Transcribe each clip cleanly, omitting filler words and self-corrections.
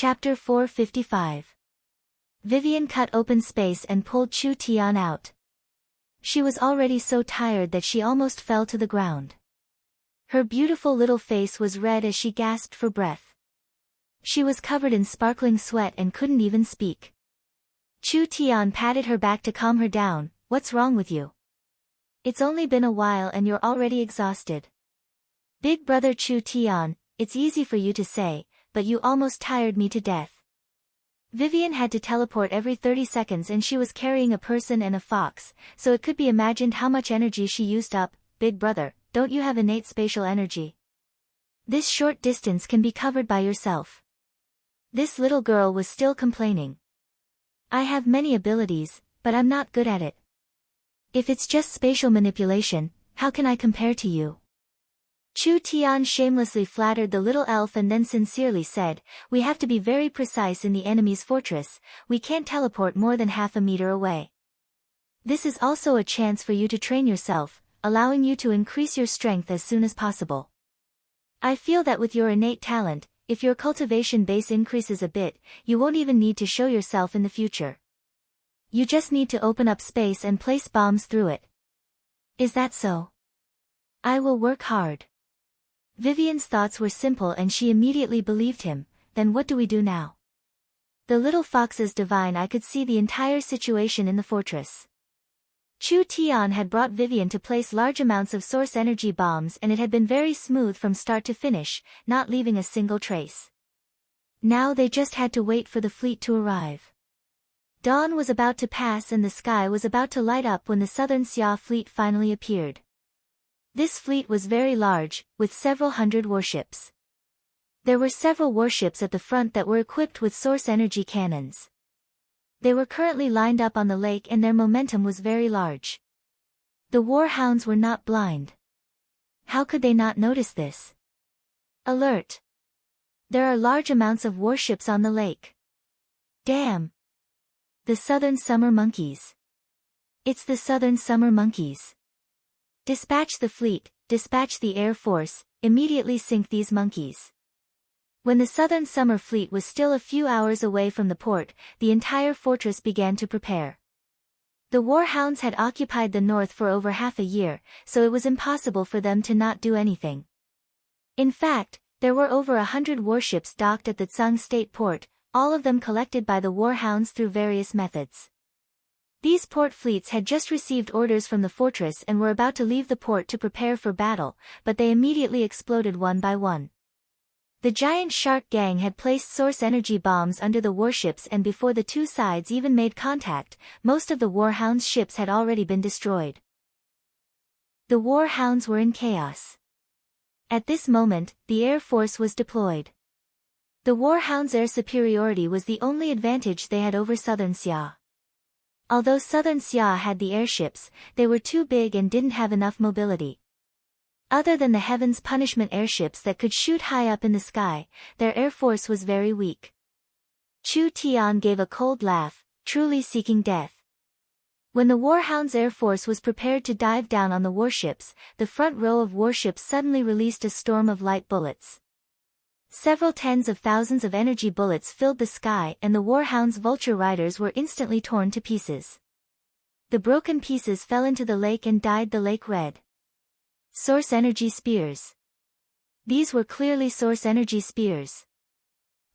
Chapter 455. Vivian cut open space and pulled Chu Tian out. She was already so tired that she almost fell to the ground. Her beautiful little face was red as she gasped for breath. She was covered in sparkling sweat and couldn't even speak. Chu Tian patted her back to calm her down. "What's wrong with you? It's only been a while and you're already exhausted." "Big brother Chu Tian, it's easy for you to say, but you almost tired me to death." Vivian had to teleport every 30 seconds and she was carrying a person and a fox, so it could be imagined how much energy she used up. "Big brother, don't you have innate spatial energy? This short distance can be covered by yourself." This little girl was still complaining. "I have many abilities, but I'm not good at it. If it's just spatial manipulation, how can I compare to you?" Chu Tian shamelessly flattered the little elf and then sincerely said, "We have to be very precise in the enemy's fortress, we can't teleport more than half a meter away. This is also a chance for you to train yourself, allowing you to increase your strength as soon as possible. I feel that with your innate talent, if your cultivation base increases a bit, you won't even need to show yourself in the future. You just need to open up space and place bombs through it. Is that so? I will work hard." Vivian's thoughts were simple and she immediately believed him. "Then what do we do now?" The little fox's divine eye could see the entire situation in the fortress. Chu Tian had brought Vivian to place large amounts of source energy bombs and it had been very smooth from start to finish, not leaving a single trace. Now they just had to wait for the fleet to arrive. Dawn was about to pass and the sky was about to light up when the Southern Xia fleet finally appeared. This fleet was very large, with several hundred warships. There were several warships at the front that were equipped with source energy cannons. They were currently lined up on the lake and their momentum was very large. The war hounds were not blind. How could they not notice this? Alert! There are large amounts of warships on the lake. Damn! The Southern Summer Monkeys. It's the Southern Summer Monkeys. Dispatch the fleet, dispatch the Air Force, immediately sink these monkeys. When the Southern Summer Fleet was still a few hours away from the port, the entire fortress began to prepare. The warhounds had occupied the north for over half a year, so it was impossible for them to not do anything. In fact, there were over 100 warships docked at the Tsang State Port, all of them collected by the warhounds through various methods. These port fleets had just received orders from the fortress and were about to leave the port to prepare for battle, but they immediately exploded one by one. The giant shark gang had placed source energy bombs under the warships and before the two sides even made contact, most of the warhounds' ships had already been destroyed. The warhounds were in chaos. At this moment, the Air Force was deployed. The warhounds' air superiority was the only advantage they had over Southern Xia. Although Southern Xia had the airships, they were too big and didn't have enough mobility. Other than the Heaven's Punishment airships that could shoot high up in the sky, their air force was very weak. Chu Tian gave a cold laugh, truly seeking death. When the warhounds' air force was prepared to dive down on the warships, the front row of warships suddenly released a storm of light bullets. Several tens of thousands of energy bullets filled the sky and the warhounds' vulture riders were instantly torn to pieces. The broken pieces fell into the lake and dyed the lake red. Source energy spears. These were clearly source energy spears.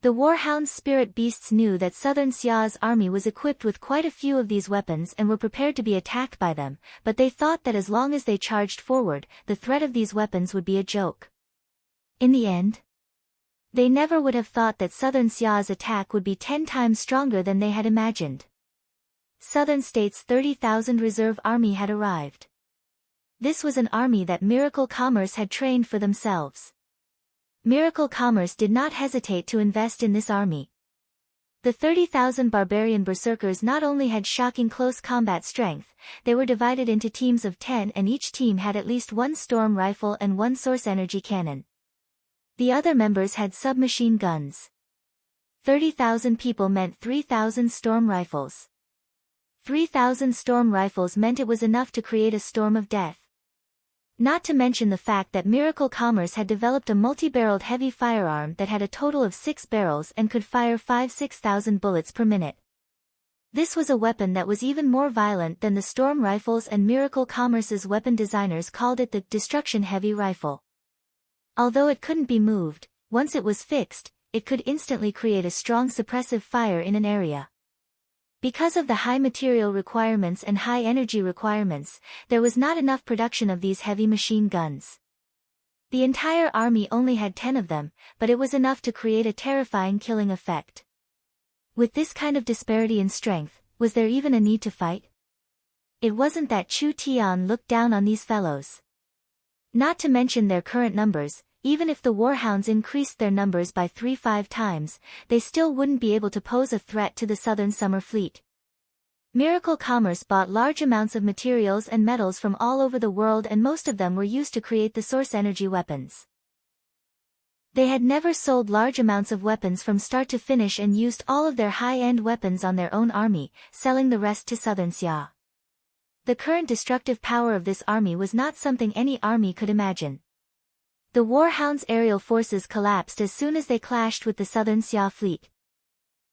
The warhounds' spirit beasts knew that Southern Xia's army was equipped with quite a few of these weapons and were prepared to be attacked by them, but they thought that as long as they charged forward, the threat of these weapons would be a joke. In the end, they never would have thought that Southern Xia's attack would be 10 times stronger than they had imagined. Southern State's 30,000 reserve army had arrived. This was an army that Miracle Commerce had trained for themselves. Miracle Commerce did not hesitate to invest in this army. The 30,000 barbarian berserkers not only had shocking close combat strength, they were divided into teams of 10 and each team had at least one storm rifle and one source energy cannon. The other members had submachine guns. 30,000 people meant 3,000 storm rifles. 3,000 storm rifles meant it was enough to create a storm of death. Not to mention the fact that Miracle Commerce had developed a multi-barreled heavy firearm that had a total of 6 barrels and could fire 6,000 bullets per minute. This was a weapon that was even more violent than the storm rifles, and Miracle Commerce's weapon designers called it the Destruction Heavy Rifle. Although it couldn't be moved, once it was fixed, it could instantly create a strong suppressive fire in an area. Because of the high material requirements and high energy requirements, there was not enough production of these heavy machine guns. The entire army only had 10 of them, but it was enough to create a terrifying killing effect. With this kind of disparity in strength, was there even a need to fight? It wasn't that Chu Tian looked down on these fellows. Not to mention their current numbers, even if the warhounds increased their numbers by 3-5 times, they still wouldn't be able to pose a threat to the Southern Summer Fleet. Miracle Commerce bought large amounts of materials and metals from all over the world, and most of them were used to create the source energy weapons. They had never sold large amounts of weapons from start to finish and used all of their high-end weapons on their own army, selling the rest to Southern Xia. The current destructive power of this army was not something any army could imagine. The Warhounds' aerial forces collapsed as soon as they clashed with the Southern Xia fleet.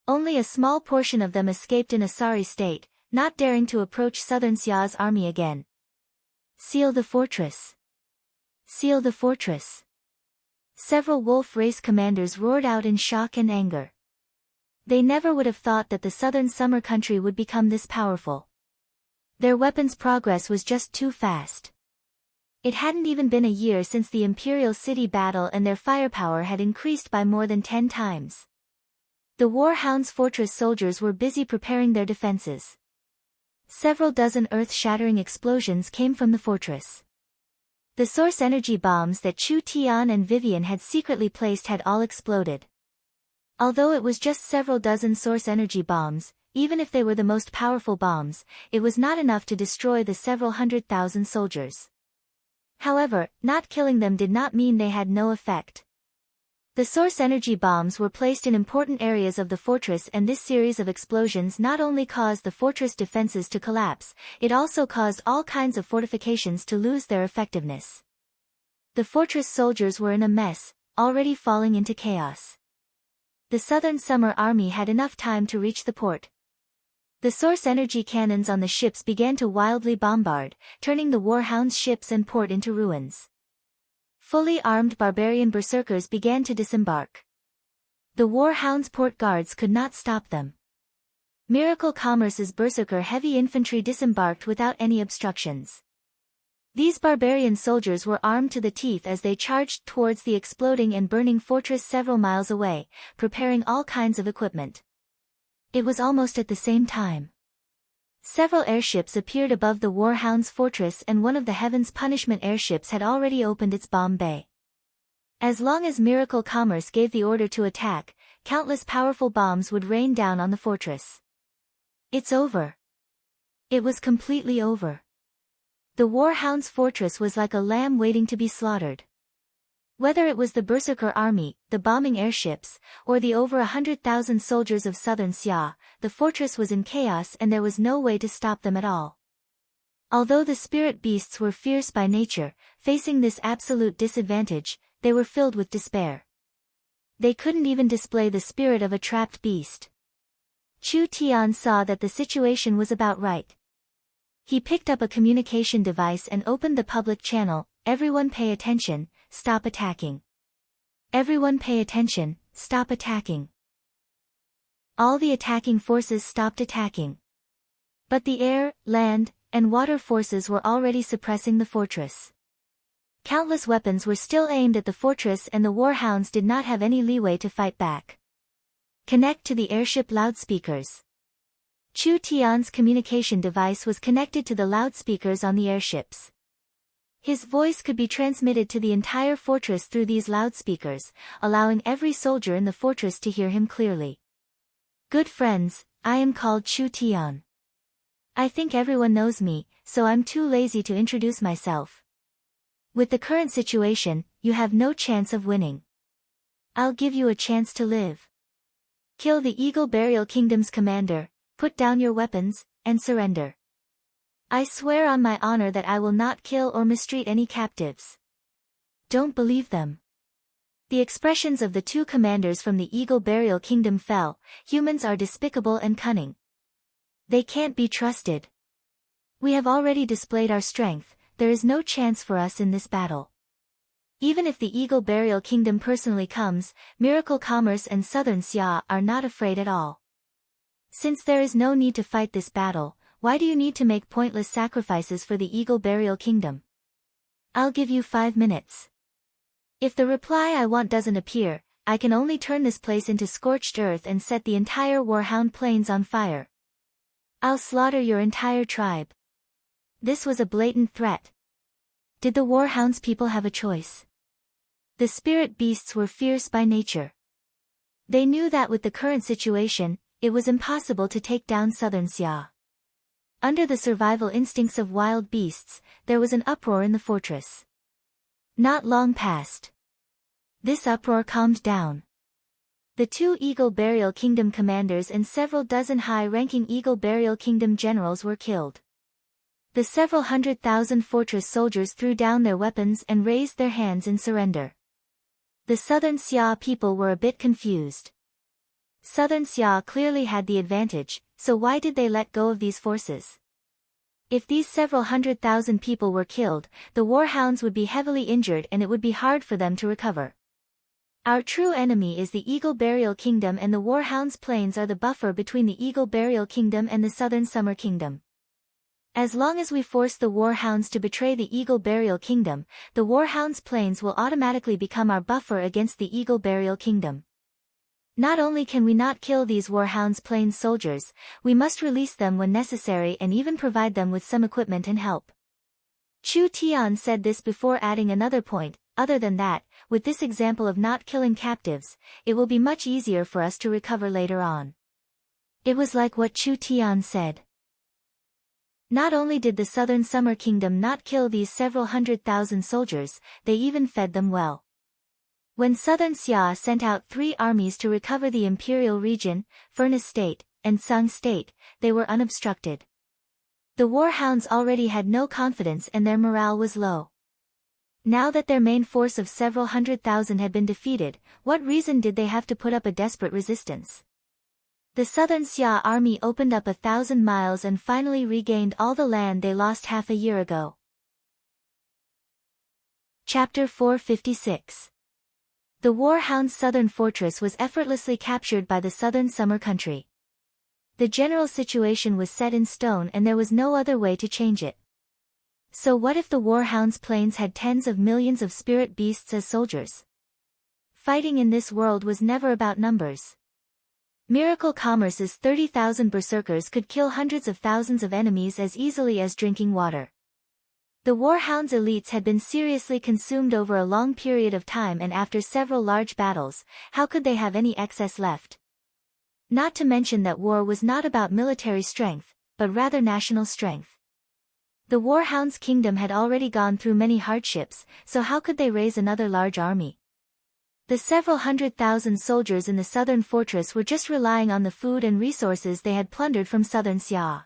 Only a small portion of them escaped in a sorry state, not daring to approach Southern Xia's army again. Seal the fortress! Seal the fortress! Several wolf race commanders roared out in shock and anger. They never would have thought that the Southern Summer Country would become this powerful. Their weapons' progress was just too fast. It hadn't even been a year since the Imperial City battle, and their firepower had increased by more than 10 times. The Warhounds' fortress soldiers were busy preparing their defenses. Several dozen earth-shattering explosions came from the fortress. The source energy bombs that Chu Tian and Vivian had secretly placed had all exploded. Although it was just several dozen source energy bombs, even if they were the most powerful bombs, it was not enough to destroy the several 100,000 soldiers. However, not killing them did not mean they had no effect. The source energy bombs were placed in important areas of the fortress, and this series of explosions not only caused the fortress defenses to collapse, it also caused all kinds of fortifications to lose their effectiveness. The fortress soldiers were in a mess, already falling into chaos. The Southern Summer Army had enough time to reach the port. The source energy cannons on the ships began to wildly bombard, turning the Warhounds' ships and port into ruins. Fully armed barbarian berserkers began to disembark. The Warhounds' port guards could not stop them. Miracle Commerce's berserker heavy infantry disembarked without any obstructions. These barbarian soldiers were armed to the teeth as they charged towards the exploding and burning fortress several miles away, preparing all kinds of equipment. It was almost at the same time. Several airships appeared above the Warhounds' fortress, and one of the Heaven's Punishment airships had already opened its bomb bay. As long as Miracle Commerce gave the order to attack, countless powerful bombs would rain down on the fortress. It's over. It was completely over. The Warhounds' fortress was like a lamb waiting to be slaughtered. Whether it was the Berserker army, the bombing airships, or the over 100,000 soldiers of Southern Xia, the fortress was in chaos and there was no way to stop them at all. Although the spirit beasts were fierce by nature, facing this absolute disadvantage, they were filled with despair. They couldn't even display the spirit of a trapped beast. Chu Tian saw that the situation was about right. He picked up a communication device and opened the public channel. Everyone pay attention, stop attacking. Everyone pay attention, stop attacking. All the attacking forces stopped attacking. But the air, land, and water forces were already suppressing the fortress. Countless weapons were still aimed at the fortress, and the Warhounds did not have any leeway to fight back. Connect to the airship loudspeakers. Chu Tian's communication device was connected to the loudspeakers on the airships. His voice could be transmitted to the entire fortress through these loudspeakers, allowing every soldier in the fortress to hear him clearly. Good friends, I am called Chu Tian. I think everyone knows me, so I'm too lazy to introduce myself. With the current situation, you have no chance of winning. I'll give you a chance to live. Kill the Eagle Burial Kingdom's commander, put down your weapons, and surrender. I swear on my honor that I will not kill or mistreat any captives. Don't believe them. The expressions of the two commanders from the Eagle Burial Kingdom fell. Humans are despicable and cunning. They can't be trusted. We have already displayed our strength, there is no chance for us in this battle. Even if the Eagle Burial Kingdom personally comes, Miracle Commerce and Southern Xia are not afraid at all. Since there is no need to fight this battle, why do you need to make pointless sacrifices for the Eagle Burial Kingdom? I'll give you 5 minutes. If the reply I want doesn't appear, I can only turn this place into scorched earth and set the entire Warhound Plains on fire. I'll slaughter your entire tribe. This was a blatant threat. Did the Warhounds people have a choice? The spirit beasts were fierce by nature. They knew that with the current situation, it was impossible to take down Southern Xia. Under the survival instincts of wild beasts, there was an uproar in the fortress. Not long passed. This uproar calmed down. The two Eagle Burial Kingdom commanders and several dozen high-ranking Eagle Burial Kingdom generals were killed. The several 100,000 fortress soldiers threw down their weapons and raised their hands in surrender. The Southern Xia people were a bit confused. Southern Xia clearly had the advantage, so why did they let go of these forces? If these several 100,000 people were killed, the Warhounds would be heavily injured and it would be hard for them to recover. Our true enemy is the Eagle Burial Kingdom, and the Warhounds Plains are the buffer between the Eagle Burial Kingdom and the Southern Summer Kingdom. As long as we force the Warhounds to betray the Eagle Burial Kingdom, the Warhounds Plains will automatically become our buffer against the Eagle Burial Kingdom. Not only can we not kill these Warhounds Plains soldiers, we must release them when necessary and even provide them with some equipment and help. Chu Tian said this before adding another point. Other than that, with this example of not killing captives, it will be much easier for us to recover later on. It was like what Chu Tian said. Not only did the Southern Summer Kingdom not kill these several 100,000 soldiers, they even fed them well. When Southern Xia sent out 3 armies to recover the Imperial Region, Furnace State, and Sung State, they were unobstructed. The Warhounds already had no confidence and their morale was low. Now that their main force of several 100,000 had been defeated, what reason did they have to put up a desperate resistance? The Southern Xia army opened up 1,000 miles and finally regained all the land they lost half a year ago. Chapter 456. The Warhound's southern fortress was effortlessly captured by the Southern Summer Country. The general situation was set in stone and there was no other way to change it. So what if the Warhounds Plains had tens of millions of spirit beasts as soldiers? Fighting in this world was never about numbers. Miracle Commerce's 30,000 berserkers could kill hundreds of thousands of enemies as easily as drinking water. The Warhounds' elites had been seriously consumed over a long period of time, and after several large battles, how could they have any excess left? Not to mention that war was not about military strength, but rather national strength. The Warhounds' kingdom had already gone through many hardships, so how could they raise another large army? The several 100,000 soldiers in the southern fortress were just relying on the food and resources they had plundered from Southern Xia.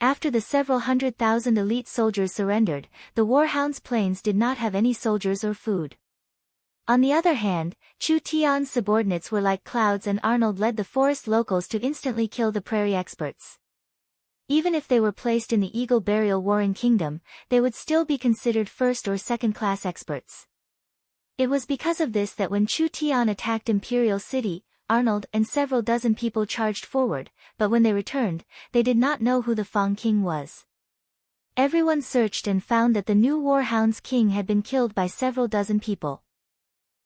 After the several 100,000 elite soldiers surrendered, the Warhounds Plains did not have any soldiers or food. On the other hand, Chu Tian's subordinates were like clouds, and Arnold led the forest locals to instantly kill the prairie experts. Even if they were placed in the Eagle Burial Warring Kingdom, they would still be considered first or second-class experts. It was because of this that when Chu Tian attacked Imperial City, Arnold and several dozen people charged forward, but when they returned, they did not know who the Fang King was. Everyone searched and found that the new Warhounds King had been killed by several dozen people.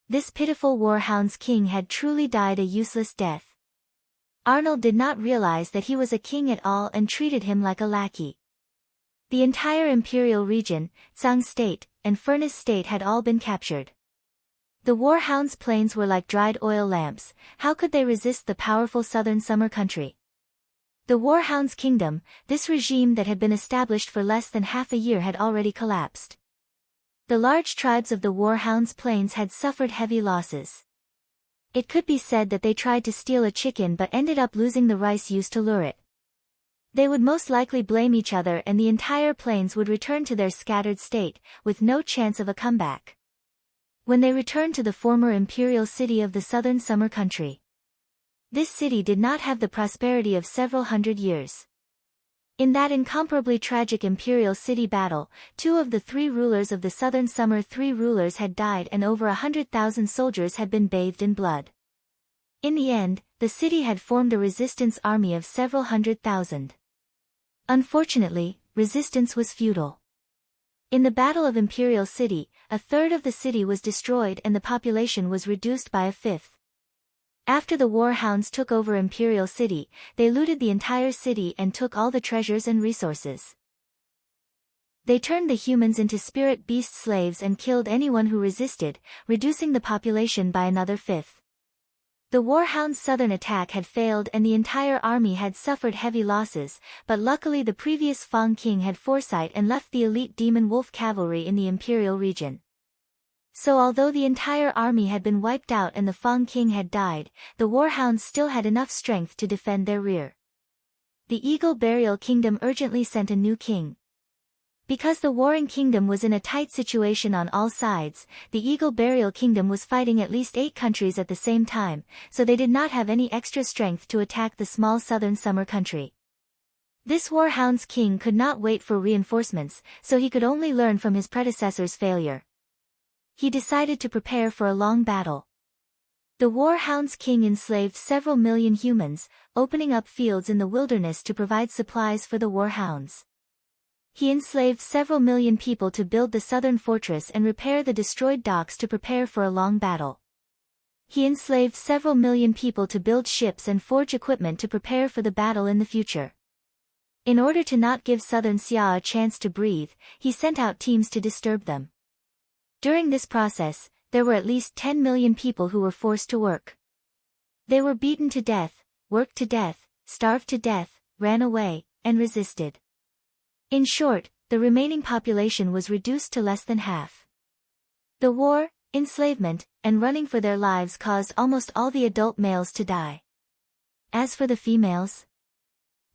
This pitiful Warhounds King had truly died a useless death. Arnold did not realize that he was a king at all and treated him like a lackey. The entire Imperial region, Sung State, and Furnace State had all been captured. The Warhounds Plains were like dried oil lamps. How could they resist the powerful Southern Summer Country? The Warhounds Kingdom, this regime that had been established for less than half a year, had already collapsed. The large tribes of the Warhounds Plains had suffered heavy losses. It could be said that they tried to steal a chicken but ended up losing the rice used to lure it. They would most likely blame each other and the entire plains would return to their scattered state, with no chance of a comeback. When they returned to the former imperial city of the southern summer country, this city did not have the prosperity of several hundred years. In that incomparably tragic imperial city battle, 2 of the 3 rulers of the southern summer 3 rulers had died and over 100,000 soldiers had been bathed in blood. In the end, the city had formed a resistance army of several 100,000. Unfortunately, resistance was futile. In the Battle of Imperial City, a third of the city was destroyed and the population was reduced by a fifth. After the warhounds took over Imperial City, they looted the entire city and took all the treasures and resources. They turned the humans into spirit beast slaves and killed anyone who resisted, reducing the population by another fifth. The warhounds' southern attack had failed and the entire army had suffered heavy losses, but luckily the previous Fang king had foresight and left the elite demon wolf cavalry in the imperial region. So although the entire army had been wiped out and the Fang king had died, the warhounds still had enough strength to defend their rear. The Eagle Burial Kingdom urgently sent a new king. Because the warring kingdom was in a tight situation on all sides, the Eagle Burial Kingdom was fighting at least 8 countries at the same time, so they did not have any extra strength to attack the small southern summer country. This warhounds king could not wait for reinforcements, so he could only learn from his predecessor's failure. He decided to prepare for a long battle. The warhounds king enslaved several million humans, opening up fields in the wilderness to provide supplies for the warhounds. He enslaved several million people to build the southern fortress and repair the destroyed docks to prepare for a long battle. He enslaved several million people to build ships and forge equipment to prepare for the battle in the future. In order to not give southern Xia a chance to breathe, he sent out teams to disturb them. During this process, there were at least 10 million people who were forced to work. They were beaten to death, worked to death, starved to death, ran away, and resisted. In short, the remaining population was reduced to less than half. The war, enslavement, and running for their lives caused almost all the adult males to die. As for the females,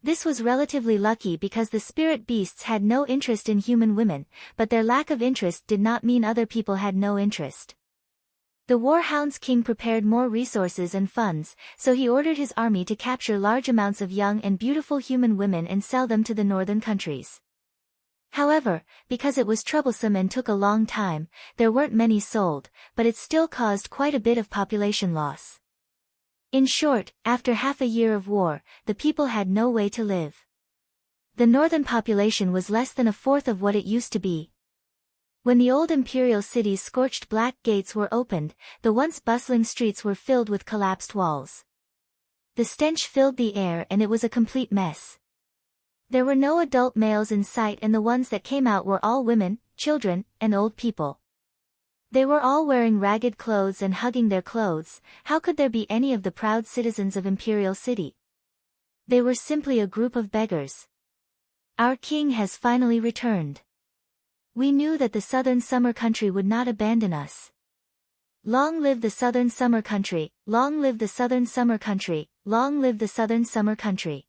this was relatively lucky because the spirit beasts had no interest in human women, but their lack of interest did not mean other people had no interest. The warhounds king prepared more resources and funds, so he ordered his army to capture large amounts of young and beautiful human women and sell them to the northern countries. However, because it was troublesome and took a long time, there weren't many sold, but it still caused quite a bit of population loss. In short, after half a year of war, the people had no way to live. The northern population was less than a fourth of what it used to be. When the old imperial city's scorched black gates were opened, the once bustling streets were filled with collapsed walls. The stench filled the air and it was a complete mess. There were no adult males in sight and the ones that came out were all women, children, and old people. They were all wearing ragged clothes and hugging their clothes. How could there be any of the proud citizens of Imperial City? They were simply a group of beggars. Our king has finally returned. We knew that the southern summer country would not abandon us. Long live the southern summer country, long live the southern summer country, long live the southern summer country.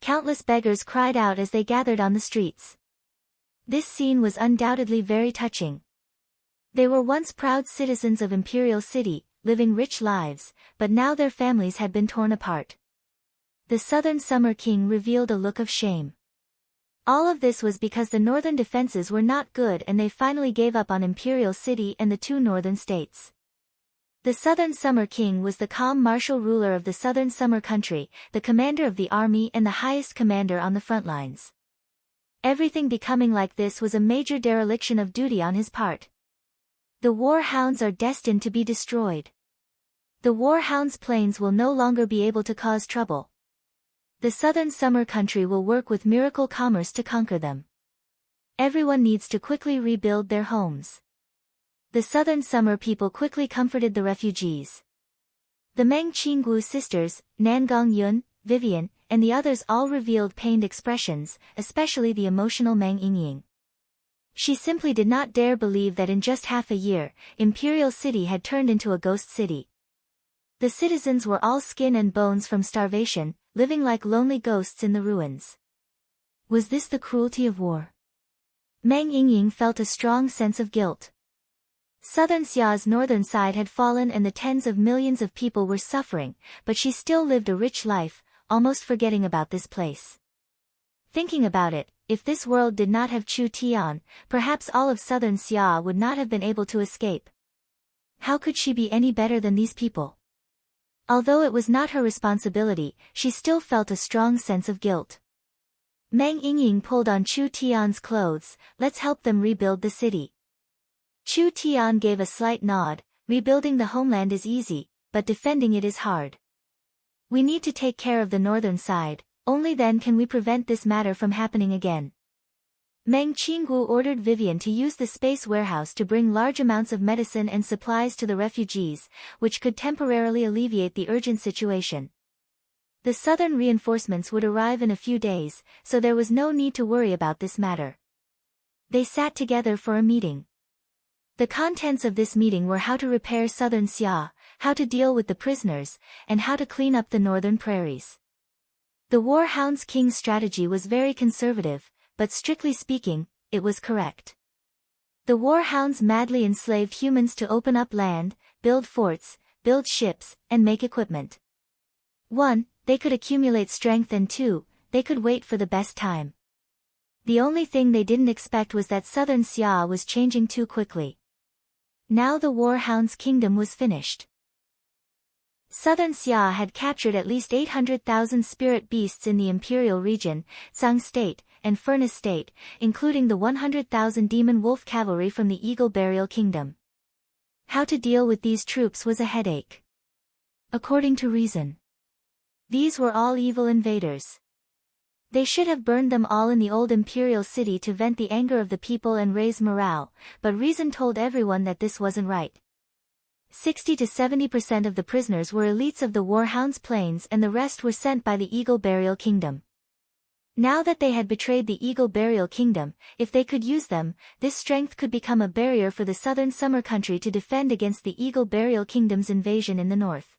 Countless beggars cried out as they gathered on the streets. This scene was undoubtedly very touching. They were once proud citizens of Imperial City, living rich lives, but now their families had been torn apart. The Southern Summer King revealed a look of shame. All of this was because the northern defenses were not good and they finally gave up on Imperial City and the 2 northern states. The Southern Summer King was the calm martial ruler of the Southern Summer Country, the commander of the army and the highest commander on the front lines. Everything becoming like this was a major dereliction of duty on his part. The warhounds are destined to be destroyed. The warhounds' plains will no longer be able to cause trouble. The Southern Summer Country will work with miracle commerce to conquer them. Everyone needs to quickly rebuild their homes. The Southern Summer people quickly comforted the refugees. The Meng Qinggu sisters, Nangong Yun, Vivian, and the others all revealed pained expressions, especially the emotional Meng Yingying. She simply did not dare believe that in just half a year, Imperial City had turned into a ghost city. The citizens were all skin and bones from starvation, living like lonely ghosts in the ruins. Was this the cruelty of war? Meng Yingying felt a strong sense of guilt. Southern Xia's northern side had fallen and the tens of millions of people were suffering, but she still lived a rich life, almost forgetting about this place. Thinking about it, if this world did not have Chu Tian, perhaps all of Southern Xia would not have been able to escape. How could she be any better than these people? Although it was not her responsibility, she still felt a strong sense of guilt. Meng Yingying pulled on Chu Tian's clothes. Let's help them rebuild the city. Chu Tian gave a slight nod. Rebuilding the homeland is easy, but defending it is hard. We need to take care of the northern side, only then can we prevent this matter from happening again. Meng Qinggu ordered Vivian to use the space warehouse to bring large amounts of medicine and supplies to the refugees, which could temporarily alleviate the urgent situation. The southern reinforcements would arrive in a few days, so there was no need to worry about this matter. They sat together for a meeting. The contents of this meeting were how to repair Southern Xia, how to deal with the prisoners, and how to clean up the northern prairies. The War Hound's King's strategy was very conservative, but strictly speaking, it was correct. The War Hounds madly enslaved humans to open up land, build forts, build ships, and make equipment. 1. They could accumulate strength, and 2. They could wait for the best time. The only thing they didn't expect was that Southern Xia was changing too quickly. Now the War Hound's kingdom was finished. Southern Xia had captured at least 800,000 spirit beasts in the Imperial region, Zhang State, and Furnace State, including the 100,000 demon wolf cavalry from the Eagle Burial Kingdom. How to deal with these troops was a headache. According to reason, these were all evil invaders. They should have burned them all in the old imperial city to vent the anger of the people and raise morale, but reason told everyone that this wasn't right. 60 to 70% of the prisoners were elites of the Warhound's plains, and the rest were sent by the Eagle Burial Kingdom. Now that they had betrayed the Eagle Burial Kingdom, if they could use them, this strength could become a barrier for the Southern Summer Country to defend against the Eagle Burial Kingdom's invasion in the north.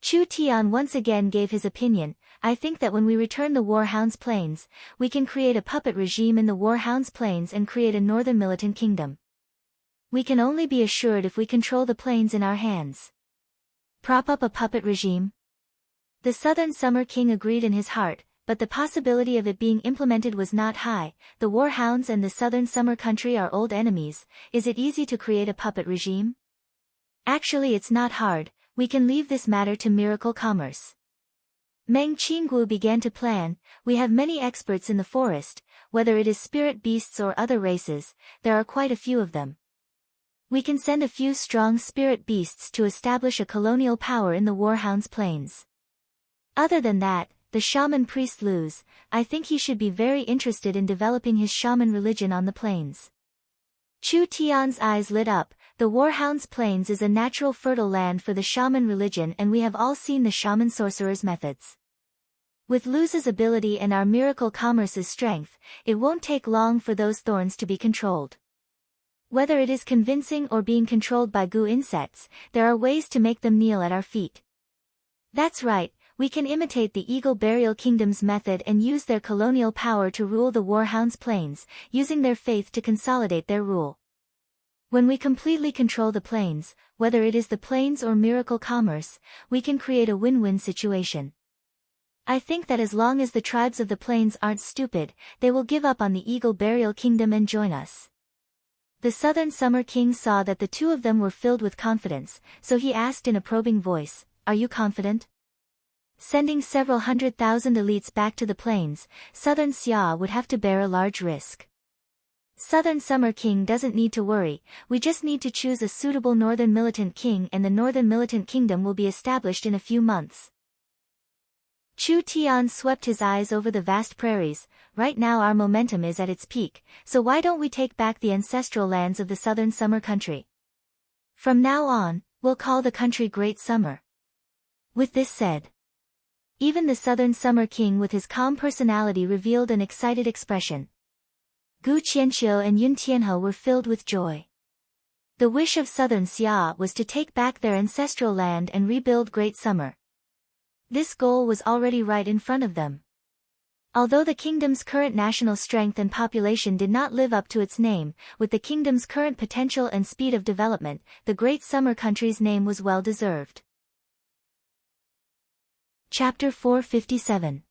Chu Tian once again gave his opinion. I think that when we return the Warhound's plains, we can create a puppet regime in the Warhound's plains and create a northern militant kingdom. We can only be assured if we control the plains in our hands. Prop up a puppet regime? The Southern Summer King agreed in his heart, but the possibility of it being implemented was not high. The Warhounds and the Southern Summer Country are old enemies. Is it easy to create a puppet regime? Actually, it's not hard. We can leave this matter to miracle commerce. Meng Qinggu began to plan. We have many experts in the forest, whether it is spirit beasts or other races, there are quite a few of them. We can send a few strong spirit beasts to establish a colonial power in the Warhound's plains. Other than that, the shaman priest Luz, I think he should be very interested in developing his shaman religion on the plains. Chu Tian's eyes lit up. The Warhound's plains is a natural fertile land for the shaman religion, and we have all seen the shaman sorcerer's methods. With Luz's ability and our miracle commerce's strength, it won't take long for those thorns to be controlled. Whether it is convincing or being controlled by goo insects, there are ways to make them kneel at our feet. That's right, we can imitate the Eagle Burial Kingdom's method and use their colonial power to rule the Warhound's plains, using their faith to consolidate their rule. When we completely control the plains, whether it is the plains or miracle commerce, we can create a win-win situation. I think that as long as the tribes of the plains aren't stupid, they will give up on the Eagle Burial Kingdom and join us. The Southern Summer King saw that the two of them were filled with confidence, so he asked in a probing voice, "Are you confident?" Sending several 100,000 elites back to the plains, Southern Xia would have to bear a large risk. Southern Summer King doesn't need to worry, we just need to choose a suitable Northern Militant King and the Northern Militant Kingdom will be established in a few months. Chu Tian swept his eyes over the vast prairies. Right now our momentum is at its peak, so why don't we take back the ancestral lands of the Southern Summer Country? From now on, we'll call the country Great Summer. With this said, even the Southern Summer King with his calm personality revealed an excited expression. Gu Qianqiu and Yun Tianhe were filled with joy. The wish of Southern Xia was to take back their ancestral land and rebuild Great Summer. This goal was already right in front of them. Although the kingdom's current national strength and population did not live up to its name, with the kingdom's current potential and speed of development, the Great Summer Country's name was well deserved. Chapter 457.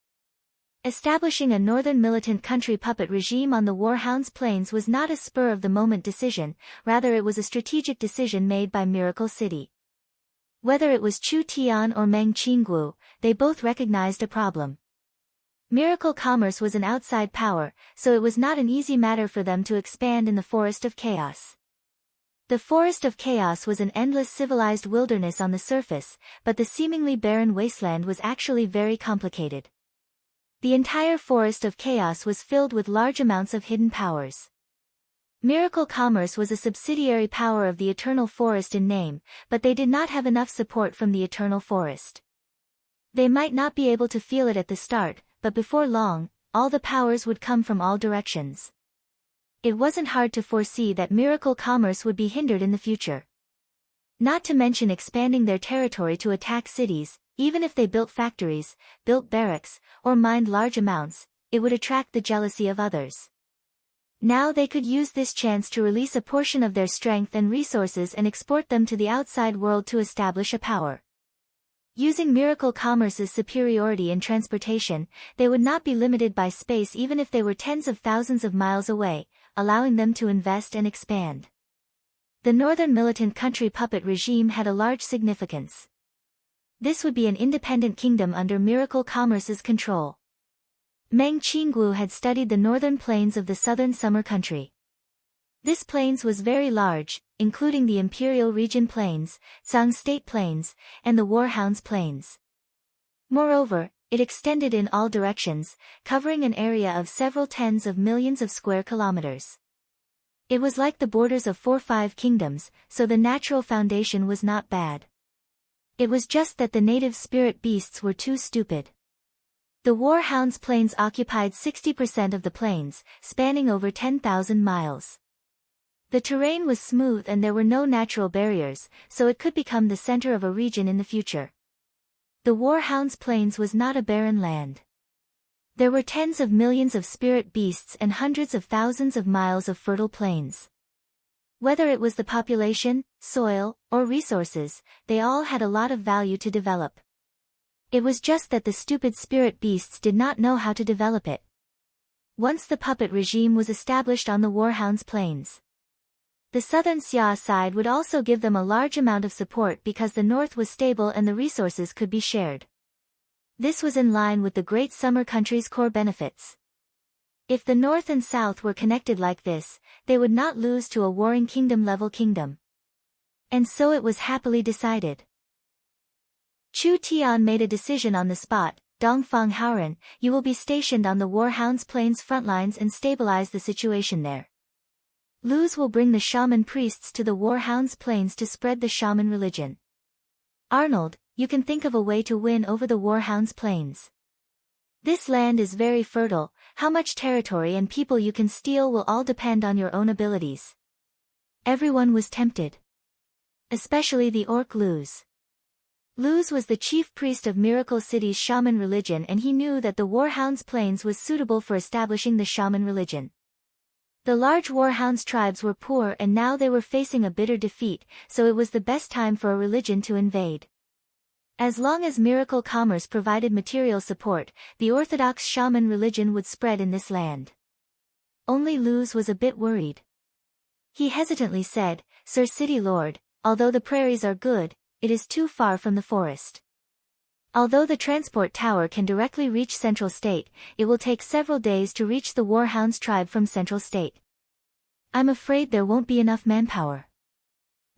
Establishing a northern militant country puppet regime on the Warhound's Plains was not a spur-of-the-moment decision, rather it was a strategic decision made by Miracle City. Whether it was Chu Tian or Meng Qingguo, they both recognized a problem. Miracle Commerce was an outside power, so it was not an easy matter for them to expand in the Forest of Chaos. The Forest of Chaos was an endless civilized wilderness on the surface, but the seemingly barren wasteland was actually very complicated. The entire Forest of Chaos was filled with large amounts of hidden powers. Miracle Commerce was a subsidiary power of the Eternal Forest in name, but they did not have enough support from the Eternal Forest. They might not be able to feel it at the start, but before long, all the powers would come from all directions. It wasn't hard to foresee that Miracle Commerce would be hindered in the future. Not to mention expanding their territory to attack cities, even if they built factories, built barracks, or mined large amounts, it would attract the jealousy of others. Now they could use this chance to release a portion of their strength and resources and export them to the outside world to establish a power. Using Miracle Commerce's superiority in transportation, they would not be limited by space even if they were tens of thousands of miles away, allowing them to invest and expand. The Northern Militant Country Puppet regime had a large significance. This would be an independent kingdom under Miracle Commerce's control. Meng Qingguo had studied the northern plains of the southern summer country. This plains was very large, including the Imperial Region Plains, Zhang State Plains, and the Warhounds Plains. Moreover, it extended in all directions, covering an area of several tens of millions of square kilometers. It was like the borders of 4-5 kingdoms, so the natural foundation was not bad. It was just that the native spirit beasts were too stupid. The Warhounds Plains occupied 60% of the plains, spanning over 10,000 miles. The terrain was smooth and there were no natural barriers, so it could become the center of a region in the future. The Warhounds Plains was not a barren land. There were tens of millions of spirit beasts and hundreds of thousands of miles of fertile plains. Whether it was the population, soil, or resources, they all had a lot of value to develop. It was just that the stupid spirit beasts did not know how to develop it. Once the puppet regime was established on the Warhounds Plains, the southern Xia side would also give them a large amount of support because the north was stable and the resources could be shared. This was in line with the Great Summer Country's core benefits. If the north and south were connected like this, they would not lose to a warring kingdom-level kingdom. And so it was happily decided. Chu Tian made a decision on the spot. Dongfang Haoren, you will be stationed on the Warhounds Plains front lines and stabilize the situation there. Luz will bring the shaman priests to the Warhounds Plains to spread the shaman religion. Arnold, you can think of a way to win over the Warhounds Plains. This land is very fertile, how much territory and people you can steal will all depend on your own abilities. Everyone was tempted. Especially the orc Luz. Luz was the chief priest of Miracle City's shaman religion and he knew that the Warhounds Plains was suitable for establishing the shaman religion. The large Warhounds tribes were poor and now they were facing a bitter defeat, so it was the best time for a religion to invade. As long as Miracle Commerce provided material support, the orthodox shaman religion would spread in this land. Only Luz was a bit worried. He hesitantly said, Sir City Lord, although the prairies are good, it is too far from the forest. Although the transport tower can directly reach Central State, it will take several days to reach the Warhounds tribe from Central State. I'm afraid there won't be enough manpower.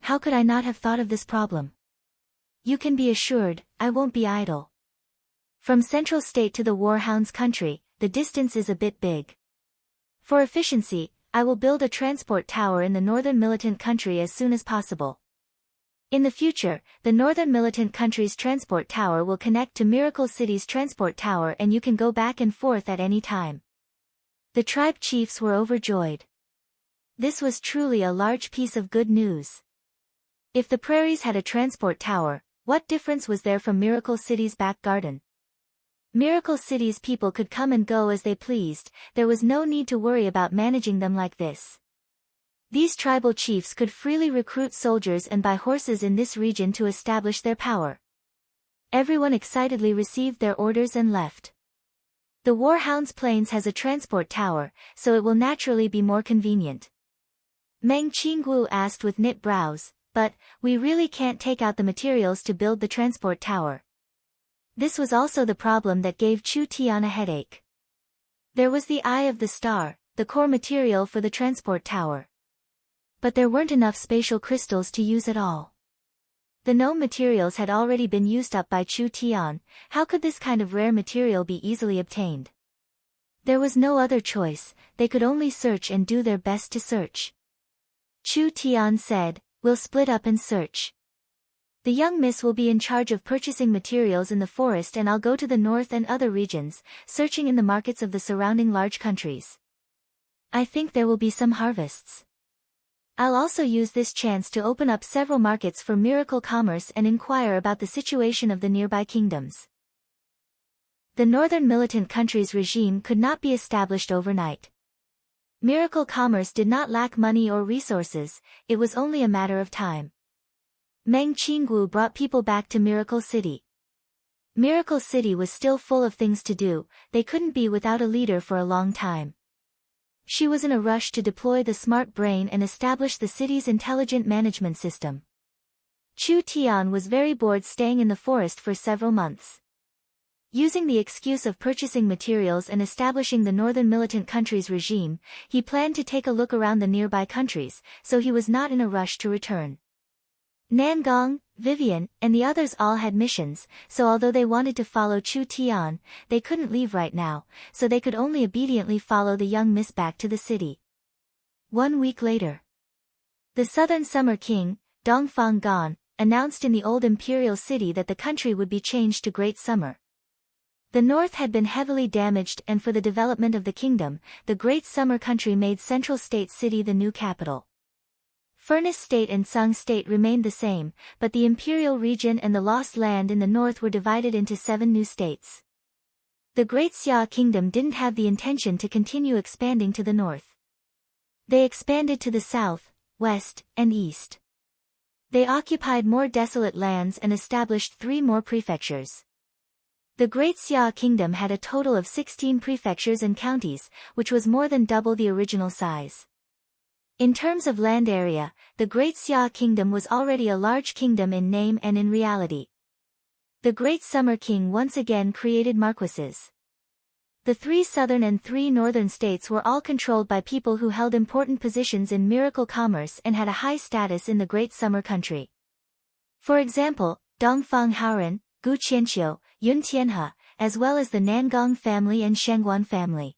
How could I not have thought of this problem? You can be assured, I won't be idle. From Central State to the Warhounds country, the distance is a bit big. For efficiency, I will build a transport tower in the northern militant country as soon as possible. In the future, the northern militant country's transport tower will connect to Miracle City's transport tower and you can go back and forth at any time. The tribe chiefs were overjoyed. This was truly a large piece of good news. If the prairies had a transport tower, What difference was there from Miracle City's back garden? Miracle City's people could come and go as they pleased, there was no need to worry about managing them like this. These tribal chiefs could freely recruit soldiers and buy horses in this region to establish their power. Everyone excitedly received their orders and left. The Warhound's Plains has a transport tower, so it will naturally be more convenient. Meng Qinggu asked with knit brows, but, we really can't take out the materials to build the transport tower. This was also the problem that gave Chu Tian a headache. There was the Eye of the Star, the core material for the transport tower. But there weren't enough spatial crystals to use at all. The known materials had already been used up by Chu Tian, how could this kind of rare material be easily obtained? There was no other choice, they could only search and do their best to search. Chu Tian said, "We'll split up and search. The young miss will be in charge of purchasing materials in the forest and I'll go to the north and other regions, searching in the markets of the surrounding large countries. I think there will be some harvests. I'll also use this chance to open up several markets for miracle commerce and inquire about the situation of the nearby kingdoms." The northern militant country's regime could not be established overnight. Miracle commerce did not lack money or resources, it was only a matter of time. Meng Qinggu brought people back to Miracle City. Miracle City was still full of things to do, they couldn't be without a leader for a long time. She was in a rush to deploy the smart brain and establish the city's intelligent management system. Chu Tian was very bored staying in the forest for several months. Using the excuse of purchasing materials and establishing the northern militant country's regime, he planned to take a look around the nearby countries, so he was not in a rush to return. Nangong, Vivian, and the others all had missions, so although they wanted to follow Chu Tian, they couldn't leave right now, so they could only obediently follow the young miss back to the city. 1 week later. The Southern Summer King, Dongfang Gan, announced in the old imperial city that the country would be changed to Great Summer. The north had been heavily damaged and for the development of the kingdom, the Great Summer country made Central State City the new capital. Furnace State and Sung State remained the same, but the imperial region and the lost land in the north were divided into 7 new states. The Great Xia Kingdom didn't have the intention to continue expanding to the north. They expanded to the south, west, and east. They occupied more desolate lands and established 3 more prefectures. The Great Xia Kingdom had a total of 16 prefectures and counties, which was more than double the original size. In terms of land area, the Great Xia Kingdom was already a large kingdom in name and in reality. The Great Summer King once again created marquises. The 3 southern and 3 northern states were all controlled by people who held important positions in miracle commerce and had a high status in the Great Summer country. For example, Dongfang Haoren, Gu Qianqiu, Yun Tianhe, as well as the Nangong family and Shengguan family.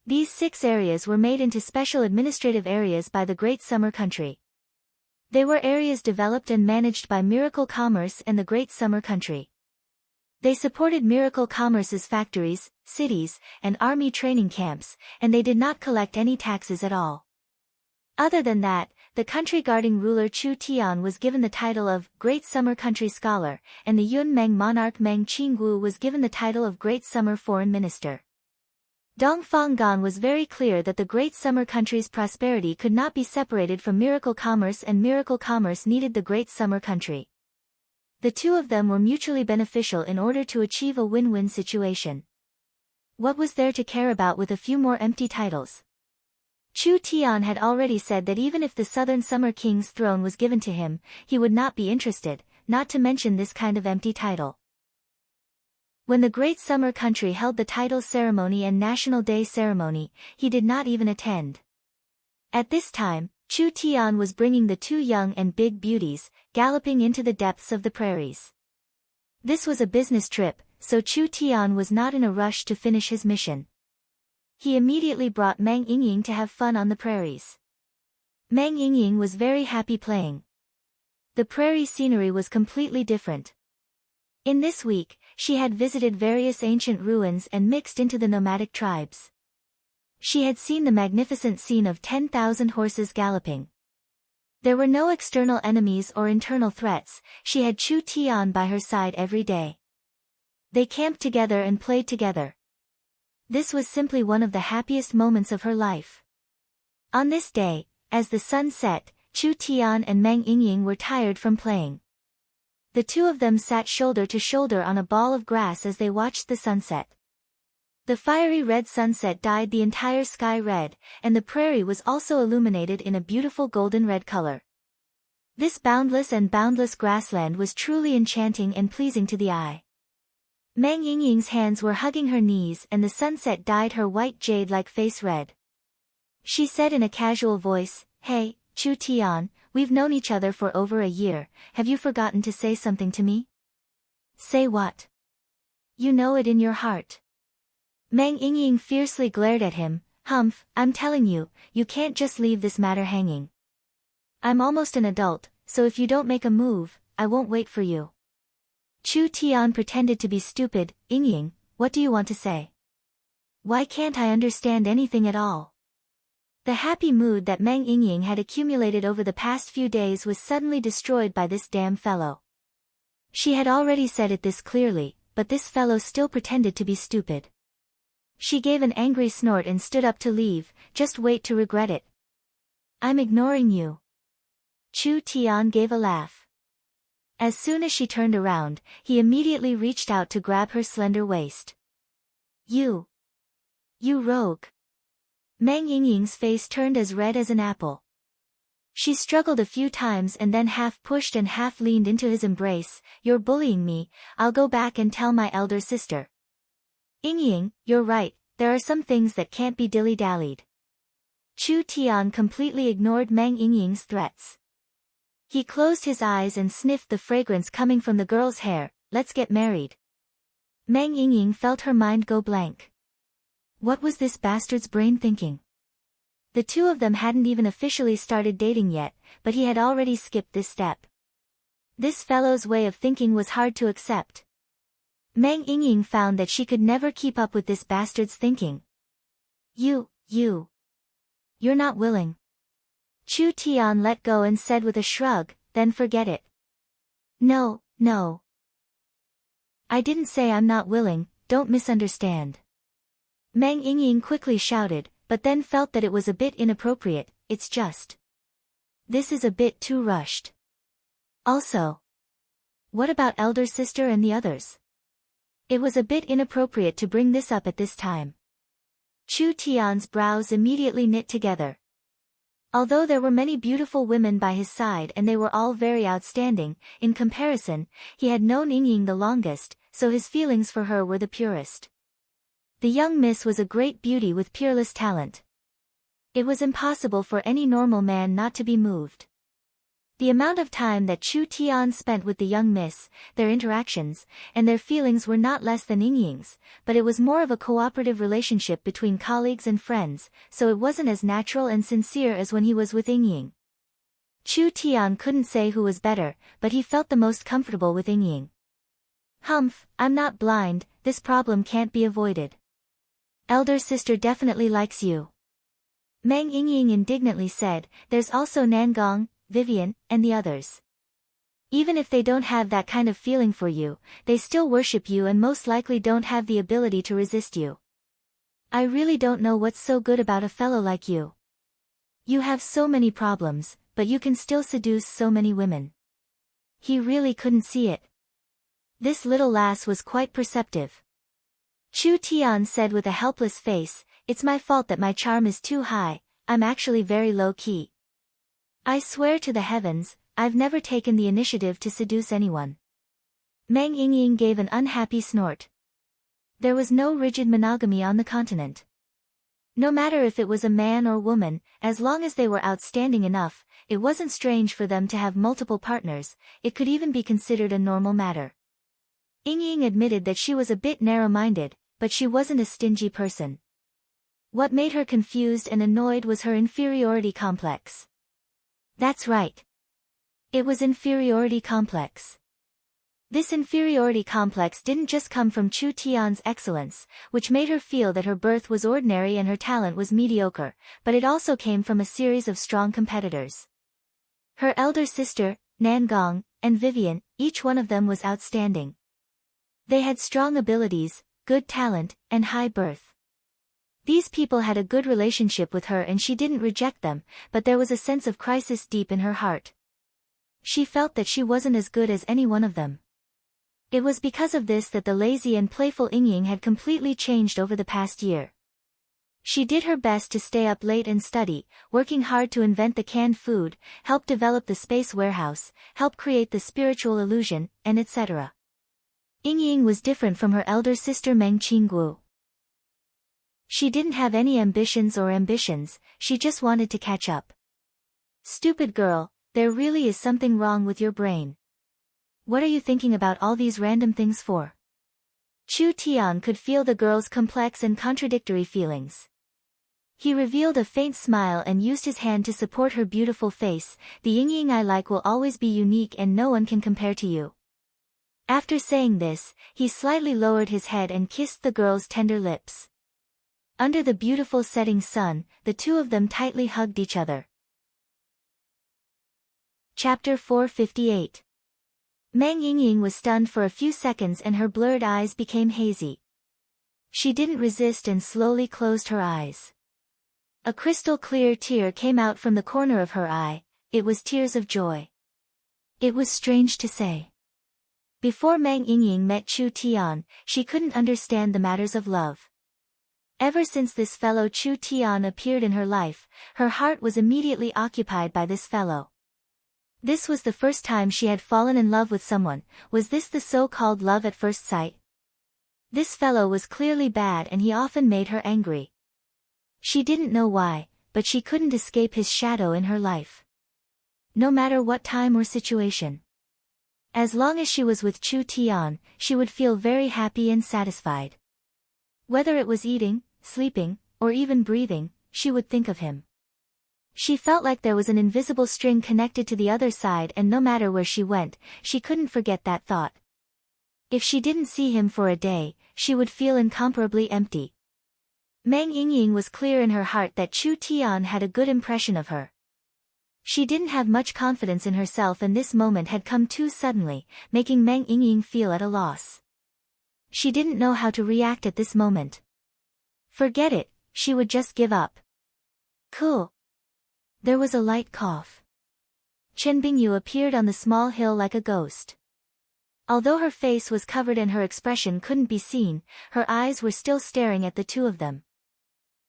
These 6 areas were made into special administrative areas by the Great Summer country. They were areas developed and managed by Miracle Commerce and the Great Summer country. They supported Miracle Commerce's factories, cities, and army training camps, and they did not collect any taxes at all. Other than that, the country-guarding ruler Chu Tian was given the title of Great Summer Country Scholar, and the Yun Meng monarch Meng Qinggu was given the title of Great Summer Foreign Minister. Dongfang Gan was very clear that the Great Summer country's prosperity could not be separated from Miracle Commerce and Miracle Commerce needed the Great Summer country. The 2 of them were mutually beneficial in order to achieve a win-win situation. What was there to care about with a few more empty titles? Chu Tian had already said that even if the Southern Summer King's throne was given to him, he would not be interested, not to mention this kind of empty title. When the Great Summer country held the title ceremony and National Day ceremony, he did not even attend. At this time, Chu Tian was bringing the 2 young and big beauties, galloping into the depths of the prairies. This was a business trip, so Chu Tian was not in a rush to finish his mission. He immediately brought Meng Yingying to have fun on the prairies. Meng Yingying was very happy playing. The prairie scenery was completely different. In this week, she had visited various ancient ruins and mixed into the nomadic tribes. She had seen the magnificent scene of 10,000 horses galloping. There were no external enemies or internal threats, she had Chu Tian by her side every day. They camped together and played together. This was simply one of the happiest moments of her life. On this day, as the sun set, Chu Tian and Meng Yingying were tired from playing. The two of them sat shoulder to shoulder on a ball of grass as they watched the sunset. The fiery red sunset dyed the entire sky red, and the prairie was also illuminated in a beautiful golden red color. This boundless and boundless grassland was truly enchanting and pleasing to the eye. Meng Yingying's hands were hugging her knees and the sunset dyed her white jade-like face red. She said in a casual voice, "Hey, Chu Tian, we've known each other for over a year, have you forgotten to say something to me?" "Say what?" "You know it in your heart." Meng Yingying fiercely glared at him. "Humph, I'm telling you, you can't just leave this matter hanging. I'm almost an adult, so if you don't make a move, I won't wait for you." Chu Tian pretended to be stupid. "Yingying, what do you want to say? Why can't I understand anything at all?" The happy mood that Meng Yingying had accumulated over the past few days was suddenly destroyed by this damn fellow. She had already said it this clearly, but this fellow still pretended to be stupid. She gave an angry snort and stood up to leave. "Just wait to regret it." "I'm ignoring you." Chu Tian gave a laugh. As soon as she turned around, he immediately reached out to grab her slender waist. You rogue." Meng Yingying's face turned as red as an apple. She struggled a few times and then half pushed and half leaned into his embrace. "You're bullying me, I'll go back and tell my elder sister." "Yingying, you're right, there are some things that can't be dilly-dallied." Chu Tian completely ignored Meng Yingying's threats. He closed his eyes and sniffed the fragrance coming from the girl's hair. "Let's get married." Meng Yingying felt her mind go blank. What was this bastard's brain thinking? The two of them hadn't even officially started dating yet, but he had already skipped this step. This fellow's way of thinking was hard to accept. Meng Yingying found that she could never keep up with this bastard's thinking. You're not willing." Chu Tian let go and said with a shrug, "Then forget it." No. "I didn't say I'm not willing, don't misunderstand." Meng Yingying quickly shouted, but then felt that it was a bit inappropriate. "It's just. This is a bit too rushed. Also, what about elder sister and the others? It was a bit inappropriate to bring this up at this time." Chu Tian's brows immediately knit together. Although there were many beautiful women by his side and they were all very outstanding, in comparison, he had known Yingying the longest, so his feelings for her were the purest. The young miss was a great beauty with peerless talent. It was impossible for any normal man not to be moved. The amount of time that Chu Tian spent with the young miss, their interactions, and their feelings were not less than Yingying's, but it was more of a cooperative relationship between colleagues and friends, so it wasn't as natural and sincere as when he was with Yingying. Chu Tian couldn't say who was better, but he felt the most comfortable with Yingying. "Humph, I'm not blind, this problem can't be avoided. Elder sister definitely likes you." Meng Yingying indignantly said, "There's also Nangong, Vivian, and the others. Even if they don't have that kind of feeling for you, they still worship you and most likely don't have the ability to resist you. I really don't know what's so good about a fellow like you. You have so many problems, but you can still seduce so many women." He really couldn't see it. This little lass was quite perceptive. Chu Tian said with a helpless face, "It's my fault that my charm is too high, I'm actually very low-key. I swear to the heavens, I've never taken the initiative to seduce anyone." Meng Yingying gave an unhappy snort. There was no rigid monogamy on the continent. No matter if it was a man or woman, as long as they were outstanding enough, it wasn't strange for them to have multiple partners, it could even be considered a normal matter. Yingying admitted that she was a bit narrow-minded, but she wasn't a stingy person. What made her confused and annoyed was her inferiority complex. That's right. It was inferiority complex. This inferiority complex didn't just come from Chu Tian's excellence, which made her feel that her birth was ordinary and her talent was mediocre, but it also came from a series of strong competitors. Her elder sister, Nangong, and Vivian, each one of them was outstanding. They had strong abilities, good talent, and high birth. These people had a good relationship with her and she didn't reject them, but there was a sense of crisis deep in her heart. She felt that she wasn't as good as any one of them. It was because of this that the lazy and playful Yingying had completely changed over the past year. She did her best to stay up late and study, working hard to invent the canned food, help develop the space warehouse, help create the spiritual illusion, and etc. Yingying was different from her elder sister Meng Qinggu. She didn't have any ambitions, she just wanted to catch up. Stupid girl, there really is something wrong with your brain. What are you thinking about all these random things for? Chu Tian could feel the girl's complex and contradictory feelings. He revealed a faint smile and used his hand to support her beautiful face. The Yingying I like will always be unique and no one can compare to you. After saying this, he slightly lowered his head and kissed the girl's tender lips. Under the beautiful setting sun, the two of them tightly hugged each other. Chapter 458. Meng Yingying was stunned for a few seconds and her blurred eyes became hazy. She didn't resist and slowly closed her eyes. A crystal-clear tear came out from the corner of her eye. It was tears of joy. It was strange to say. Before Meng Yingying met Chu Tian, she couldn't understand the matters of love. Ever since this fellow Chu Tian appeared in her life, her heart was immediately occupied by this fellow. This was the first time she had fallen in love with someone. Was this the so-called love at first sight? This fellow was clearly bad and he often made her angry. She didn't know why, but she couldn't escape his shadow in her life. No matter what time or situation. As long as she was with Chu Tian, she would feel very happy and satisfied. Whether it was eating, sleeping, or even breathing, she would think of him. She felt like there was an invisible string connected to the other side and no matter where she went, she couldn't forget that thought. If she didn't see him for a day, she would feel incomparably empty. Meng Yingying was clear in her heart that Chu Tian had a good impression of her. She didn't have much confidence in herself and this moment had come too suddenly, making Meng Yingying feel at a loss. She didn't know how to react at this moment. Forget it, she would just give up. Cool. There was a light cough. Chen Bingyu appeared on the small hill like a ghost. Although her face was covered and her expression couldn't be seen, her eyes were still staring at the two of them.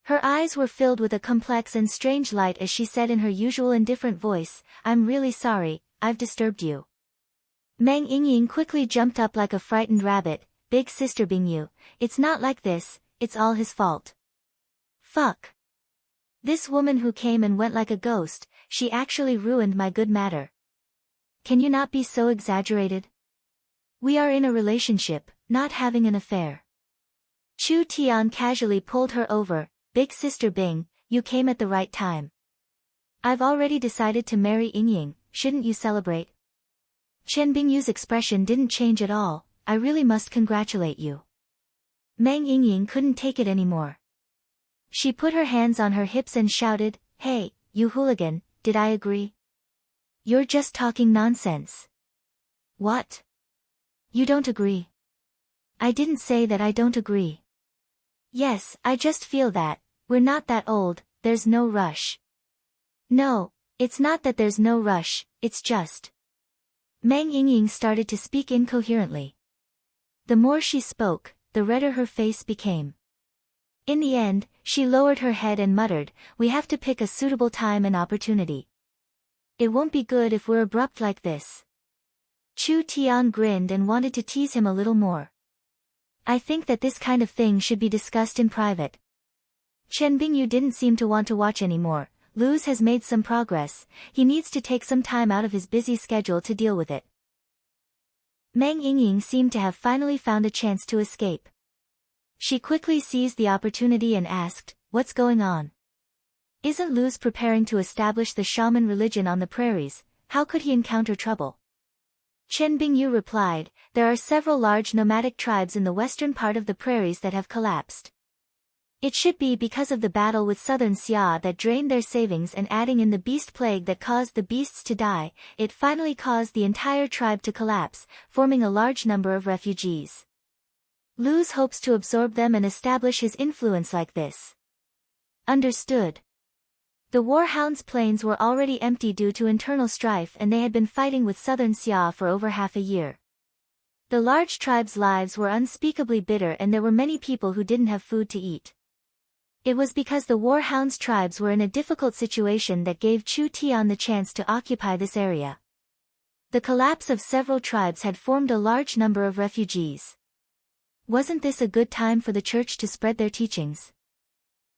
Her eyes were filled with a complex and strange light as she said in her usual indifferent voice, "I'm really sorry, I've disturbed you." Meng Yingying quickly jumped up like a frightened rabbit. "Big sister Bingyu, it's not like this, it's all his fault." Fuck. This woman who came and went like a ghost, she actually ruined my good matter. Can you not be so exaggerated? We are in a relationship, not having an affair. Chu Tian casually pulled her over. "Big sister Bing, you came at the right time. I've already decided to marry Yingying, shouldn't you celebrate?" Chen Bingyu's expression didn't change at all. "I really must congratulate you." Meng Yingying couldn't take it anymore. She put her hands on her hips and shouted, "Hey, you hooligan, did I agree? You're just talking nonsense." "What? You don't agree?" "I didn't say that I don't agree. Yes, I just feel that, we're not that old, there's no rush." "No, it's not that there's no rush, it's just..." Meng Yingying started to speak incoherently. The more she spoke, the redder her face became. In the end, she lowered her head and muttered, "We have to pick a suitable time and opportunity. It won't be good if we're abrupt like this." Chu Tian grinned and wanted to tease him a little more. "I think that this kind of thing should be discussed in private." Chen Bingyu didn't seem to want to watch anymore. Luz has made some progress, he needs to take some time out of his busy schedule to deal with it. Meng Yingying seemed to have finally found a chance to escape. She quickly seized the opportunity and asked, "What's going on? Isn't Luz preparing to establish the shaman religion on the prairies? How could he encounter trouble?" Chen Bingyu replied, "There are several large nomadic tribes in the western part of the prairies that have collapsed. It should be because of the battle with southern Xia that drained their savings, and adding in the beast plague that caused the beasts to die, it finally caused the entire tribe to collapse, forming a large number of refugees. Luz hopes to absorb them and establish his influence like this. Understood. The Warhound's plains were already empty due to internal strife, and they had been fighting with southern Xia for over half a year. The large tribe's lives were unspeakably bitter, and there were many people who didn't have food to eat. It was because the Warhound's tribes were in a difficult situation that gave Chu Tian the chance to occupy this area. The collapse of several tribes had formed a large number of refugees. Wasn't this a good time for the church to spread their teachings?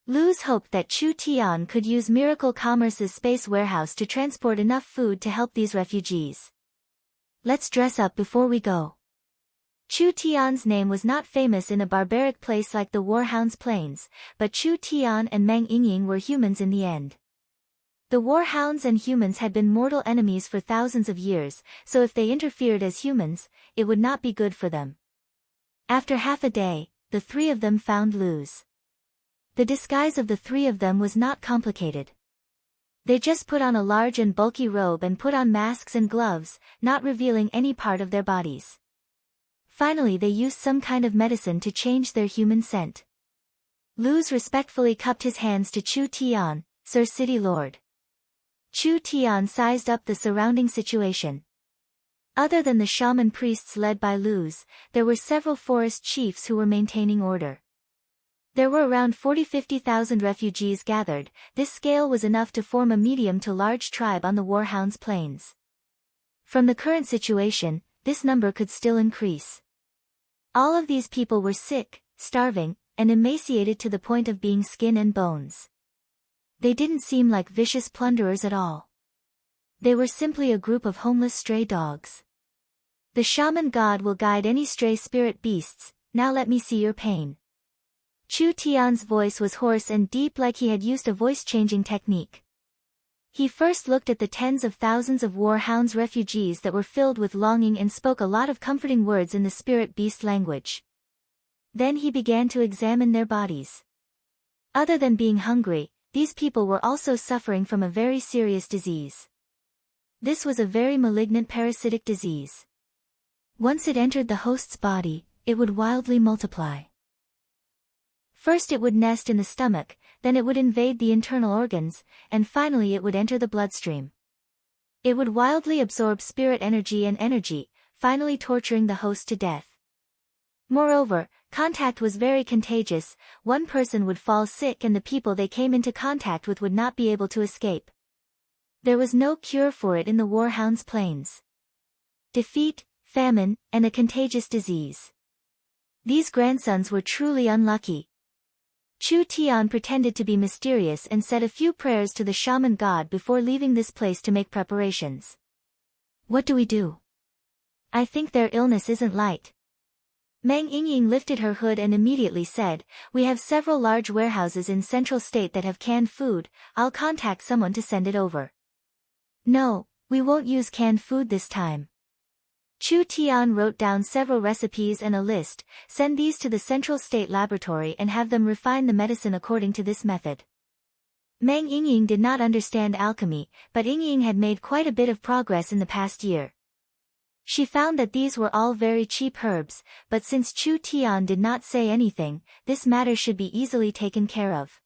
Luz hoped that Chu Tian could use Miracle Commerce's space warehouse to transport enough food to help these refugees. Let's dress up before we go. Chu Tian's name was not famous in a barbaric place like the Warhound's plains, but Chu Tian and Meng Yingying were humans in the end. The Warhounds and humans had been mortal enemies for thousands of years, so if they interfered as humans, it would not be good for them. After half a day, the three of them found Luz. The disguise of the three of them was not complicated. They just put on a large and bulky robe and put on masks and gloves, not revealing any part of their bodies. Finally, they used some kind of medicine to change their human scent. Luz respectfully cupped his hands to Chu Tian, Sir City Lord. Chu Tian sized up the surrounding situation. Other than the shaman priests led by Luz, there were several forest chiefs who were maintaining order. There were around 40–50,000 refugees gathered. This scale was enough to form a medium to large tribe on the Warhound's plains. From the current situation, this number could still increase. All of these people were sick, starving, and emaciated to the point of being skin and bones. They didn't seem like vicious plunderers at all. They were simply a group of homeless stray dogs. The shaman god will guide any stray spirit beasts. Now let me see your pain. Chu Tian's voice was hoarse and deep, like he had used a voice-changing technique. He first looked at the tens of thousands of Warhound's refugees that were filled with longing and spoke a lot of comforting words in the spirit beast language. Then he began to examine their bodies. Other than being hungry, these people were also suffering from a very serious disease. This was a very malignant parasitic disease. Once it entered the host's body, it would wildly multiply. First it would nest in the stomach, then it would invade the internal organs, and finally it would enter the bloodstream. It would wildly absorb spirit energy and energy, finally torturing the host to death. Moreover, contact was very contagious. One person would fall sick and the people they came into contact with would not be able to escape. There was no cure for it in the Warhound's plains. Defeat, famine, and a contagious disease. These grandsons were truly unlucky. Chu Tian pretended to be mysterious and said a few prayers to the shaman god before leaving this place to make preparations. What do we do? I think their illness isn't light. Meng Yingying lifted her hood and immediately said, we have several large warehouses in Central State that have canned food. I'll contact someone to send it over. No, we won't use canned food this time. Chu Tian wrote down several recipes and a list. Send these to the Central State Laboratory and have them refine the medicine according to this method. Meng Yingying did not understand alchemy, but Yingying had made quite a bit of progress in the past year. She found that these were all very cheap herbs, but since Chu Tian did not say anything, this matter should be easily taken care of.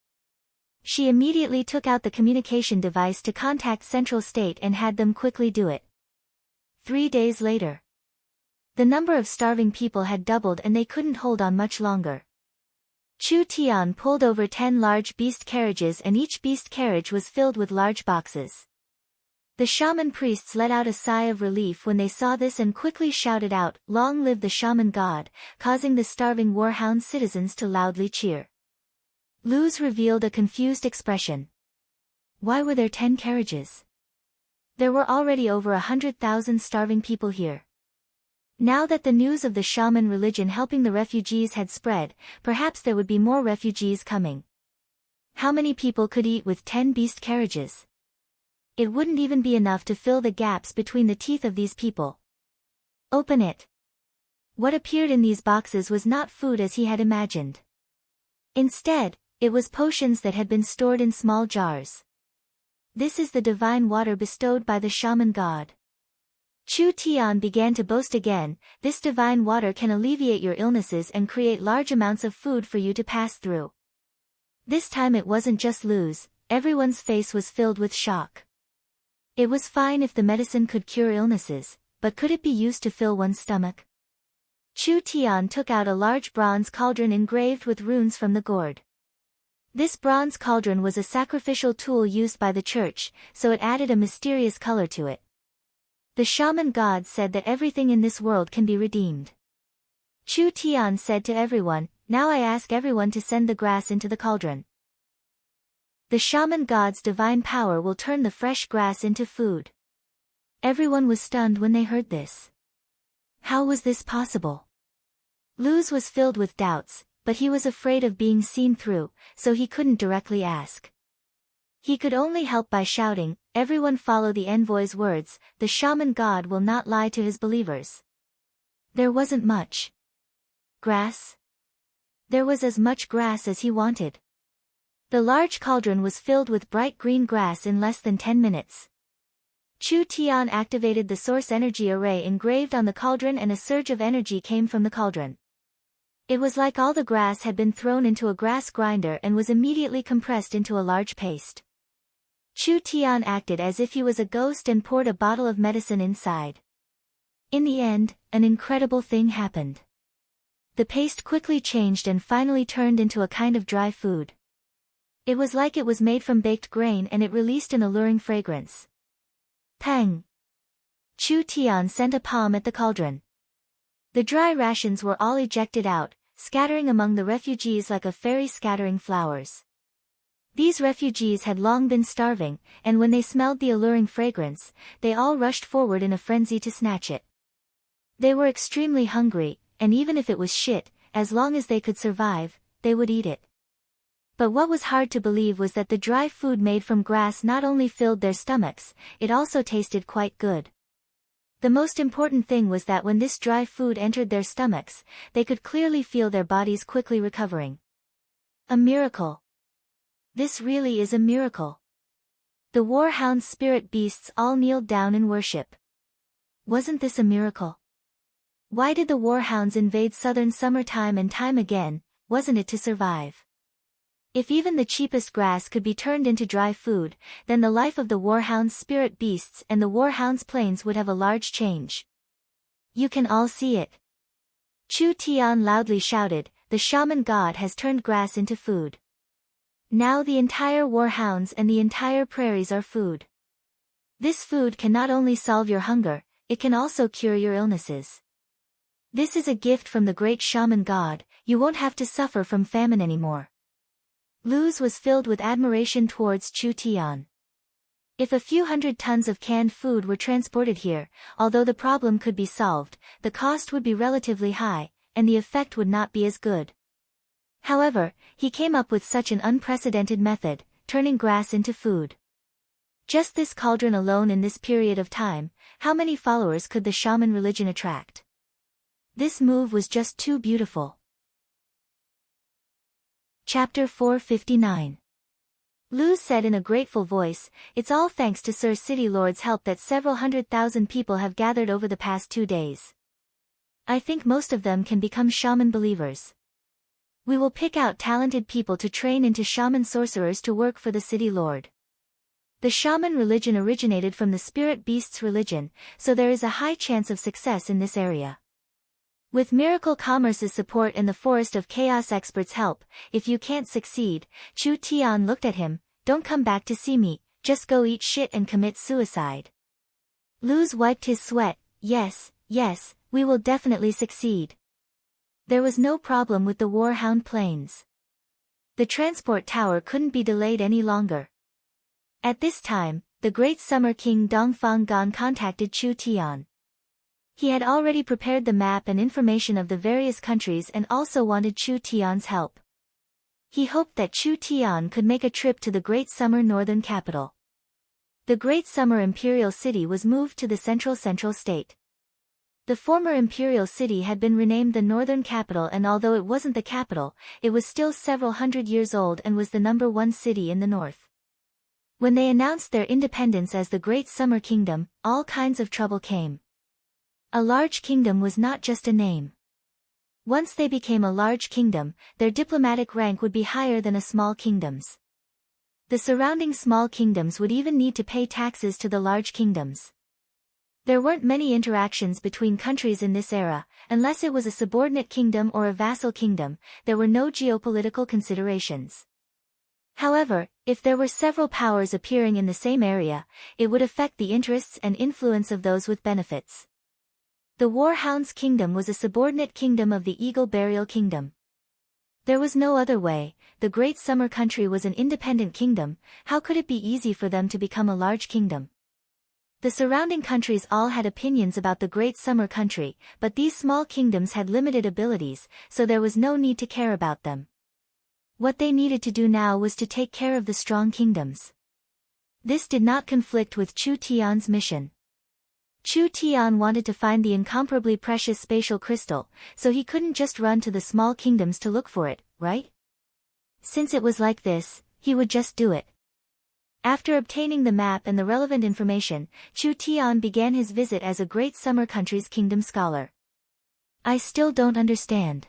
She immediately took out the communication device to contact Central State and had them quickly do it. 3 days later. The number of starving people had doubled and they couldn't hold on much longer. Chu Tian pulled over 10 large beast carriages and each beast carriage was filled with large boxes. The shaman priests let out a sigh of relief when they saw this and quickly shouted out, "Long live the shaman god," causing the starving Warhound citizens to loudly cheer. Luz revealed a confused expression. Why were there 10 carriages? There were already over 100,000 starving people here. Now that the news of the shaman religion helping the refugees had spread, perhaps there would be more refugees coming. How many people could eat with 10 beast carriages? It wouldn't even be enough to fill the gaps between the teeth of these people. Open it. What appeared in these boxes was not food as he had imagined. Instead, It was potions that had been stored in small jars. This is the divine water bestowed by the shaman god. Chu Tian began to boast again, this divine water can alleviate your illnesses and create large amounts of food for you to pass through. This time it wasn't just Lu's, everyone's face was filled with shock. It was fine if the medicine could cure illnesses, but could it be used to fill one's stomach? Chu Tian took out a large bronze cauldron engraved with runes from the gourd. This bronze cauldron was a sacrificial tool used by the church, so it added a mysterious color to it. The shaman god said that everything in this world can be redeemed. Chu Tian said to everyone, now I ask everyone to send the grass into the cauldron. The shaman god's divine power will turn the fresh grass into food. Everyone was stunned when they heard this. How was this possible? Lu's was filled with doubts, but he was afraid of being seen through, so he couldn't directly ask. He could only help by shouting, everyone follow the envoy's words, the shaman god will not lie to his believers. There wasn't much grass. There was as much grass as he wanted. The large cauldron was filled with bright green grass in less than 10 minutes. Chu Tian activated the source energy array engraved on the cauldron and a surge of energy came from the cauldron. It was like all the grass had been thrown into a grass grinder and was immediately compressed into a large paste. Chu Tian acted as if he was a ghost and poured a bottle of medicine inside. In the end, an incredible thing happened. The paste quickly changed and finally turned into a kind of dry food. It was like it was made from baked grain and it released an alluring fragrance. Pang! Chu Tian sent a palm at the cauldron. The dry rations were all ejected out, scattering among the refugees like a fairy scattering flowers. These refugees had long been starving, and when they smelled the alluring fragrance, they all rushed forward in a frenzy to snatch it. They were extremely hungry, and even if it was shit, as long as they could survive, they would eat it. But what was hard to believe was that the dry food made from grass not only filled their stomachs, it also tasted quite good. The most important thing was that when this dry food entered their stomachs, they could clearly feel their bodies quickly recovering. A miracle. This really is a miracle. The warhound's spirit beasts all kneeled down in worship. Wasn't this a miracle? Why did the warhounds invade southern summer time and time again? Wasn't it to survive? If even the cheapest grass could be turned into dry food, then the life of the warhound's spirit beasts and the warhound's plains would have a large change. You can all see it. Chu Tian loudly shouted, the shaman god has turned grass into food. Now the entire warhounds and the entire prairies are food. This food can not only solve your hunger, it can also cure your illnesses. This is a gift from the great shaman god, you won't have to suffer from famine anymore. Lu's was filled with admiration towards Chu Tian. If a few hundred tons of canned food were transported here, although the problem could be solved, the cost would be relatively high, and the effect would not be as good. However, he came up with such an unprecedented method, turning grass into food. Just this cauldron alone in this period of time, how many followers could the shaman religion attract? This move was just too beautiful. Chapter 459. Lu said in a grateful voice, it's all thanks to Sir City Lord's help that several 100,000 people have gathered over the past 2 days. I think most of them can become shaman believers. We will pick out talented people to train into shaman sorcerers to work for the City Lord. The shaman religion originated from the spirit beasts religion, so there is a high chance of success in this area. With Miracle Commerce's support and the Forest of Chaos experts' help, if you can't succeed, Chu Tian looked at him, don't come back to see me, just go eat shit and commit suicide. Lu's wiped his sweat, yes, we will definitely succeed. There was no problem with the Warhound Plains. The transport tower couldn't be delayed any longer. At this time, the great Summer King Dongfang Gan contacted Chu Tian. He had already prepared the map and information of the various countries and also wanted Chu Tian's help. He hoped that Chu Tian could make a trip to the Great Summer Northern Capital. The Great Summer Imperial City was moved to the central state. The former imperial city had been renamed the northern capital, and although it wasn't the capital, it was still several hundred years old and was the #1 city in the north. When they announced their independence as the Great Summer Kingdom, all kinds of trouble came. A large kingdom was not just a name. Once they became a large kingdom, their diplomatic rank would be higher than a small kingdom's. The surrounding small kingdoms would even need to pay taxes to the large kingdoms. There weren't many interactions between countries in this era, unless it was a subordinate kingdom or a vassal kingdom. There were no geopolitical considerations. However, if there were several powers appearing in the same area, it would affect the interests and influence of those with benefits. The Warhound's kingdom was a subordinate kingdom of the Eagle Burial Kingdom. There was no other way. The Great Summer Country was an independent kingdom. How could it be easy for them to become a large kingdom? The surrounding countries all had opinions about the Great Summer Country, but these small kingdoms had limited abilities, so there was no need to care about them. What they needed to do now was to take care of the strong kingdoms. This did not conflict with Chu Tian's mission. Chu Tian wanted to find the incomparably precious spatial crystal, so he couldn't just run to the small kingdoms to look for it, right? Since it was like this, he would just do it. After obtaining the map and the relevant information, Chu Tian began his visit as a Great Summer Country's kingdom scholar. I still don't understand.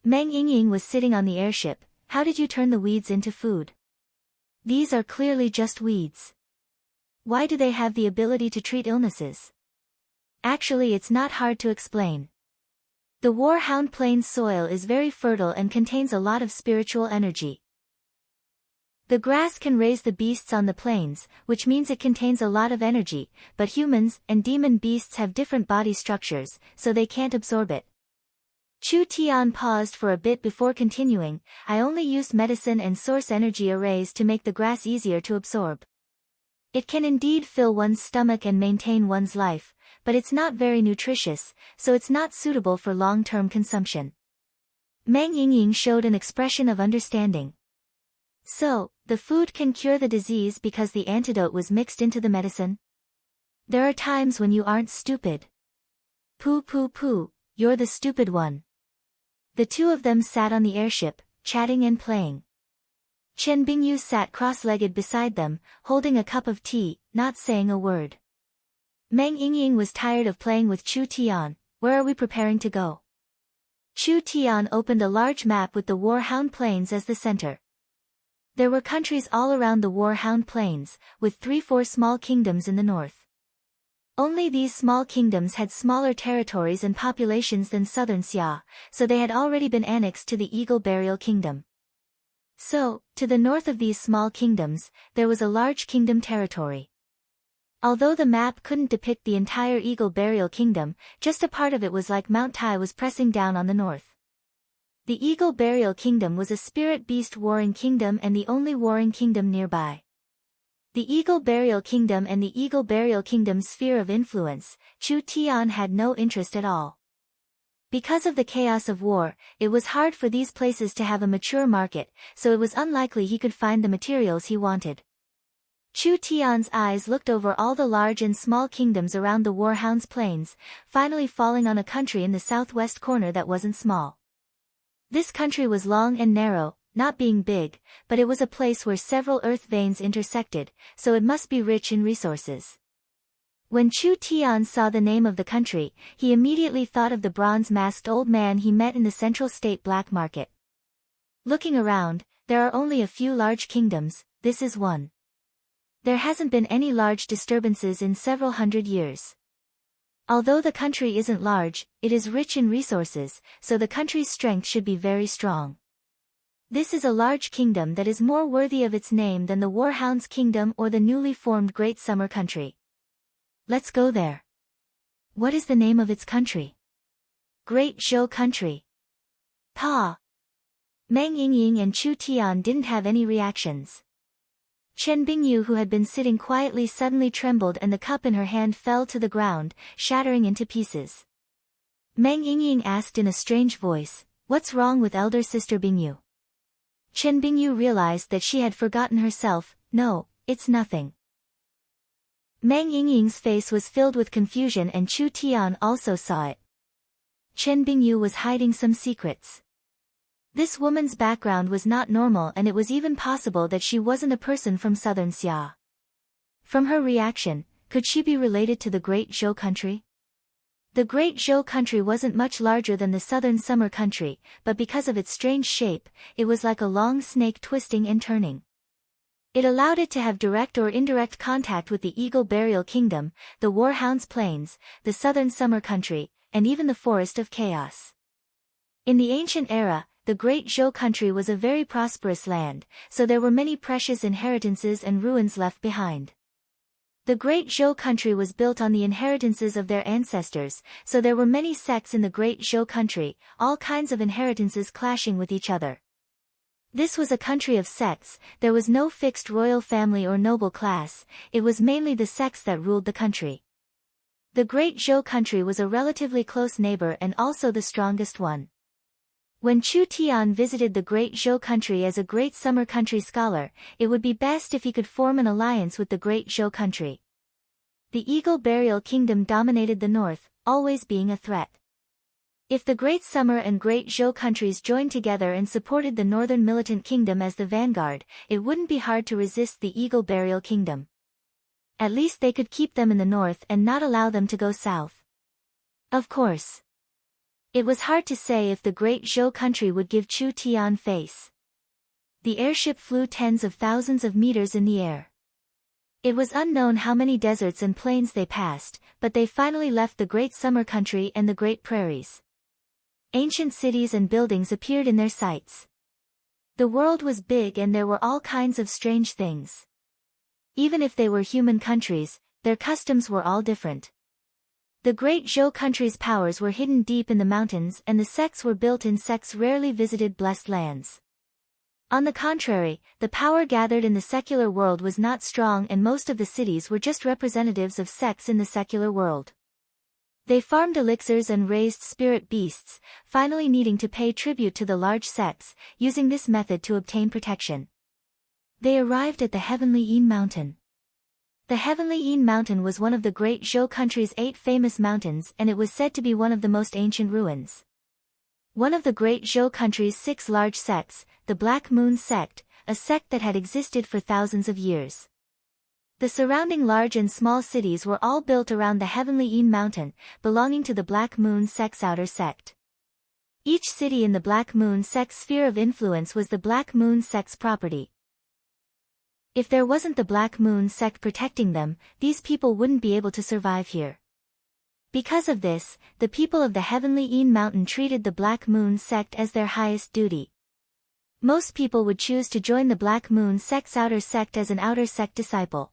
Meng Yingying was sitting on the airship. How did you turn the weeds into food? These are clearly just weeds. Why do they have the ability to treat illnesses? Actually, it's not hard to explain. The Warhound Plains soil is very fertile and contains a lot of spiritual energy. The grass can raise the beasts on the plains, which means it contains a lot of energy, but humans and demon beasts have different body structures, so they can't absorb it. Chu Tian paused for a bit before continuing. I only used medicine and source energy arrays to make the grass easier to absorb. It can indeed fill one's stomach and maintain one's life, but it's not very nutritious, so it's not suitable for long-term consumption. Meng Yingying showed an expression of understanding. So, the food can cure the disease because the antidote was mixed into the medicine? There are times when you aren't stupid. Pooh pooh pooh, you're the stupid one. The two of them sat on the airship, chatting and playing. Chen Bingyu sat cross-legged beside them, holding a cup of tea, not saying a word. Meng Yingying was tired of playing with Chu Tian. Where are we preparing to go? Chu Tian opened a large map with the Warhound Plains as the center. There were countries all around the Warhound Plains, with 3-4 small kingdoms in the north. Only these small kingdoms had smaller territories and populations than southern Xia, so they had already been annexed to the Eagle Burial Kingdom. So, to the north of these small kingdoms, there was a large kingdom territory. Although the map couldn't depict the entire Eagle Burial Kingdom, just a part of it was like Mount Tai was pressing down on the north. The Eagle Burial Kingdom was a spirit beast warring kingdom and the only warring kingdom nearby. The Eagle Burial Kingdom and the Eagle Burial Kingdom's sphere of influence, Chu Tian had no interest at all. Because of the chaos of war, it was hard for these places to have a mature market, so it was unlikely he could find the materials he wanted. Chu Tian's eyes looked over all the large and small kingdoms around the Warhound's Plains, finally falling on a country in the southwest corner that wasn't small. This country was long and narrow, not being big, but it was a place where several earth veins intersected, so it must be rich in resources. When Chu Tian saw the name of the country, he immediately thought of the bronze-masked old man he met in the Central State Black Market. Looking around, there are only a few large kingdoms, this is one. There hasn't been any large disturbances in several hundred years. Although the country isn't large, it is rich in resources, so the country's strength should be very strong. This is a large kingdom that is more worthy of its name than the Warhound's Kingdom or the newly formed Great Summer Country. Let's go there. What is the name of its country? Great Zhou Country. Pa. Meng Yingying and Chu Tian didn't have any reactions. Chen Bingyu, who had been sitting quietly, suddenly trembled and the cup in her hand fell to the ground, shattering into pieces. Meng Yingying asked in a strange voice, "What's wrong with elder sister Bingyu?" Chen Bingyu realized that she had forgotten herself. "No, it's nothing." Meng Yingying's face was filled with confusion and Chu Tian also saw it. Chen Bingyu was hiding some secrets. This woman's background was not normal and it was even possible that she wasn't a person from southern Xia. From her reaction, could she be related to the Great Zhou country? The Great Zhou country wasn't much larger than the southern summer country, but because of its strange shape, it was like a long snake twisting and turning. It allowed it to have direct or indirect contact with the Eagle Burial Kingdom, the Warhounds Plains, the southern summer country, and even the Forest of Chaos. In the ancient era, the Great Zhou country was a very prosperous land, so there were many precious inheritances and ruins left behind. The Great Zhou country was built on the inheritances of their ancestors, so there were many sects in the Great Zhou country, all kinds of inheritances clashing with each other. This was a country of sects, there was no fixed royal family or noble class, it was mainly the sects that ruled the country. The Great Zhou country was a relatively close neighbor and also the strongest one. When Chu Tian visited the Great Zhou country as a great summer country scholar, it would be best if he could form an alliance with the Great Zhou country. The Eagle Burial Kingdom dominated the north, always being a threat. If the Great Summer and Great Zhou countries joined together and supported the Northern Militant Kingdom as the vanguard, it wouldn't be hard to resist the Eagle Burial Kingdom. At least they could keep them in the north and not allow them to go south. Of course. It was hard to say if the Great Zhou country would give Chu Tian face. The airship flew tens of thousands of meters in the air. It was unknown how many deserts and plains they passed, but they finally left the Great Summer country and the Great Prairies. Ancient cities and buildings appeared in their sights. The world was big and there were all kinds of strange things. Even if they were human countries, their customs were all different. The Great Zhou country's powers were hidden deep in the mountains and the sects were built in sects rarely visited blessed lands. On the contrary, the power gathered in the secular world was not strong and most of the cities were just representatives of sects in the secular world. They farmed elixirs and raised spirit beasts, finally needing to pay tribute to the large sects, using this method to obtain protection. They arrived at the Heavenly Yin Mountain. The Heavenly Yin Mountain was one of the Great Zhou country's 8 famous mountains and it was said to be one of the most ancient ruins. One of the Great Zhou country's 6 large sects, the Black Moon sect, a sect that had existed for thousands of years. The surrounding large and small cities were all built around the Heavenly Yin Mountain, belonging to the Black Moon sect's outer sect. Each city in the Black Moon sect's sphere of influence was the Black Moon sect's property. If there wasn't the Black Moon sect protecting them, these people wouldn't be able to survive here. Because of this, the people of the Heavenly Yin Mountain treated the Black Moon sect as their highest duty. Most people would choose to join the Black Moon sect's outer sect as an outer sect disciple.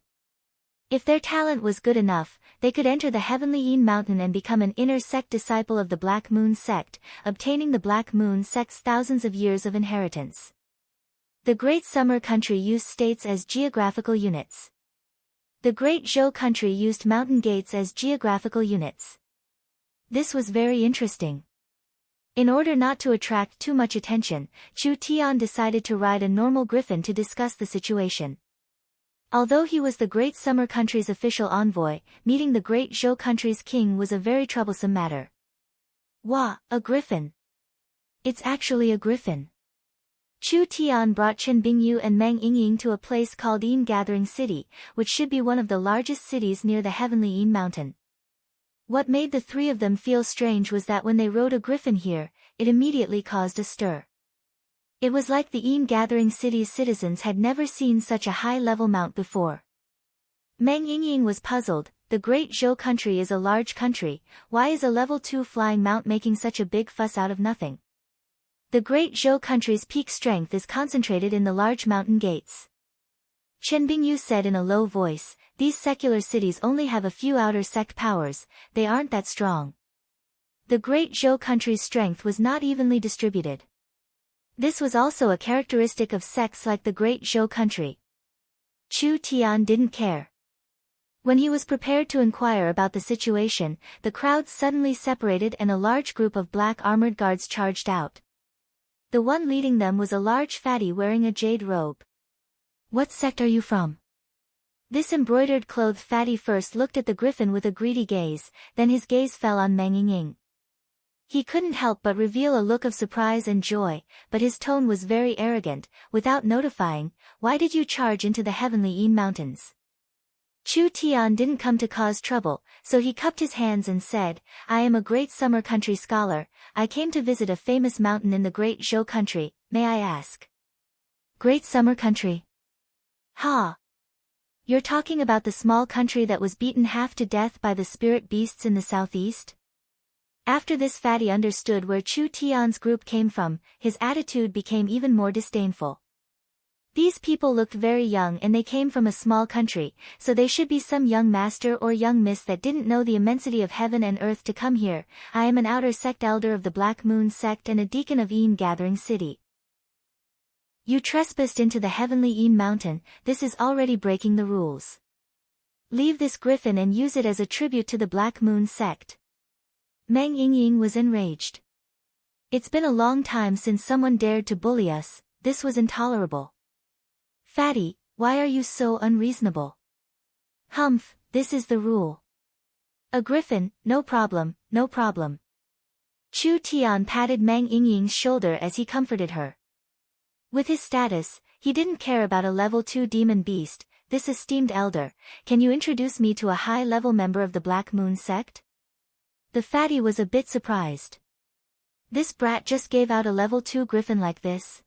If their talent was good enough, they could enter the Heavenly Yin Mountain and become an inner sect disciple of the Black Moon sect, obtaining the Black Moon sect's thousands of years of inheritance. The Great Summer country used states as geographical units. The Great Zhou country used mountain gates as geographical units. This was very interesting. In order not to attract too much attention, Chu Tian decided to ride a normal griffin to discuss the situation. Although he was the Great Summer country's official envoy, meeting the Great Zhou country's king was a very troublesome matter. Wah, a griffin. It's actually a griffin. Chu Tian brought Chen Bingyu and Meng Yingying to a place called Yin Gathering City, which should be one of the largest cities near the Heavenly Yin Mountain. What made the 3 of them feel strange was that when they rode a griffin here, it immediately caused a stir. It was like the Yin Gathering City's citizens had never seen such a high-level mount before. Meng Yingying was puzzled. The Great Zhou country is a large country, why is a level 2 flying mount making such a big fuss out of nothing? The Great Zhou country's peak strength is concentrated in the large mountain gates. Chen Bingyu said in a low voice, these secular cities only have a few outer sect powers, they aren't that strong. The Great Zhou country's strength was not evenly distributed. This was also a characteristic of sects like the Great Zhou country. Chu Tian didn't care. When he was prepared to inquire about the situation, the crowd suddenly separated and a large group of black armored guards charged out. The one leading them was a large fatty wearing a jade robe. What sect are you from? This embroidered-clothed fatty first looked at the griffin with a greedy gaze, then his gaze fell on Meng Yingying. He couldn't help but reveal a look of surprise and joy, but his tone was very arrogant. Without notifying, "Why did you charge into the heavenly Yin mountains?" Chu Tian didn't come to cause trouble, so he cupped his hands and said, "I am a great summer country scholar. I came to visit a famous mountain in the great Zhou country. May I ask?" "Great summer country? Ha! You're talking about the small country that was beaten half to death by the spirit beasts in the southeast?" After this fatty understood where Chu Tian's group came from, his attitude became even more disdainful. These people looked very young and they came from a small country, so they should be some young master or young miss that didn't know the immensity of heaven and earth to come here. "I am an outer sect elder of the Black Moon sect and a deacon of Yin Gathering City. You trespassed into the heavenly Yin mountain. This is already breaking the rules. Leave this griffin and use it as a tribute to the Black Moon sect." Meng Yingying was enraged. It's been a long time since someone dared to bully us. This was intolerable. "Fatty, why are you so unreasonable?" "Humph, this is the rule." "A griffin, no problem, no problem." Chu Tian patted Meng Yingying's shoulder as he comforted her. With his status, he didn't care about a level 2 demon beast. "This esteemed elder, can you introduce me to a high-level member of the Black Moon sect?" The fatty was a bit surprised. This brat just gave out a level 2 griffin like this?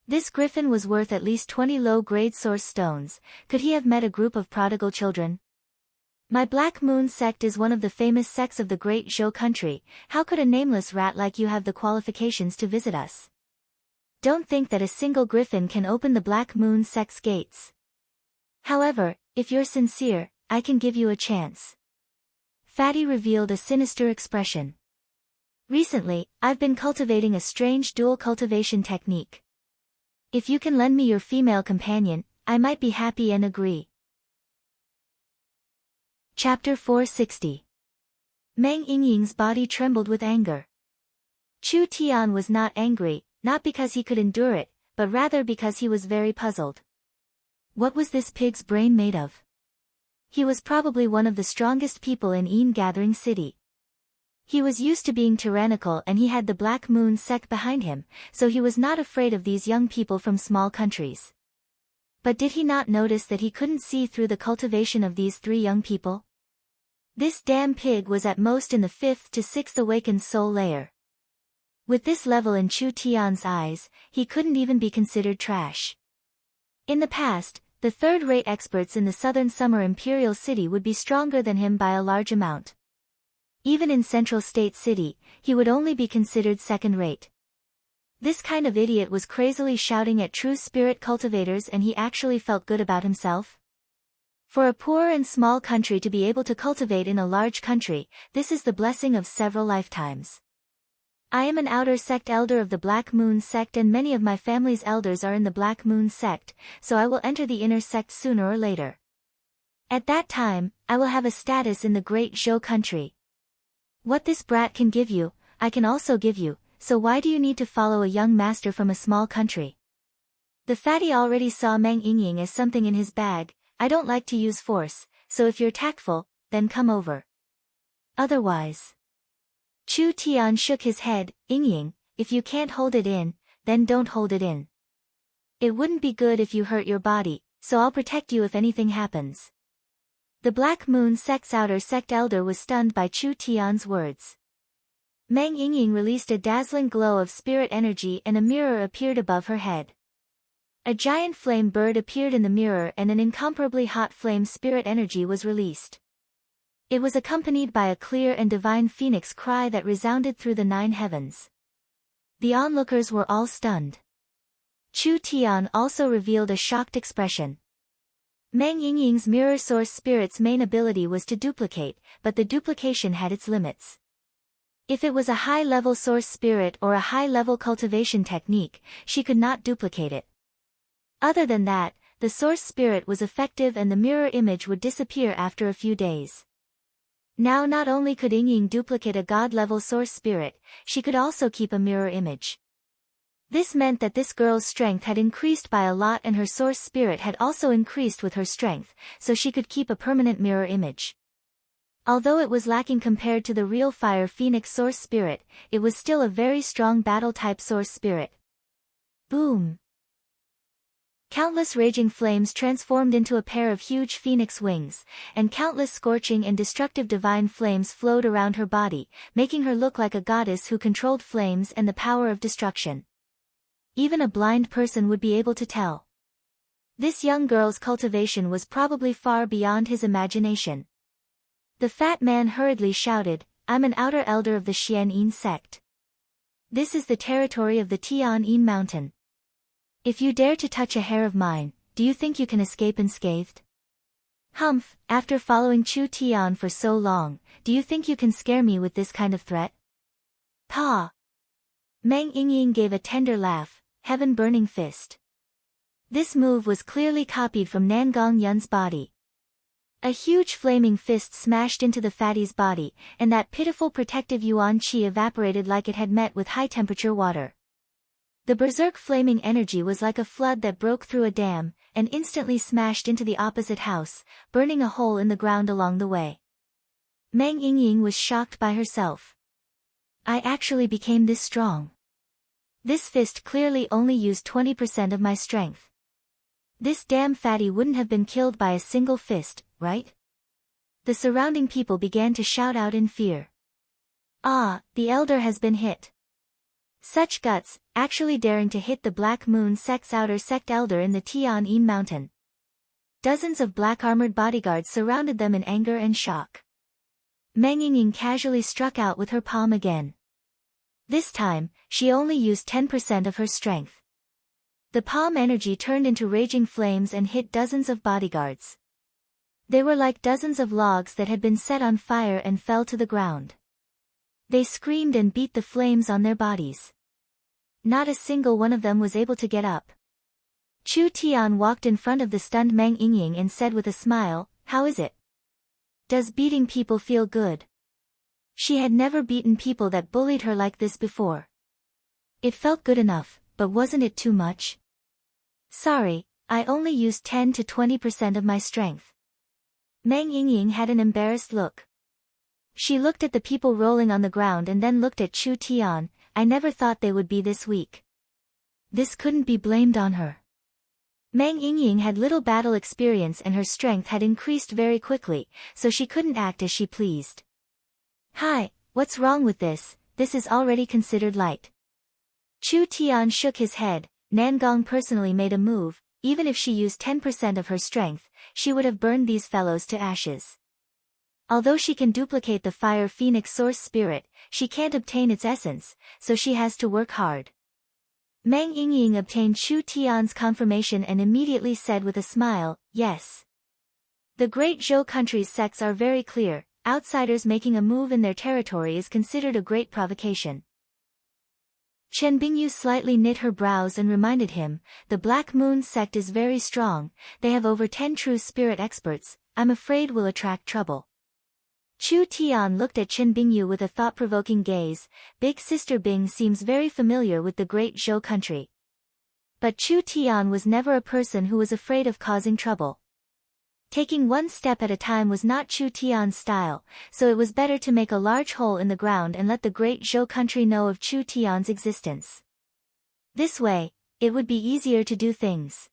This griffin was worth at least 20 low-grade source stones. Could he have met a group of prodigal children? "My Black Moon sect is one of the famous sects of the great Zhou country. How could a nameless rat like you have the qualifications to visit us? Don't think that a single griffin can open the Black Moon sect's gates. However, if you're sincere, I can give you a chance." Fatty revealed a sinister expression. "Recently, I've been cultivating a strange dual cultivation technique. If you can lend me your female companion, I might be happy and agree." Chapter 460. Meng Yingying's body trembled with anger. Chu Tian was not angry, not because he could endure it, but rather because he was very puzzled. What was this pig's brain made of? He was probably one of the strongest people in Yin Gathering City. He was used to being tyrannical and he had the Black Moon sect behind him, so he was not afraid of these young people from small countries. But did he not notice that he couldn't see through the cultivation of these 3 young people? This damn pig was at most in the 5th to 6th awakened soul layer. With this level in Chu Tian's eyes, he couldn't even be considered trash. In the past, the third-rate experts in the southern summer imperial city would be stronger than him by a large amount. Even in Central State City, he would only be considered second-rate. This kind of idiot was crazily shouting at true spirit cultivators and he actually felt good about himself? For a poor and small country to be able to cultivate in a large country, this is the blessing of several lifetimes. "I am an outer sect elder of the Black Moon sect and many of my family's elders are in the Black Moon sect, so I will enter the inner sect sooner or later. At that time, I will have a status in the great Zhou country. What this brat can give you, I can also give you, so why do you need to follow a young master from a small country?" The fatty already saw Meng Yingying as something in his bag. "I don't like to use force, so if you're tactful, then come over. Otherwise..." Chu Tian shook his head. "Yingying, if you can't hold it in, then don't hold it in. It wouldn't be good if you hurt your body, so I'll protect you if anything happens." The Black Moon sect's outer sect elder was stunned by Chu Tian's words. Meng Yingying released a dazzling glow of spirit energy and a mirror appeared above her head. A giant flame bird appeared in the mirror and an incomparably hot flame spirit energy was released. It was accompanied by a clear and divine phoenix cry that resounded through the 9 heavens. The onlookers were all stunned. Chu Tian also revealed a shocked expression. Meng Yingying's mirror source spirit's main ability was to duplicate, but the duplication had its limits. If it was a high-level source spirit or a high-level cultivation technique, she could not duplicate it. Other than that, the source spirit was effective and the mirror image would disappear after a few days. Now not only could Yingying duplicate a god-level source spirit, she could also keep a mirror image. This meant that this girl's strength had increased by a lot and her source spirit had also increased with her strength, so she could keep a permanent mirror image. Although it was lacking compared to the real Fire Phoenix source spirit, it was still a very strong battle-type source spirit. Boom! Countless raging flames transformed into a pair of huge phoenix wings, and countless scorching and destructive divine flames flowed around her body, making her look like a goddess who controlled flames and the power of destruction. Even a blind person would be able to tell. This young girl's cultivation was probably far beyond his imagination. The fat man hurriedly shouted, "I'm an outer elder of the Xian-Yin sect. This is the territory of the Tian-Yin mountain. If you dare to touch a hair of mine, do you think you can escape unscathed? Humph, after following Chu Tian for so long, do you think you can scare me with this kind of threat?" Pa! Meng Yingying gave a tender laugh, heaven-burning fist. This move was clearly copied from Nangong Yun's body. A huge flaming fist smashed into the fatty's body, and that pitiful protective yuan qi evaporated like it had met with high-temperature water. The berserk flaming energy was like a flood that broke through a dam, and instantly smashed into the opposite house, burning a hole in the ground along the way. Meng Yingying was shocked by herself. I actually became this strong. This fist clearly only used 20% of my strength. This damn fatty wouldn't have been killed by a single fist, right? The surrounding people began to shout out in fear. Ah, the elder has been hit. Such guts, actually daring to hit the Black Moon sect's outer sect elder in the Tian-Yin mountain. Dozens of black-armored bodyguards surrounded them in anger and shock. Meng Yingying casually struck out with her palm again. This time, she only used 10% of her strength. The palm energy turned into raging flames and hit dozens of bodyguards. They were like dozens of logs that had been set on fire and fell to the ground. They screamed and beat the flames on their bodies. Not a single one of them was able to get up. Chu Tian walked in front of the stunned Meng Yingying and said with a smile, "How is it? Does beating people feel good?" She had never beaten people that bullied her like this before. It felt good enough, but wasn't it too much? Sorry, I only used 10 to 20% of my strength. Meng Yingying had an embarrassed look. She looked at the people rolling on the ground and then looked at Chu Tian. I never thought they would be this weak. This couldn't be blamed on her. Meng Yingying had little battle experience and her strength had increased very quickly, so she couldn't act as she pleased. Hi, what's wrong with this? This is already considered light. Chu Tian shook his head. Nangong personally made a move. Even if she used 10% of her strength, she would have burned these fellows to ashes. Although she can duplicate the Fire Phoenix source spirit, she can't obtain its essence, so she has to work hard. Meng Yingying obtained Chu Tian's confirmation and immediately said with a smile, "Yes." The great Zhou country's sects are very clear. Outsiders making a move in their territory is considered a great provocation. Chen Bingyu slightly knit her brows and reminded him, "The Black Moon sect is very strong, they have over 10 true spirit experts, I'm afraid we'll attract trouble." Chu Tian looked at Chen Bingyu with a thought-provoking gaze. Big Sister Bing seems very familiar with the great Zhou country. But Chu Tian was never a person who was afraid of causing trouble. Taking one step at a time was not Chu Tian's style, so it was better to make a large hole in the ground and let the great Zhou country know of Chu Tian's existence. This way, it would be easier to do things.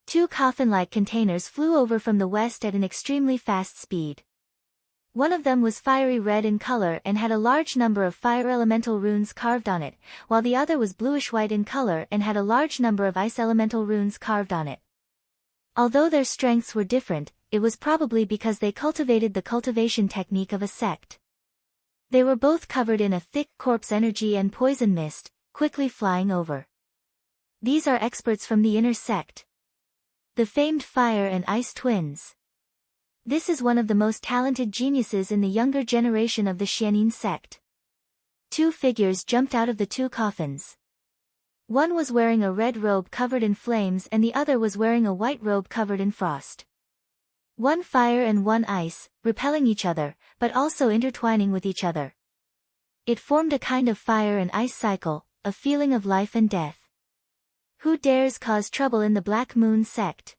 Two coffin-like containers flew over from the west at an extremely fast speed. One of them was fiery red in color and had a large number of fire elemental runes carved on it, while the other was bluish-white in color and had a large number of ice elemental runes carved on it. Although their strengths were different, it was probably because they cultivated the cultivation technique of a sect. They were both covered in a thick corpse energy and poison mist, quickly flying over. These are experts from the inner sect. The famed fire and ice twins. This is one of the most talented geniuses in the younger generation of the Xianyin sect. Two figures jumped out of the two coffins. One was wearing a red robe covered in flames and the other was wearing a white robe covered in frost. One fire and one ice, repelling each other, but also intertwining with each other. It formed a kind of fire and ice cycle, a feeling of life and death. Who dares cause trouble in the Black Moon sect?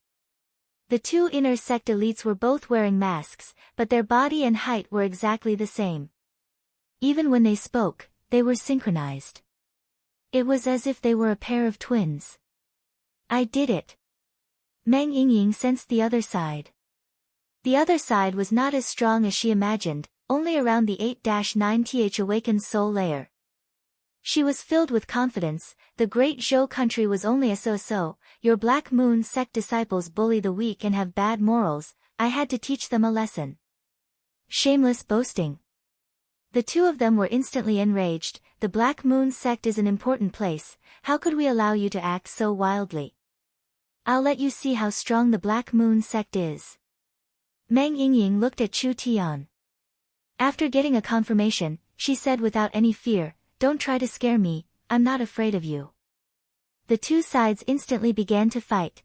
The two inner sect elites were both wearing masks, but their body and height were exactly the same. Even when they spoke, they were synchronized. It was as if they were a pair of twins. I did it. Meng Yingying sensed the other side. The other side was not as strong as she imagined, only around the 8-9th awakened soul layer. She was filled with confidence. The great Zhou country was only a so-so. Your Black Moon sect disciples bully the weak and have bad morals. I had to teach them a lesson. Shameless boasting. The two of them were instantly enraged. The Black Moon sect is an important place. How could we allow you to act so wildly? I'll let you see how strong the Black Moon sect is. Meng Yingying looked at Chu Tian. After getting a confirmation, she said without any fear, "Don't try to scare me, I'm not afraid of you." The two sides instantly began to fight.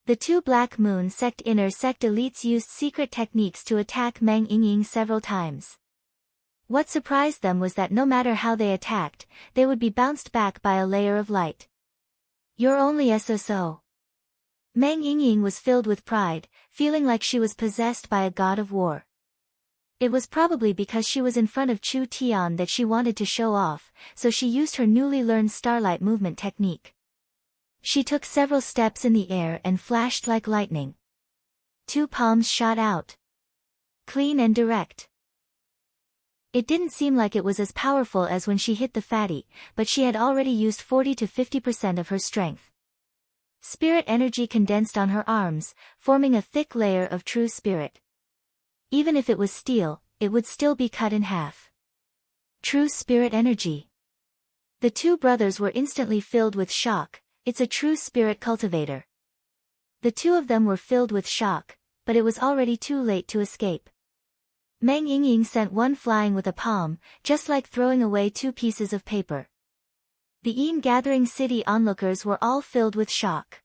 The two Black Moon sect inner sect elites used secret techniques to attack Meng Yingying several times. What surprised them was that no matter how they attacked, they would be bounced back by a layer of light. You're only so-so. Meng Yingying was filled with pride, feeling like she was possessed by a god of war. It was probably because she was in front of Chu Tian that she wanted to show off, so she used her newly learned starlight movement technique. She took several steps in the air and flashed like lightning. Two palms shot out. Clean and direct. It didn't seem like it was as powerful as when she hit the fatty, but she had already used 40 to 50% of her strength. Spirit energy condensed on her arms, forming a thick layer of true spirit. Even if it was steel, it would still be cut in half. True spirit energy. The two brothers were instantly filled with shock. It's a true spirit cultivator. The two of them were filled with shock, but it was already too late to escape. Meng Yingying sent one flying with a palm, just like throwing away two pieces of paper. The gathering city onlookers were all filled with shock.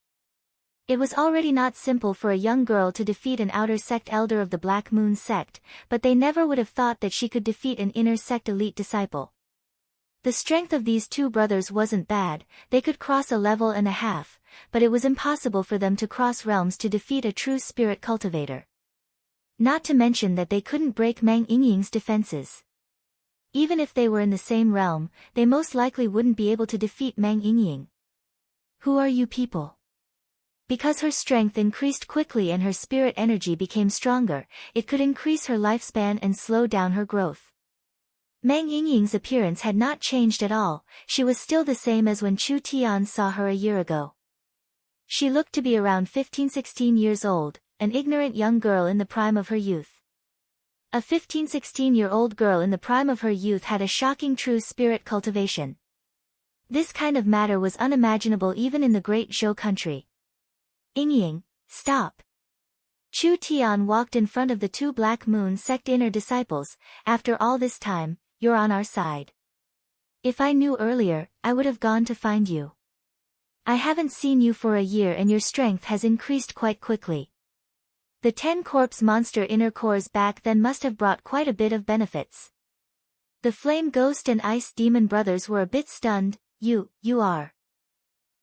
It was already not simple for a young girl to defeat an outer sect elder of the Black Moon sect, but they never would have thought that she could defeat an inner sect elite disciple. The strength of these two brothers wasn't bad, they could cross a level and a half, but it was impossible for them to cross realms to defeat a true spirit cultivator. Not to mention that they couldn't break Meng Yingying's defenses. Even if they were in the same realm, they most likely wouldn't be able to defeat Meng Yingying. Who are you people? Because her strength increased quickly and her spirit energy became stronger, it could increase her lifespan and slow down her growth. Meng Yingying's appearance had not changed at all, she was still the same as when Chu Tian saw her a year ago. She looked to be around 15-16 years old, an ignorant young girl in the prime of her youth. A 15-16-year-old girl in the prime of her youth had a shocking true spirit cultivation. This kind of matter was unimaginable even in the great Zhou country. Yingying, stop. Chu Tian walked in front of the two Black Moon sect inner disciples. After all this time, you're on our side. If I knew earlier, I would have gone to find you. I haven't seen you for a year and your strength has increased quite quickly. The 10-corpse monster inner cores back then must have brought quite a bit of benefits. The Flame Ghost and Ice Demon brothers were a bit stunned. You are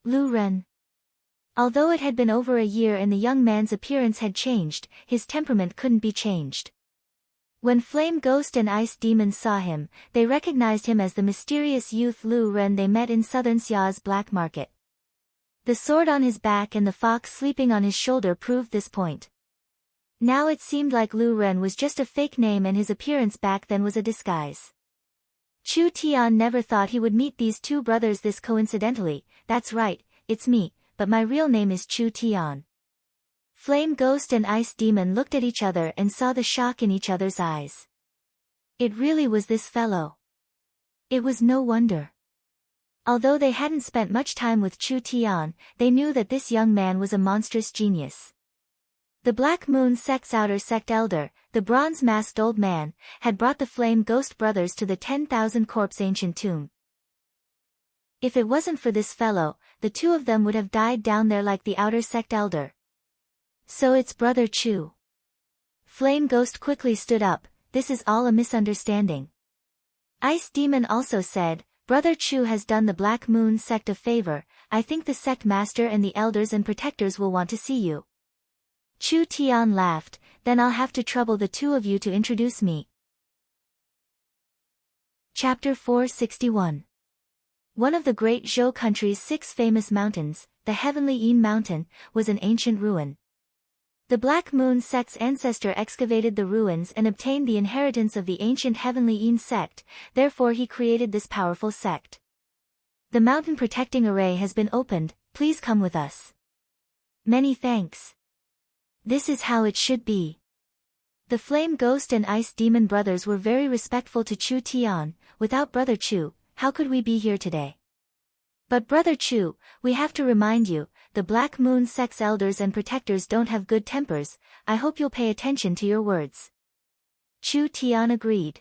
Lu Ren. Although it had been over a year and the young man's appearance had changed, his temperament couldn't be changed. When Flame Ghost and Ice Demon saw him, they recognized him as the mysterious youth Lu Ren they met in Southern Xia's black market. The sword on his back and the fox sleeping on his shoulder proved this point. Now it seemed like Lu Ren was just a fake name and his appearance back then was a disguise. Chu Tian never thought he would meet these two brothers this coincidentally. That's right, it's me, but my real name is Chu Tian. Flame Ghost and Ice Demon looked at each other and saw the shock in each other's eyes. It really was this fellow. It was no wonder. Although they hadn't spent much time with Chu Tian, they knew that this young man was a monstrous genius. The Black Moon sect's outer sect elder, the bronze-masked old man, had brought the Flame Ghost brothers to the 10,000-corpse ancient tomb. If it wasn't for this fellow, the two of them would have died down there like the outer sect elder. So it's Brother Chu. Flame Ghost quickly stood up. This is all a misunderstanding. Ice Demon also said, Brother Chu has done the Black Moon sect a favor. I think the sect master and the elders and protectors will want to see you. Chu Tian laughed, then I'll have to trouble the two of you to introduce me. Chapter 461. One of the great Zhou country's 6 famous mountains, the Heavenly Yin Mountain, was an ancient ruin. The Black Moon sect's ancestor excavated the ruins and obtained the inheritance of the ancient Heavenly Yin sect, therefore he created this powerful sect. The mountain protecting array has been opened, please come with us. Many thanks. This is how it should be. The Flame Ghost and Ice Demon brothers were very respectful to Chu Tian. Without Brother Chu, how could we be here today? But Brother Chu, we have to remind you, the Black Moon sect's elders and protectors don't have good tempers. I hope you'll pay attention to your words. Chu Tian agreed.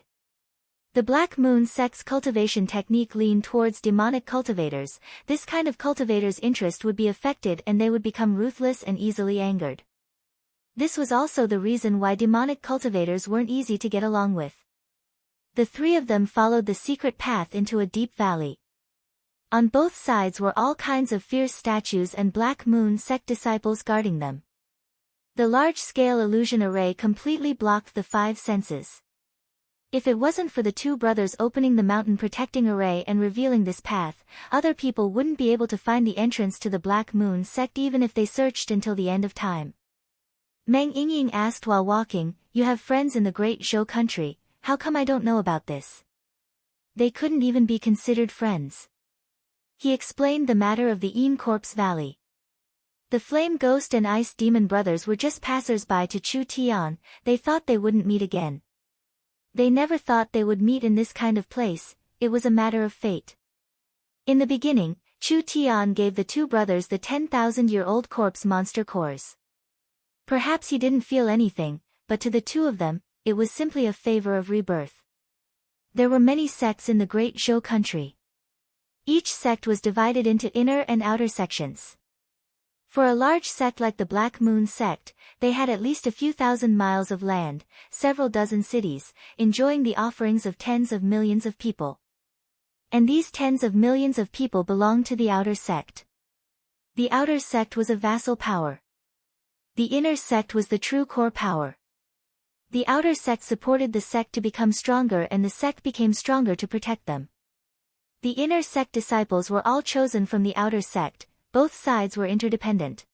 The Black Moon sect's cultivation technique leaned towards demonic cultivators. This kind of cultivator's interest would be affected and they would become ruthless and easily angered. This was also the reason why demonic cultivators weren't easy to get along with. The 3 of them followed the secret path into a deep valley. On both sides were all kinds of fierce statues and Black Moon sect disciples guarding them. The large-scale illusion array completely blocked the 5 senses. If it wasn't for the 2 brothers opening the mountain protecting array and revealing this path, other people wouldn't be able to find the entrance to the Black Moon sect even if they searched until the end of time. Meng Yingying asked while walking, you have friends in the great Zhou country, how come I don't know about this? They couldn't even be considered friends. He explained the matter of the Yin Corpse Valley. The Flame Ghost and Ice Demon brothers were just passers-by to Chu Tian, they thought they wouldn't meet again. They never thought they would meet in this kind of place, it was a matter of fate. In the beginning, Chu Tian gave the 2 brothers the 10,000-year-old corpse monster cores. Perhaps he didn't feel anything, but to the 2 of them, it was simply a favor of rebirth. There were many sects in the great Zhou country. Each sect was divided into inner and outer sections. For a large sect like the Black Moon sect, they had at least a few thousand miles of land, several dozen cities, enjoying the offerings of tens of millions of people. And these tens of millions of people belonged to the outer sect. The outer sect was a vassal power. The inner sect was the true core power. The outer sect supported the sect to become stronger and the sect became stronger to protect them. The inner sect disciples were all chosen from the outer sect, both sides were interdependent.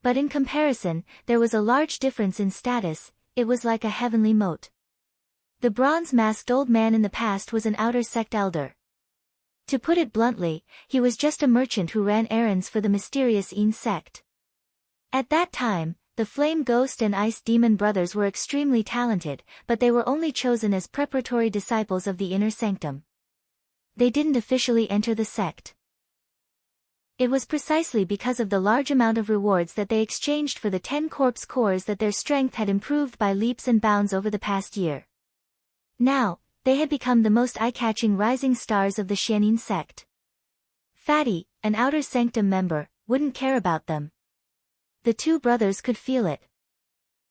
But in comparison, there was a large difference in status, it was like a heavenly moat. The bronze-masked old man in the past was an outer sect elder. To put it bluntly, he was just a merchant who ran errands for the mysterious Yin sect. At that time, the Flame Ghost and Ice Demon brothers were extremely talented, but they were only chosen as preparatory disciples of the inner sanctum. They didn't officially enter the sect. It was precisely because of the large amount of rewards that they exchanged for the 10 corpse cores that their strength had improved by leaps and bounds over the past year. Now, they had become the most eye-catching rising stars of the Xianin sect. Fatty, an outer sanctum member, wouldn't care about them. The 2 brothers could feel it.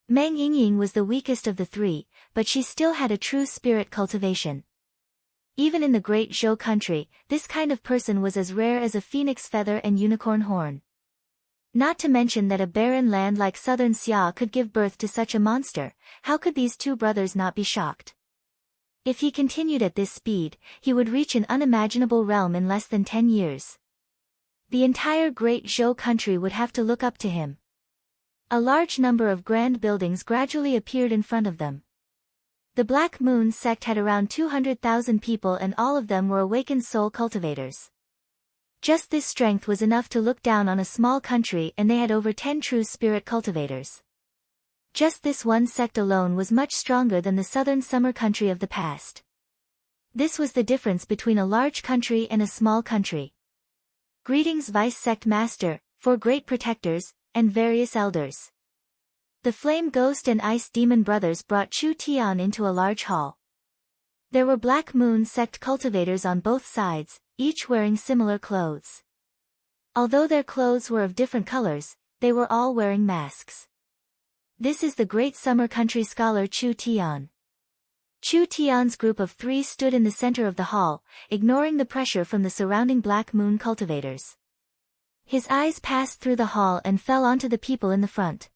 Meng Yingying was the weakest of the 3, but she still had a true spirit cultivation. Even in the great Zhou country, this kind of person was as rare as a phoenix feather and unicorn horn. Not to mention that a barren land like southern Xia could give birth to such a monster, how could these 2 brothers not be shocked? If he continued at this speed, he would reach an unimaginable realm in less than 10 years. The entire great Zhou country would have to look up to him. A large number of grand buildings gradually appeared in front of them. The Black Moon sect had around 200,000 people and all of them were awakened soul cultivators. Just this strength was enough to look down on a small country and they had over 10 true spirit cultivators. Just this one sect alone was much stronger than the southern summer country of the past. This was the difference between a large country and a small country. Greetings Vice Sect Master, 4 great protectors, and various elders. The Flame Ghost and Ice Demon brothers brought Chu Tian into a large hall. There were Black Moon sect cultivators on both sides, each wearing similar clothes. Although their clothes were of different colors, they were all wearing masks. This is the great summer country scholar Chu Tian. Chu Tian's group of 3 stood in the center of the hall, ignoring the pressure from the surrounding Black Moon cultivators. His eyes passed through the hall and fell onto the people in the front.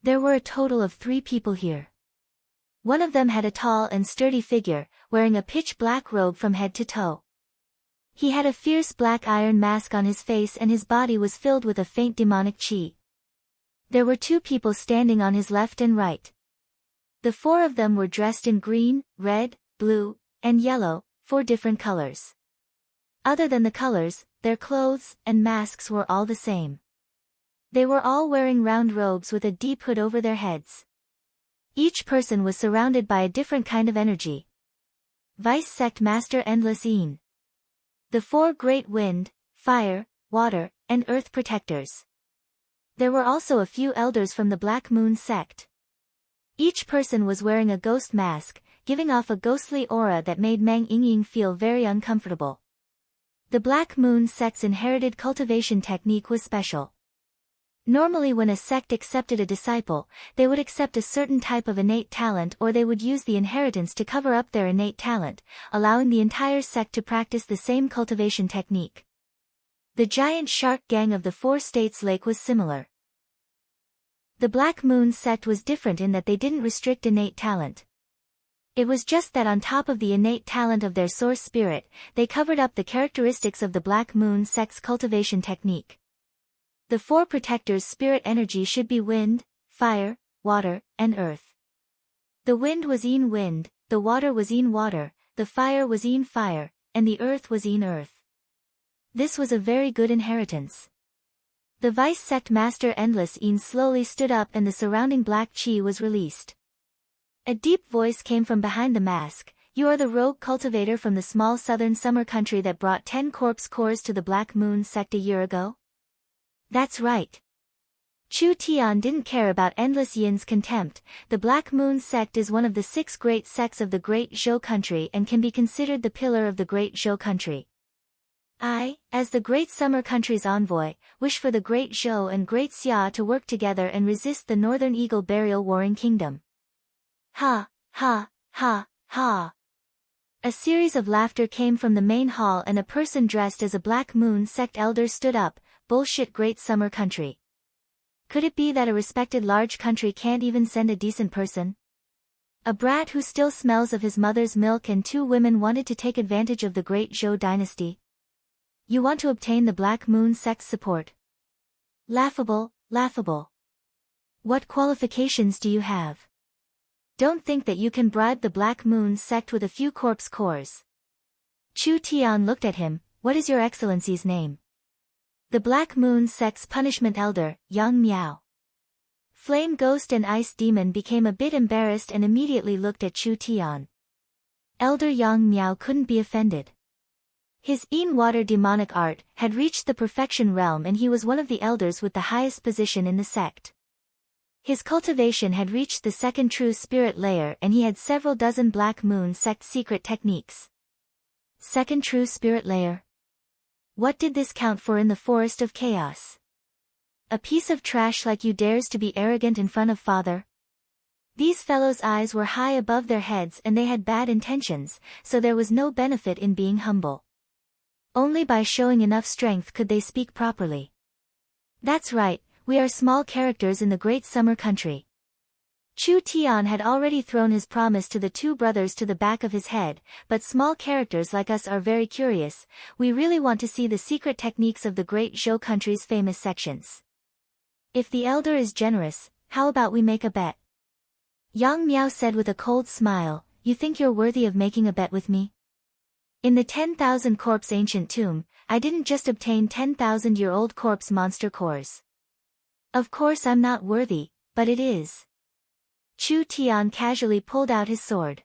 There were a total of 3 people here. One of them had a tall and sturdy figure, wearing a pitch-black robe from head to toe. He had a fierce black iron mask on his face and his body was filled with a faint demonic qi. There were 2 people standing on his left and right. The 4 of them were dressed in green, red, blue, and yellow, 4 different colors. Other than the colors, their clothes and masks were all the same. They were all wearing round robes with a deep hood over their heads. Each person was surrounded by a different kind of energy. Vice Sect Master Endless Een. The 4 great wind, fire, water, and earth protectors. There were also a few elders from the Black Moon sect. Each person was wearing a ghost mask, giving off a ghostly aura that made Mang Yingying feel very uncomfortable. The Black Moon sect's inherited cultivation technique was special. Normally when a sect accepted a disciple, they would accept a certain type of innate talent or they would use the inheritance to cover up their innate talent, allowing the entire sect to practice the same cultivation technique. The giant shark gang of the 4 states lake was similar. The Black Moon sect was different in that they didn't restrict innate talent. It was just that on top of the innate talent of their source spirit, they covered up the characteristics of the Black Moon sect's cultivation technique. The 4 protectors' spirit energy should be wind, fire, water, and earth. The wind was Een wind, the water was Een water, the fire was Een fire, and the earth was Een earth. This was a very good inheritance. The Vice Sect Master Endless Een slowly stood up and the surrounding black qi was released. A deep voice came from behind the mask. You are the rogue cultivator from the small southern summer country that brought 10 corpse cores to the Black Moon sect a year ago? That's right. Chu Tian didn't care about Endless Yin's contempt. The Black Moon sect is one of the 6 great sects of the Great Zhou country and can be considered the pillar of the Great Zhou country. I, as the Great Summer Country's envoy, wish for the Great Zhou and Great Xia to work together and resist the Northern Eagle Burial Warring Kingdom. Ha, ha, ha, ha. A series of laughter came from the main hall and a person dressed as a Black Moon sect elder stood up. Bullshit Great Summer Country. Could it be that a respected large country can't even send a decent person? A brat who still smells of his mother's milk and 2 women wanted to take advantage of the Great Zhou dynasty? You want to obtain the Black Moon sect's support? Laughable, laughable. What qualifications do you have? Don't think that you can bribe the Black Moon sect with a few corpse cores. Chu Tian looked at him. What is your excellency's name? The Black Moon sect's punishment elder, Yang Miao. Flame Ghost and Ice Demon became a bit embarrassed and immediately looked at Chu Tian. Elder Yang Miao couldn't be offended. His Een Water demonic art had reached the perfection realm and he was one of the elders with the highest position in the sect. His cultivation had reached the 2nd true spirit layer and he had several dozen Black Moon sect secret techniques. 2nd true spirit layer? What did this count for in the forest of chaos? A piece of trash like you dares to be arrogant in front of father? These fellows' eyes were high above their heads and they had bad intentions, so there was no benefit in being humble. Only by showing enough strength could they speak properly. That's right, we are small characters in the Great Summer Country. Chu Tian had already thrown his promise to the 2 brothers to the back of his head, but small characters like us are very curious. We really want to see the secret techniques of the Great Zhou country's famous sections. If the elder is generous, how about we make a bet? Yang Miao said with a cold smile, you think you're worthy of making a bet with me? In the 10,000 corpse ancient tomb, I didn't just obtain 10,000-year-old corpse monster cores. Of course I'm not worthy, but it is. Chu Tian casually pulled out his sword.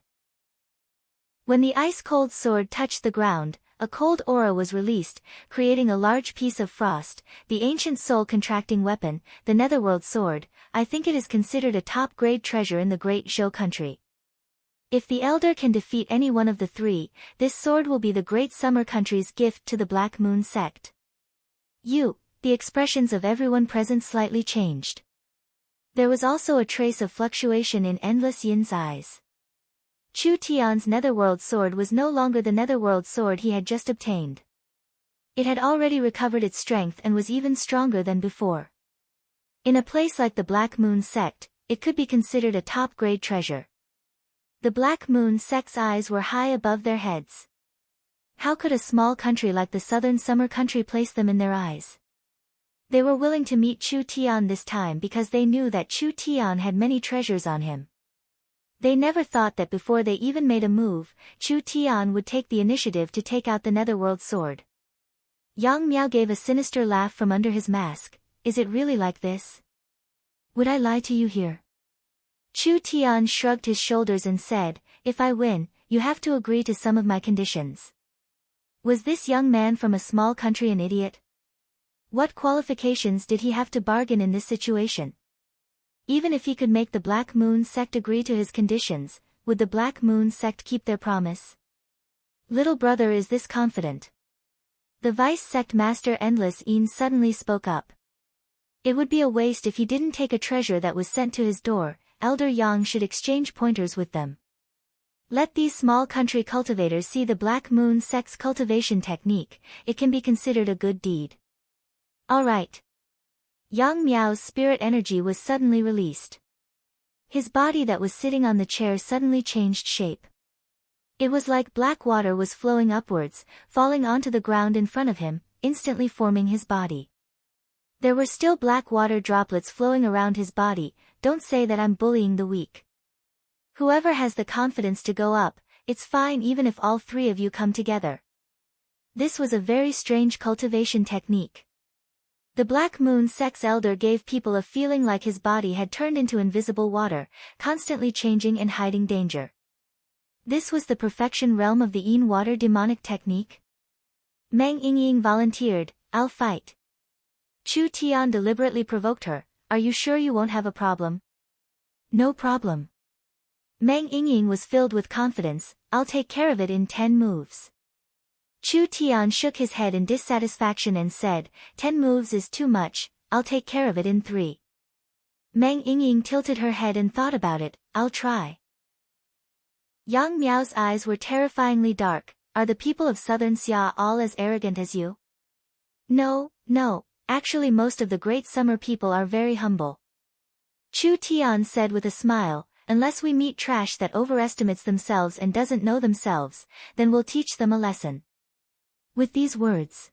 When the ice-cold sword touched the ground, a cold aura was released, creating a large piece of frost, the ancient soul-contracting weapon, the Netherworld sword. I think it is considered a top-grade treasure in the Great Zhou country. If the elder can defeat any one of the 3, this sword will be the Great Summer Country's gift to the Black Moon sect. The expressions of everyone present slightly changed. There was also a trace of fluctuation in Endless Yin's eyes. Chu Tian's netherworld sword was no longer the netherworld sword he had just obtained. It had already recovered its strength and was even stronger than before. In a place like the Black Moon sect, it could be considered a top-grade treasure. The Black Moon sect's eyes were high above their heads. How could a small country like the Southern Summer Country place them in their eyes? They were willing to meet Chu Tian this time because they knew that Chu Tian had many treasures on him. They never thought that before they even made a move, Chu Tian would take the initiative to take out the netherworld sword. Yang Miao gave a sinister laugh from under his mask. Is it really like this? Would I lie to you here? Chu Tian shrugged his shoulders and said, if I win, you have to agree to some of my conditions. Was this young man from a small country an idiot? What qualifications did he have to bargain in this situation? Even if he could make the Black Moon sect agree to his conditions, would the Black Moon sect keep their promise? Little brother is this confident. The vice sect master Endless Een suddenly spoke up. It would be a waste if he didn't take a treasure that was sent to his door. Elder Yang should exchange pointers with them. Let these small country cultivators see the Black Moon sect's cultivation technique. It can be considered a good deed. All right. Yang Miao's spirit energy was suddenly released. His body that was sitting on the chair suddenly changed shape. It was like black water was flowing upwards, falling onto the ground in front of him, instantly forming his body. There were still black water droplets flowing around his body. Don't say that I'm bullying the weak. Whoever has the confidence to go up, it's fine even if all three of you come together. This was a very strange cultivation technique. The Black Moon sect's elder gave people a feeling like his body had turned into invisible water, constantly changing and hiding danger. This was the perfection realm of the Een water demonic technique. Meng Yingying volunteered, I'll fight. Chu Tian deliberately provoked her, are you sure you won't have a problem? No problem. Meng Yingying was filled with confidence, I'll take care of it in 10 moves. Chu Tian shook his head in dissatisfaction and said, 10 moves is too much, I'll take care of it in 3. Meng Yingying tilted her head and thought about it, I'll try. Yang Miao's eyes were terrifyingly dark, are the people of Southern Xia all as arrogant as you? No, actually most of the Great Summer people are very humble. Chu Tian said with a smile, unless we meet trash that overestimates themselves and doesn't know themselves, then we'll teach them a lesson. With these words,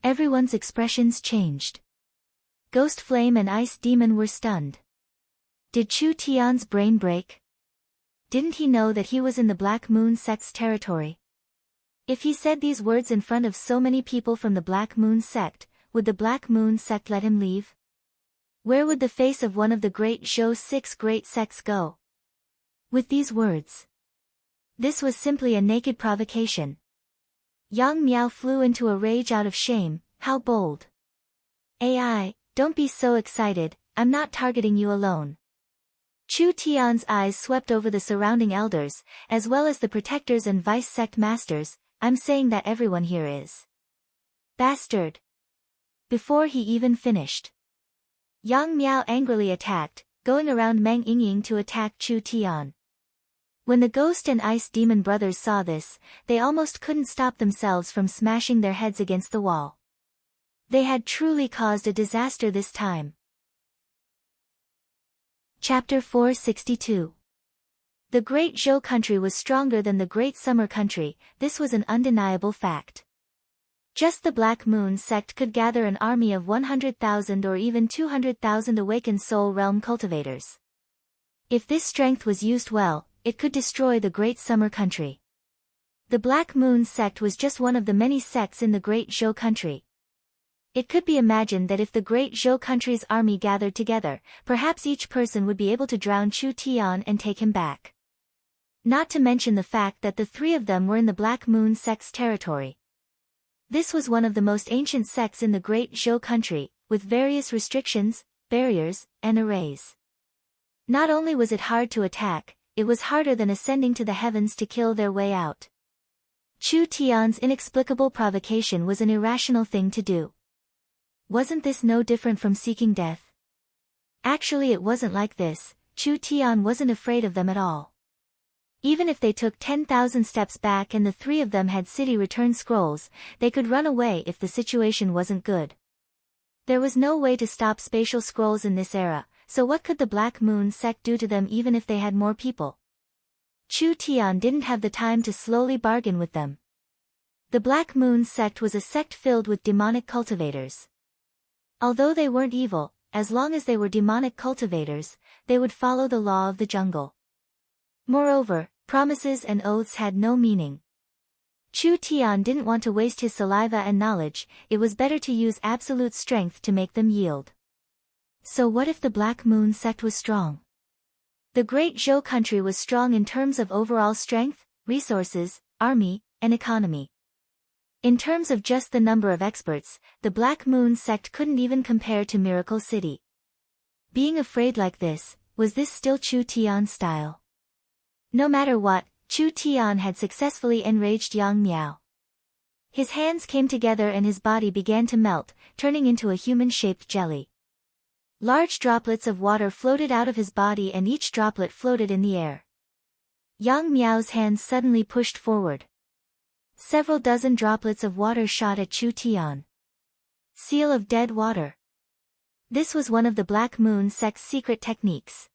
everyone's expressions changed. Ghost Flame and Ice Demon were stunned. Did Chu Tian's brain break? Didn't he know that he was in the Black Moon sect's territory? If he said these words in front of so many people from the Black Moon sect, would the Black Moon sect let him leave? Where would the face of one of the great Zhou 6 great sects go? With these words, this was simply a naked provocation. Yang Miao flew into a rage out of shame, how bold. AI, don't be so excited, I'm not targeting you alone. Chu Tian's eyes swept over the surrounding elders, as well as the protectors and vice sect masters, I'm saying that everyone here is. Bastard. Before he even finished, Yang Miao angrily attacked, going around Meng Yingying to attack Chu Tian. When the Ghost and Ice Demon brothers saw this, they almost couldn't stop themselves from smashing their heads against the wall. They had truly caused a disaster this time. Chapter 462. The Great Zhou country was stronger than the Great Summer country, this was an undeniable fact. Just the Black Moon sect could gather an army of 100,000 or even 200,000 awakened soul realm cultivators. If this strength was used well, it could destroy the Great Summer country. The Black Moon sect was just one of the many sects in the Great Zhou country. It could be imagined that if the Great Zhou country's army gathered together, perhaps each person would be able to drown Chu Tian and take him back. Not to mention the fact that the three of them were in the Black Moon sect's territory. This was one of the most ancient sects in the Great Zhou country, with various restrictions, barriers, and arrays. Not only was it hard to attack, it was harder than ascending to the heavens to kill their way out. Chu Tian's inexplicable provocation was an irrational thing to do. Wasn't this no different from seeking death? Actually it wasn't like this, Chu Tian wasn't afraid of them at all. Even if they took 10,000 steps back and the three of them had city return scrolls, they could run away if the situation wasn't good. There was no way to stop spatial scrolls in this era, so what could the Black Moon sect do to them even if they had more people? Chu Tian didn't have the time to slowly bargain with them. The Black Moon sect was a sect filled with demonic cultivators. Although they weren't evil, as long as they were demonic cultivators, they would follow the law of the jungle. Moreover, promises and oaths had no meaning. Chu Tian didn't want to waste his saliva and knowledge, it was better to use absolute strength to make them yield. So what if the Black Moon sect was strong? The Great Zhou country was strong in terms of overall strength, resources, army, and economy. In terms of just the number of experts, the Black Moon sect couldn't even compare to Miracle City. Being afraid like this, was this still Chu Tian's style? No matter what, Chu Tian had successfully enraged Yang Miao. His hands came together and his body began to melt, turning into a human-shaped jelly. Large droplets of water floated out of his body and each droplet floated in the air. Yang Miao's hands suddenly pushed forward. Several dozen droplets of water shot at Chu Tian. Seal of dead water. This was one of the Black Moon sect's secret techniques.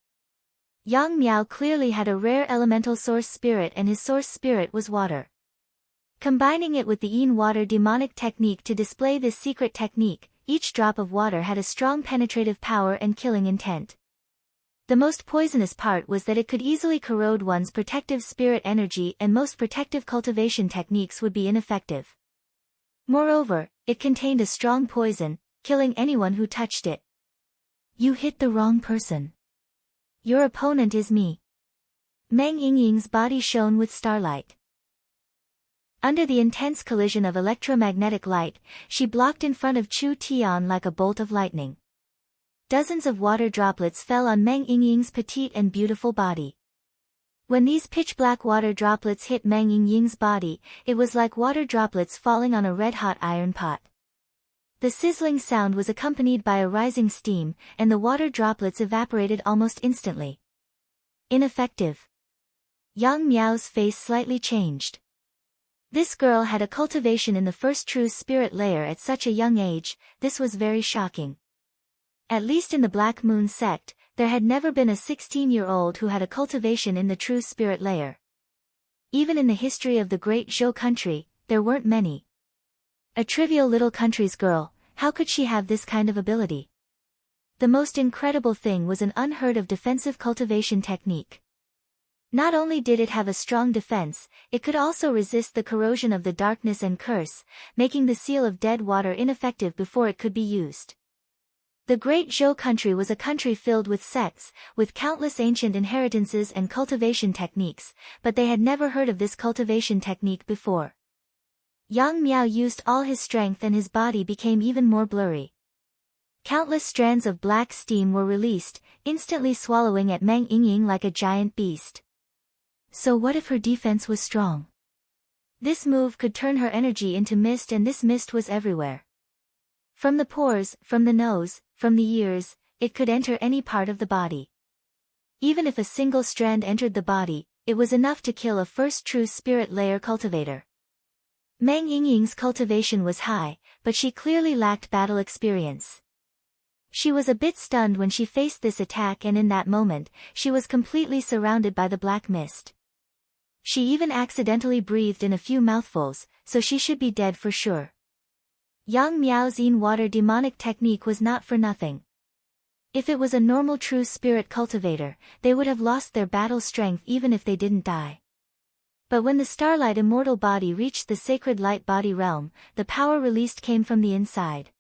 Yang Miao clearly had a rare elemental source spirit and his source spirit was water. Combining it with the Yin water demonic technique to display this secret technique, each drop of water had a strong penetrative power and killing intent. The most poisonous part was that it could easily corrode one's protective spirit energy and most protective cultivation techniques would be ineffective. Moreover, it contained a strong poison, killing anyone who touched it. You hit the wrong person. Your opponent is me. Meng Yingying's body shone with starlight. Under the intense collision of electromagnetic light, she blocked in front of Chu Tian like a bolt of lightning. Dozens of water droplets fell on Meng Yingying's petite and beautiful body. When these pitch-black water droplets hit Meng Yingying's body, it was like water droplets falling on a red-hot iron pot. The sizzling sound was accompanied by a rising steam, and the water droplets evaporated almost instantly. Ineffective. Yang Miao's face slightly changed. This girl had a cultivation in the first true spirit layer at such a young age, this was very shocking. At least in the Black Moon sect, there had never been a 16-year-old who had a cultivation in the true spirit layer. Even in the history of the Great Zhou country, there weren't many. A trivial little country's girl, how could she have this kind of ability? The most incredible thing was an unheard-of defensive cultivation technique. Not only did it have a strong defense, it could also resist the corrosion of the darkness and curse, making the seal of dead water ineffective before it could be used. The Great Zhou country was a country filled with sects, with countless ancient inheritances and cultivation techniques, but they had never heard of this cultivation technique before. Yang Miao used all his strength and his body became even more blurry. Countless strands of black steam were released, instantly swallowing at Meng Yingying like a giant beast. So what if her defense was strong? This move could turn her energy into mist and this mist was everywhere. From the pores, from the nose, from the ears, it could enter any part of the body. Even if a single strand entered the body, it was enough to kill a first true spirit layer cultivator. Meng Yingying's cultivation was high, but she clearly lacked battle experience. She was a bit stunned when she faced this attack and in that moment, she was completely surrounded by the black mist. She even accidentally breathed in a few mouthfuls, so she should be dead for sure. Yang Miao's Yin water demonic technique was not for nothing. If it was a normal true spirit cultivator, they would have lost their battle strength even if they didn't die. But when the starlight immortal body reached the sacred light body realm, the power released came from the inside.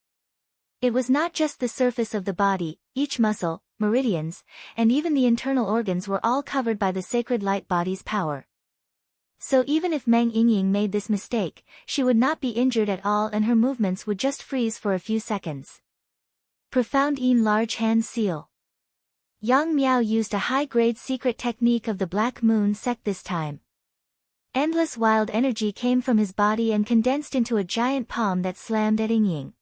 It was not just the surface of the body, each muscle, meridians, and even the internal organs were all covered by the sacred light body's power. So even if Meng Yingying made this mistake, she would not be injured at all and her movements would just freeze for a few seconds. Profound Yin large hand seal. Yang Miao used a high-grade secret technique of the Black Moon sect this time. Endless wild energy came from his body and condensed into a giant palm that slammed at Yingying.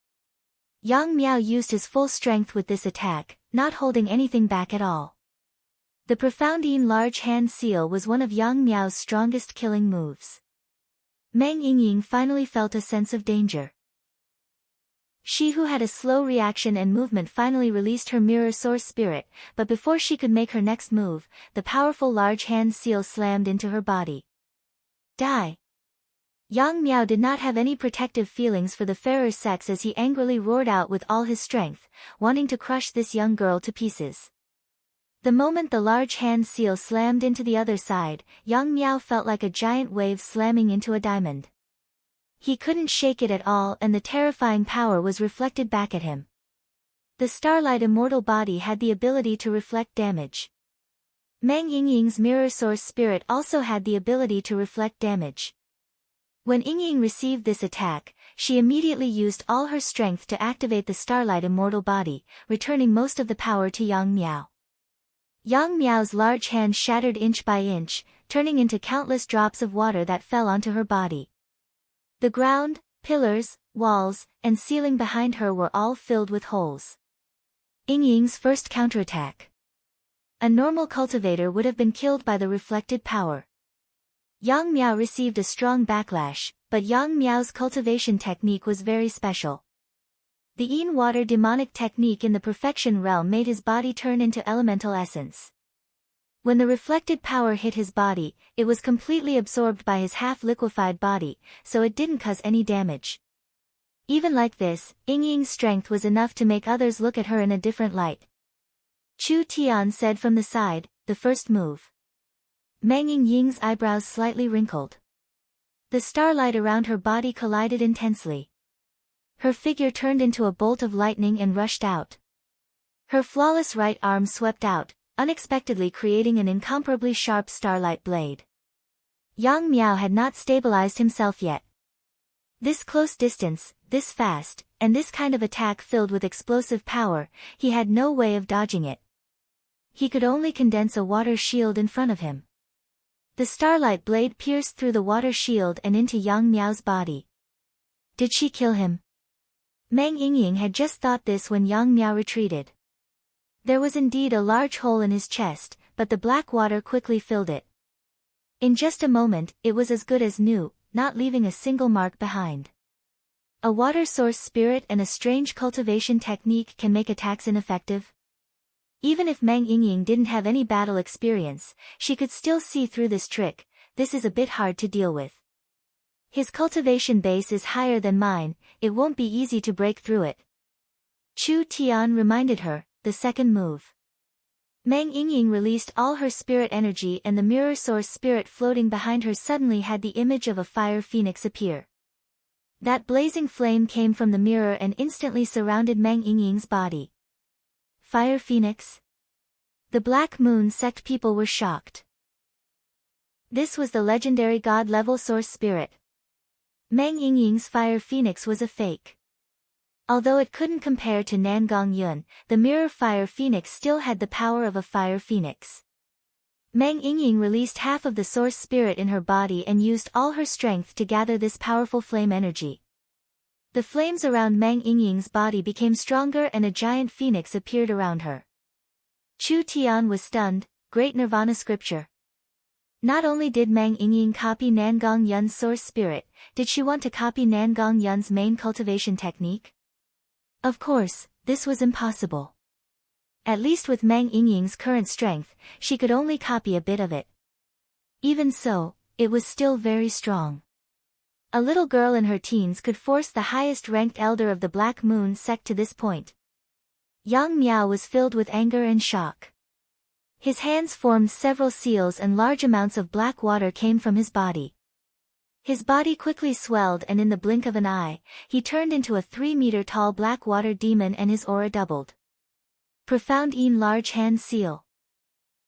Yang Miao used his full strength with this attack, not holding anything back at all. The profound large hand seal was one of Yang Miao's strongest killing moves. Meng Yingying finally felt a sense of danger. She, who had a slow reaction and movement, finally released her mirror source spirit, but before she could make her next move, the powerful large hand seal slammed into her body. Die! Yang Miao did not have any protective feelings for the fairer sex as he angrily roared out with all his strength, wanting to crush this young girl to pieces. The moment the large hand seal slammed into the other side, Yang Miao felt like a giant wave slamming into a diamond. He couldn't shake it at all, and the terrifying power was reflected back at him. The Starlight immortal body had the ability to reflect damage. Meng Yingying's mirror source spirit also had the ability to reflect damage. When Yingying received this attack, she immediately used all her strength to activate the Starlight immortal body, returning most of the power to Yang Miao. Yang Miao's large hand shattered inch by inch, turning into countless drops of water that fell onto her body. The ground, pillars, walls, and ceiling behind her were all filled with holes. Yingying's first counterattack. A normal cultivator would have been killed by the reflected power. Yang Miao received a strong backlash, but Yang Miao's cultivation technique was very special. The Yin water demonic technique in the perfection realm made his body turn into elemental essence. When the reflected power hit his body, it was completely absorbed by his half-liquefied body, so it didn't cause any damage. Even like this, Yingying's strength was enough to make others look at her in a different light. Chu Tian said from the side, the first move. Meng Yingying's eyebrows slightly wrinkled. The starlight around her body collided intensely. Her figure turned into a bolt of lightning and rushed out. Her flawless right arm swept out, unexpectedly creating an incomparably sharp starlight blade. Yang Miao had not stabilized himself yet. This close distance, this fast, and this kind of attack filled with explosive power, he had no way of dodging it. He could only condense a water shield in front of him. The starlight blade pierced through the water shield and into Yang Miao's body. Did she kill him? Meng Yingying had just thought this when Yang Miao retreated. There was indeed a large hole in his chest, but the black water quickly filled it. In just a moment, it was as good as new, not leaving a single mark behind. A water source spirit and a strange cultivation technique can make attacks ineffective. Even if Meng Yingying didn't have any battle experience, she could still see through this trick. This is a bit hard to deal with. His cultivation base is higher than mine, it won't be easy to break through it. Chu Tian reminded her, the second move. Meng Yingying released all her spirit energy and the mirror source spirit floating behind her suddenly had the image of a fire phoenix appear. That blazing flame came from the mirror and instantly surrounded Meng Yingying's body. Fire phoenix? The Black Moon sect people were shocked. This was the legendary god-level source spirit. Meng Yingying's fire phoenix was a fake. Although it couldn't compare to Nangong Yun, the mirror fire phoenix still had the power of a fire phoenix. Meng Yingying released half of the source spirit in her body and used all her strength to gather this powerful flame energy. The flames around Meng Yingying's body became stronger and a giant phoenix appeared around her. Chu Tian was stunned, great nirvana scripture. Not only did Meng Yingying copy Nangong Yun's source spirit, did she want to copy Nangong Yun's main cultivation technique? Of course, this was impossible. At least with Meng Yingying's current strength, she could only copy a bit of it. Even so, it was still very strong. A little girl in her teens could force the highest-ranked elder of the Black Moon sect to this point. Yang Miao was filled with anger and shock. His hands formed several seals and large amounts of black water came from his body. His body quickly swelled and in the blink of an eye, he turned into a 3-meter-tall black water demon and his aura doubled. Profound Yin large hand seal.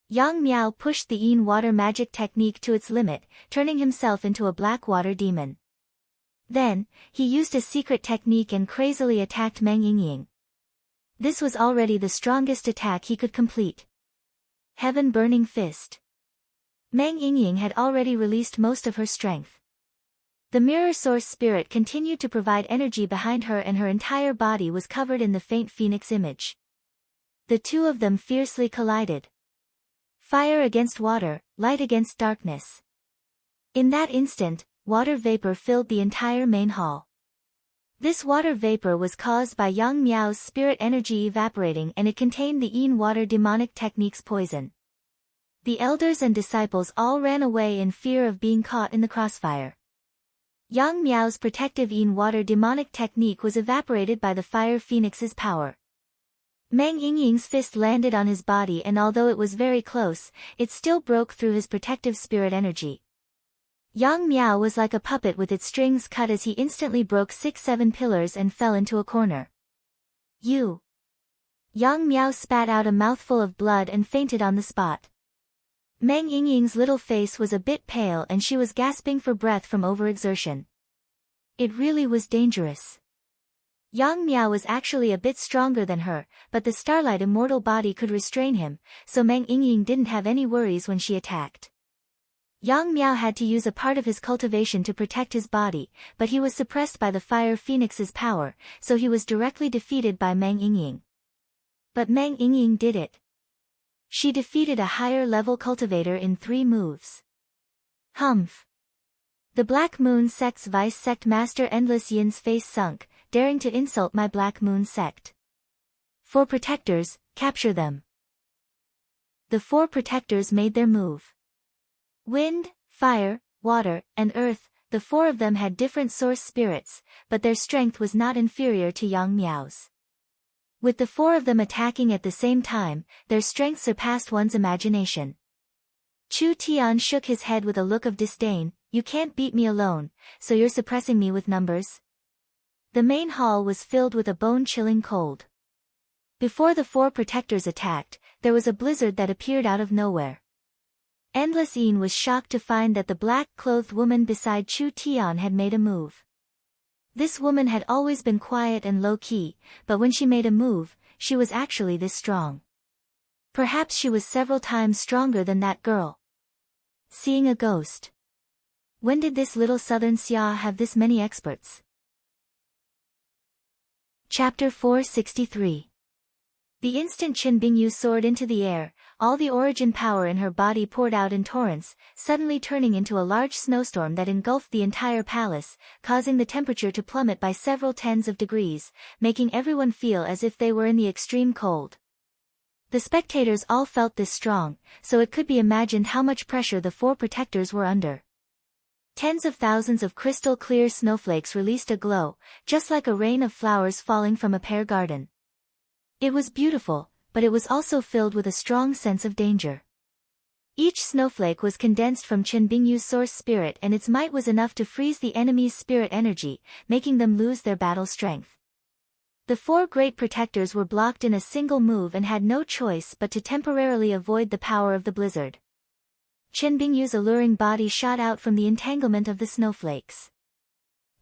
Yang Miao pushed the Yin water magic technique to its limit, turning himself into a black water demon. Then, he used a secret technique and crazily attacked Meng Yingying. This was already the strongest attack he could complete. Heaven Burning Fist. Meng Yingying had already released most of her strength. The mirror source spirit continued to provide energy behind her and her entire body was covered in the faint phoenix image. The two of them fiercely collided. Fire against water, light against darkness. In that instant, water vapor filled the entire main hall. This water vapor was caused by Yang Miao's spirit energy evaporating, and it contained the Yin water demonic technique's poison. The elders and disciples all ran away in fear of being caught in the crossfire. Yang Miao's protective Yin water demonic technique was evaporated by the fire phoenix's power. Meng Yingying's fist landed on his body, and although it was very close, it still broke through his protective spirit energy. Yang Miao was like a puppet with its strings cut as he instantly broke 6-7 pillars and fell into a corner. You! Yang Miao spat out a mouthful of blood and fainted on the spot. Meng Yingying's little face was a bit pale and she was gasping for breath from overexertion. It really was dangerous. Yang Miao was actually a bit stronger than her, but the starlight immortal body could restrain him, so Meng Yingying didn't have any worries when she attacked. Yang Miao had to use a part of his cultivation to protect his body, but he was suppressed by the fire phoenix's power, so he was directly defeated by Meng Yingying. But Meng Yingying did it. She defeated a higher-level cultivator in 3 moves. Humph! The Black Moon Sect's Vice Sect Master Endless Yin's face sunk, daring to insult my Black Moon Sect. 4 protectors, capture them. The 4 protectors made their move. Wind, fire, water, and earth, the 4 of them had different source spirits, but their strength was not inferior to Yang Miao's. With the 4 of them attacking at the same time, their strength surpassed one's imagination. Chu Tian shook his head with a look of disdain. You can't beat me alone, so you're suppressing me with numbers? The main hall was filled with a bone-chilling cold. Before the 4 protectors attacked, there was a blizzard that appeared out of nowhere. Endless Yin was shocked to find that the black-clothed woman beside Chu Tian had made a move. This woman had always been quiet and low-key, but when she made a move, she was actually this strong. Perhaps she was several times stronger than that girl. Seeing a ghost. When did this little southern Xia have this many experts? Chapter 463. The instant Qin Bingyu soared into the air, all the origin power in her body poured out in torrents, suddenly turning into a large snowstorm that engulfed the entire palace, causing the temperature to plummet by several tens of degrees, making everyone feel as if they were in the extreme cold. The spectators all felt this strong, so it could be imagined how much pressure the 4 protectors were under. Tens of thousands of crystal-clear snowflakes released a glow, just like a rain of flowers falling from a pear garden. It was beautiful, but it was also filled with a strong sense of danger. Each snowflake was condensed from Qin Bingyu's source spirit, and its might was enough to freeze the enemy's spirit energy, making them lose their battle strength. The 4 great protectors were blocked in a single move and had no choice but to temporarily avoid the power of the blizzard. Qin Bingyu's alluring body shot out from the entanglement of the snowflakes.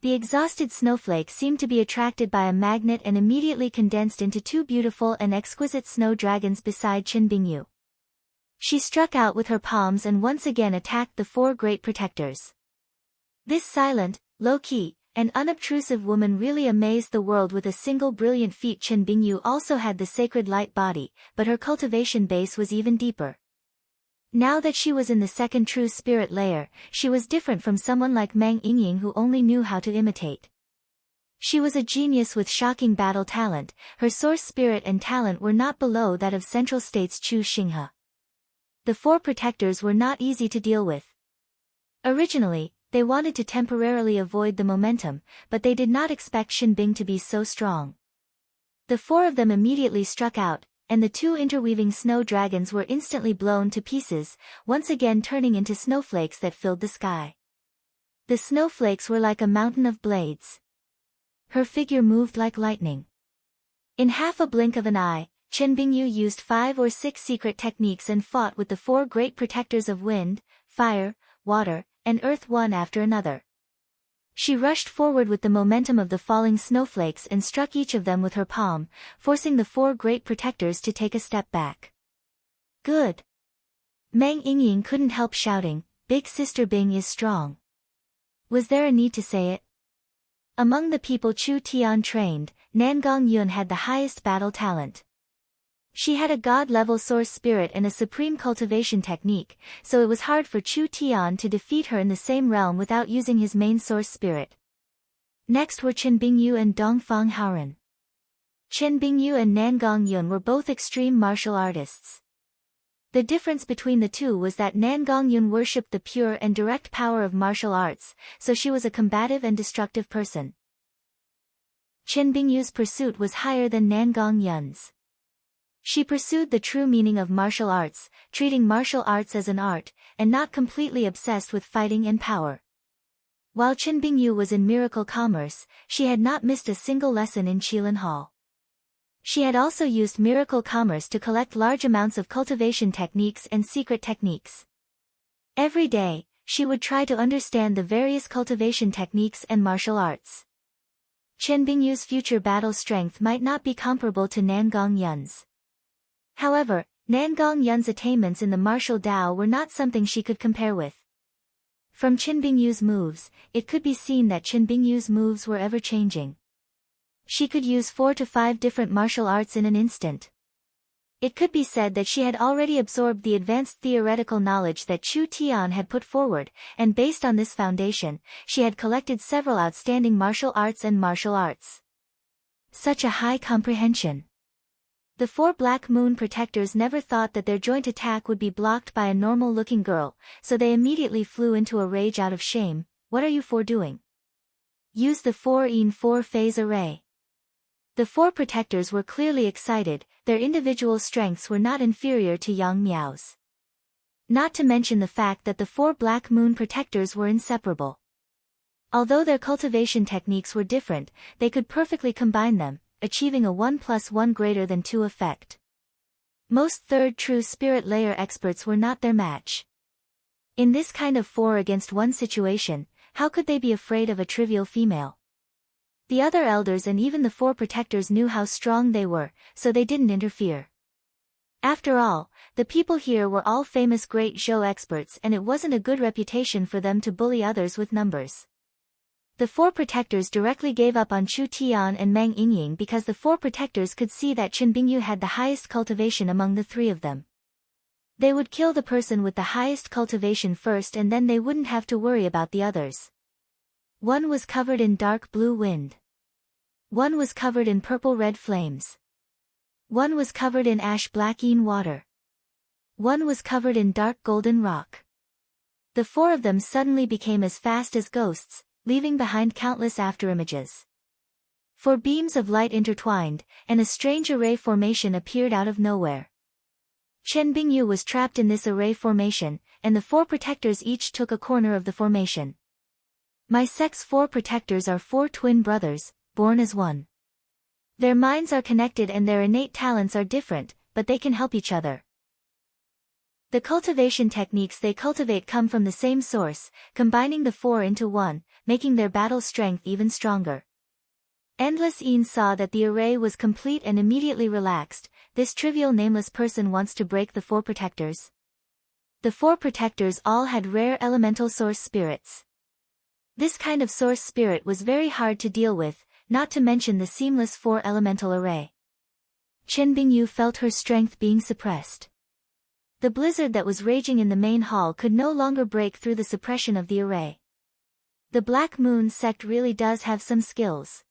The exhausted snowflake seemed to be attracted by a magnet and immediately condensed into 2 beautiful and exquisite snow dragons beside Qin Bingyu. She struck out with her palms and once again attacked the 4 great protectors. This silent, low-key, and unobtrusive woman really amazed the world with a single brilliant feat. Qin Bingyu also had the sacred light body, but her cultivation base was even deeper. Now that she was in the second true spirit layer, she was different from someone like Meng Yingying who only knew how to imitate. She was a genius with shocking battle talent. Her source spirit and talent were not below that of Central State's Chu Xinghe. The 4 protectors were not easy to deal with. Originally, they wanted to temporarily avoid the momentum, but they did not expect Qin Bing to be so strong. The 4 of them immediately struck out, and the 2 interweaving snow dragons were instantly blown to pieces, once again turning into snowflakes that filled the sky. The snowflakes were like a mountain of blades. Her figure moved like lightning. In half a blink of an eye, Qin Bingyu used 5 or 6 secret techniques and fought with the 4 great protectors of wind, fire, water, and earth one after another. She rushed forward with the momentum of the falling snowflakes and struck each of them with her palm, forcing the 4 great protectors to take a step back. Good! Meng Yingying couldn't help shouting, Big Sister Bing is strong. Was there a need to say it? Among the people Chu Tian trained, Nangong Yun had the highest battle talent. She had a god-level source spirit and a supreme cultivation technique, so it was hard for Chu Tian to defeat her in the same realm without using his main source spirit. Next were Chen Bingyu and Dongfang Haoren. Chen Bingyu and Nangong Yun were both extreme martial artists. The difference between the two was that Nangong Yun worshipped the pure and direct power of martial arts, so she was a combative and destructive person. Chen Bingyu's pursuit was higher than Nangong Yun's. She pursued the true meaning of martial arts, treating martial arts as an art, and not completely obsessed with fighting and power. While Chen Bingyu was in miracle commerce, she had not missed a single lesson in Qilin Hall. She had also used miracle commerce to collect large amounts of cultivation techniques and secret techniques. Every day, she would try to understand the various cultivation techniques and martial arts. Chen Bingyu's future battle strength might not be comparable to Nangong Yun's. However, Nangong Yun's attainments in the martial Tao were not something she could compare with. From Chen Bingyu's moves, it could be seen that Chen Bingyu's moves were ever-changing. She could use 4 to 5 different martial arts in an instant. It could be said that she had already absorbed the advanced theoretical knowledge that Chu Tian had put forward, and based on this foundation, she had collected several outstanding martial arts and martial arts. Such a high comprehension. The 4 Black Moon Protectors never thought that their joint attack would be blocked by a normal-looking girl, so they immediately flew into a rage out of shame. What are you 4 doing? Use the 4-in-4 phase array. The 4 Protectors were clearly excited, their individual strengths were not inferior to Yang Miao's. Not to mention the fact that the 4 Black Moon Protectors were inseparable. Although their cultivation techniques were different, they could perfectly combine them, achieving a 1+1 greater than 2 effect. Most third true spirit layer experts were not their match. In this kind of 4 against 1 situation, how could they be afraid of a trivial female? The other elders and even the 4 protectors knew how strong they were, so they didn't interfere. After all, the people here were all famous great Zhou experts and it wasn't a good reputation for them to bully others with numbers. The 4 protectors directly gave up on Chu Tian and Meng Yingying because the 4 protectors could see that Chen Bingyu had the highest cultivation among the 3 of them. They would kill the person with the highest cultivation first and then they wouldn't have to worry about the others. One was covered in dark blue wind. One was covered in purple-red flames. One was covered in ash-black-yin water. One was covered in dark golden rock. The 4 of them suddenly became as fast as ghosts, leaving behind countless afterimages. 4 beams of light intertwined, and a strange array formation appeared out of nowhere. Chen Bingyu was trapped in this array formation, and the 4 protectors each took a corner of the formation. My sex 4 protectors are 4 twin brothers, born as one. Their minds are connected and their innate talents are different, but they can help each other. The cultivation techniques they cultivate come from the same source, combining the 4 into 1, making their battle strength even stronger. Endless Yin saw that the array was complete and immediately relaxed. This trivial nameless person wants to break the 4 protectors. The 4 protectors all had rare elemental source spirits. This kind of source spirit was very hard to deal with, not to mention the seamless 4 elemental array. Chen Bingyu felt her strength being suppressed. The blizzard that was raging in the main hall could no longer break through the suppression of the array. The Black Moon sect really does have some skills.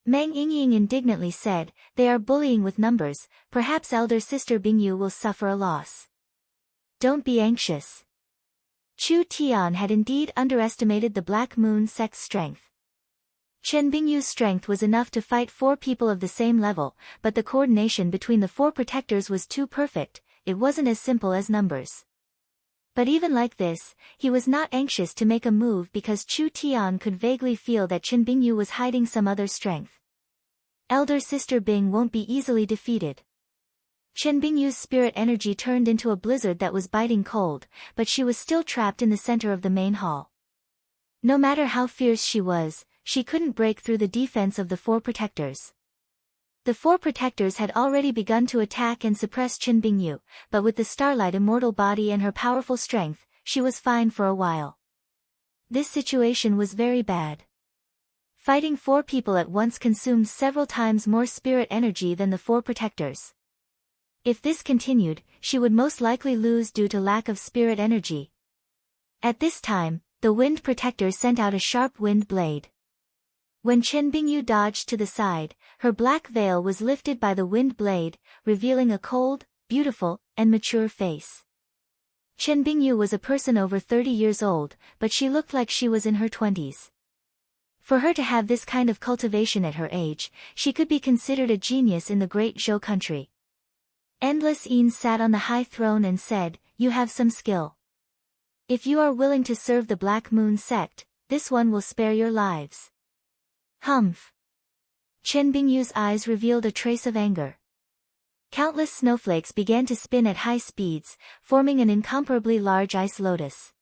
Meng Yingying indignantly said, they are bullying with numbers, perhaps elder sister Bingyu will suffer a loss. Don't be anxious. Chu Tian had indeed underestimated the Black Moon sect's strength. Chen Bingyu's strength was enough to fight 4 people of the same level, but the coordination between the 4 protectors was too perfect, it wasn't as simple as numbers. But even like this, he was not anxious to make a move because Chu Tian could vaguely feel that Chen Bingyu was hiding some other strength. Elder sister Bing won't be easily defeated. Chen Bingyu's spirit energy turned into a blizzard that was biting cold, but she was still trapped in the center of the main hall. No matter how fierce she was, she couldn't break through the defense of the 4 protectors. The 4 protectors had already begun to attack and suppress Chen Bingyu, but with the Starlight immortal body and her powerful strength, she was fine for a while. This situation was very bad. Fighting 4 people at once consumed several times more spirit energy than the 4 protectors. If this continued, she would most likely lose due to lack of spirit energy. At this time, the wind protector sent out a sharp wind blade. When Chen Bingyu dodged to the side, her black veil was lifted by the wind blade, revealing a cold, beautiful, and mature face. Chen Bingyu was a person over 30 years old, but she looked like she was in her 20s. For her to have this kind of cultivation at her age, she could be considered a genius in the great Zhou country. Endless Een sat on the high throne and said, "You have some skill. If you are willing to serve the Black Moon sect, this one will spare your lives." Humph. Chen Bingyu's eyes revealed a trace of anger. Countless snowflakes began to spin at high speeds, forming an incomparably large ice lotus.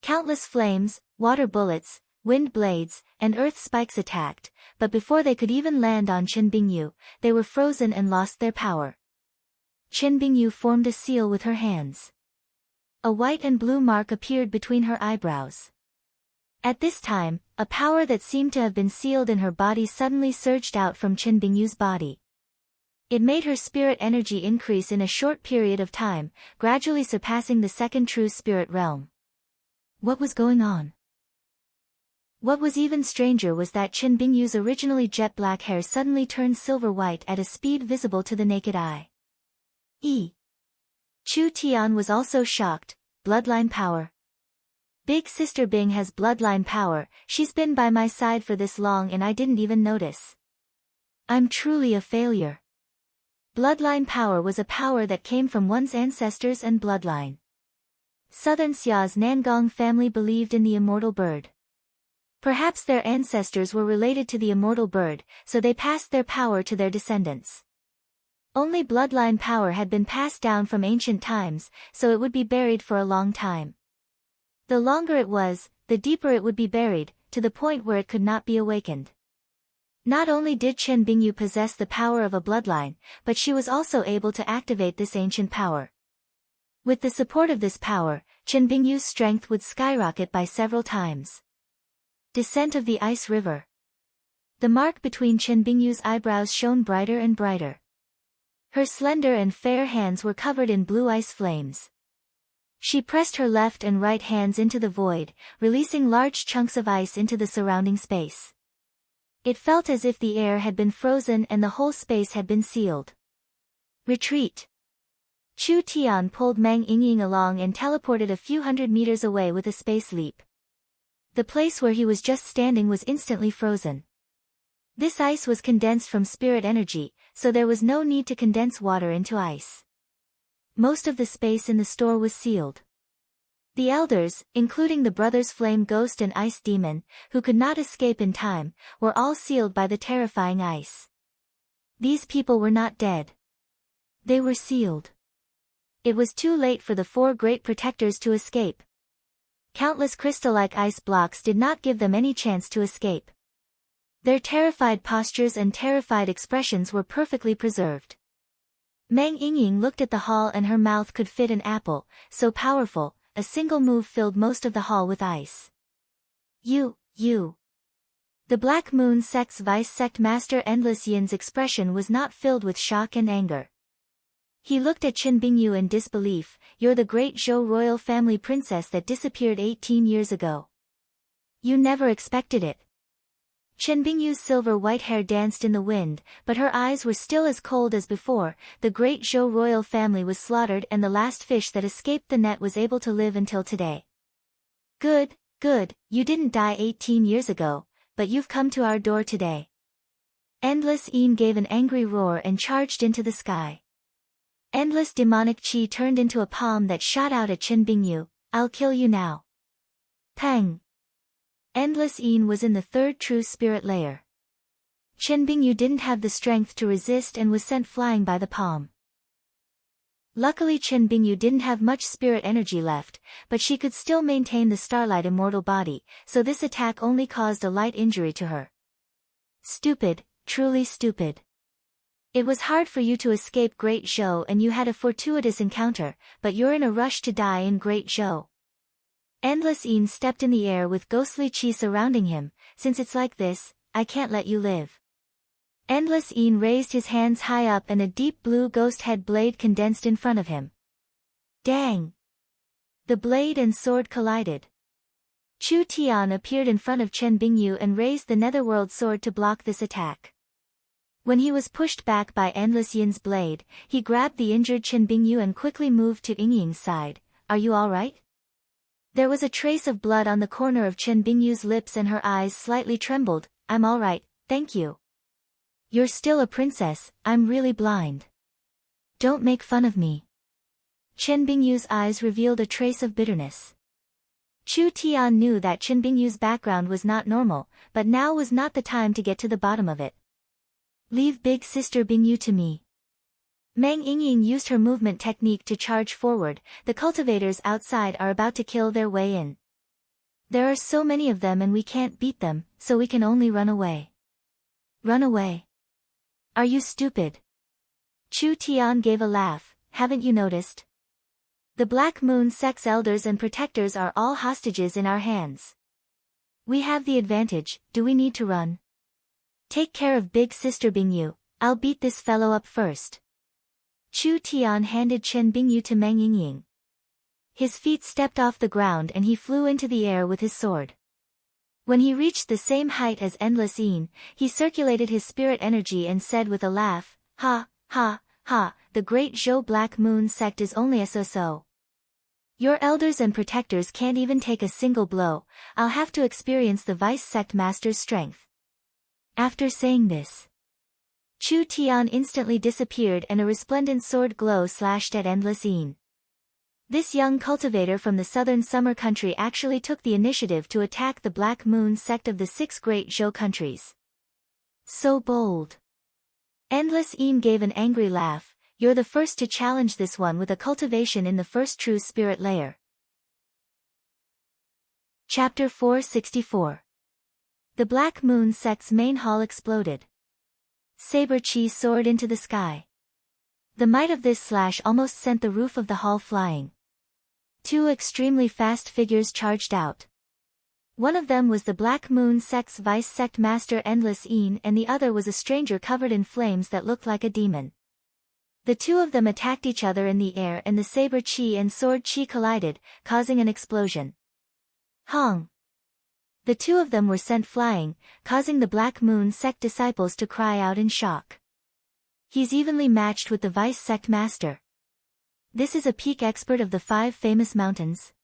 Countless flames, water bullets, wind blades, and earth spikes attacked, but before they could even land on Chen Bingyu, they were frozen and lost their power. Chen Bingyu formed a seal with her hands. A white and blue mark appeared between her eyebrows. At this time, a power that seemed to have been sealed in her body suddenly surged out from Chen Bingyu's body. It made her spirit energy increase in a short period of time, gradually surpassing the second true spirit realm. What was going on? What was even stranger was that Chen Bingyu's originally jet black hair suddenly turned silver white at a speed visible to the naked eye. Chu Tian was also shocked. Bloodline power. Big sister Bing has bloodline power, she's been by my side for this long and I didn't even notice. I'm truly a failure. Bloodline power was a power that came from one's ancestors and bloodline. Southern Xia's Nangong family believed in the immortal bird. Perhaps their ancestors were related to the immortal bird, so they passed their power to their descendants. Only bloodline power had been passed down from ancient times, so it would be buried for a long time. The longer it was, the deeper it would be buried, to the point where it could not be awakened. Not only did Chen Bingyu possess the power of a bloodline, but she was also able to activate this ancient power. With the support of this power, Chen Bingyu's strength would skyrocket by several times. Descent of the Ice River. The mark between Chen Bingyu's eyebrows shone brighter and brighter. Her slender and fair hands were covered in blue ice flames. She pressed her left and right hands into the void, releasing large chunks of ice into the surrounding space. It felt as if the air had been frozen and the whole space had been sealed. Retreat. Chu Tian pulled Mang Yingying along and teleported a few hundred meters away with a space leap. The place where he was just standing was instantly frozen. This ice was condensed from spirit energy, so there was no need to condense water into ice. Most of the space in the store was sealed. The elders, including the brothers Flame Ghost and Ice Demon, who could not escape in time, were all sealed by the terrifying ice. These people were not dead. They were sealed. It was too late for the four great protectors to escape. Countless crystal-like ice blocks did not give them any chance to escape. Their terrified postures and terrified expressions were perfectly preserved. Mang Yingying looked at the hall and her mouth could fit an apple, so powerful, a single move filled most of the hall with ice. You. The Black Moon Sect's Vice Sect Master Endless Yin's expression was not filled with shock and anger. He looked at Chen Bingyu in disbelief. You're the great Zhou royal family princess that disappeared 18 years ago. You never expected it. Chen Bingyu's silver white hair danced in the wind, but her eyes were still as cold as before. The great Zhou royal family was slaughtered and the last fish that escaped the net was able to live until today. Good, you didn't die 18 years ago, but you've come to our door today. Endless Een gave an angry roar and charged into the sky. Endless demonic chi turned into a palm that shot out at Chen Bingyu. I'll kill you now. Pang! Endless Een was in the third true spirit layer. Chen Bingyu didn't have the strength to resist and was sent flying by the palm. Luckily Chen Bingyu didn't have much spirit energy left, but she could still maintain the starlight immortal body, so this attack only caused a light injury to her. Stupid, truly stupid. It was hard for you to escape Great Zhou and you had a fortuitous encounter, but you're in a rush to die in Great Zhou. Endless Een stepped in the air with ghostly chi surrounding him. Since it's like this, I can't let you live. Endless Een raised his hands high up and a deep blue ghost head blade condensed in front of him. Dang! The blade and sword collided. Chu Tian appeared in front of Chen Bingyu and raised the Netherworld sword to block this attack. When he was pushed back by Endless Yin's blade, he grabbed the injured Chen Bingyu and quickly moved to Yingying's side. Are you alright? There was a trace of blood on the corner of Chen Bingyu's lips and her eyes slightly trembled. I'm alright, thank you. You're still a princess, I'm really blind. Don't make fun of me. Chen Bingyu's eyes revealed a trace of bitterness. Chu Tian knew that Chen Bingyu's background was not normal, but now was not the time to get to the bottom of it. Leave big sister Bingyu to me. Meng Yingying used her movement technique to charge forward. The cultivators outside are about to kill their way in. There are so many of them and we can't beat them, so we can only run away. Run away? Are you stupid? Chu Tian gave a laugh. Haven't you noticed? The Black Moon Sect's elders and protectors are all hostages in our hands. We have the advantage, do we need to run? Take care of big sister Bingyu, I'll beat this fellow up first. Chu Tian handed Chen Bingyu to Meng Yingying. His feet stepped off the ground and he flew into the air with his sword. When he reached the same height as Endless Een, he circulated his spirit energy and said with a laugh, Ha, ha, ha, the great Zhou Black Moon Sect is only a so-so. Your elders and protectors can't even take a single blow, I'll have to experience the Vice Sect Master's strength. After saying this, Chu Tian instantly disappeared and a resplendent sword glow slashed at Endless Een. This young cultivator from the southern summer country actually took the initiative to attack the Black Moon Sect of the 6 great Zhou countries. So bold. Endless Een gave an angry laugh. You're the first to challenge this one with a cultivation in the first true spirit layer. Chapter 464. The Black Moon Sect's main hall exploded. Saber Chi soared into the sky. The might of this slash almost sent the roof of the hall flying. 2 extremely fast figures charged out. One of them was the Black Moon Sect's Vice Sect Master Endless Een and the other was a stranger covered in flames that looked like a demon. The 2 of them attacked each other in the air and the saber chi and sword chi collided, causing an explosion. Hong! The 2 of them were sent flying, causing the Black Moon Sect disciples to cry out in shock. He's evenly matched with the Vice Sect Master. This is a peak expert of the 5 famous mountains.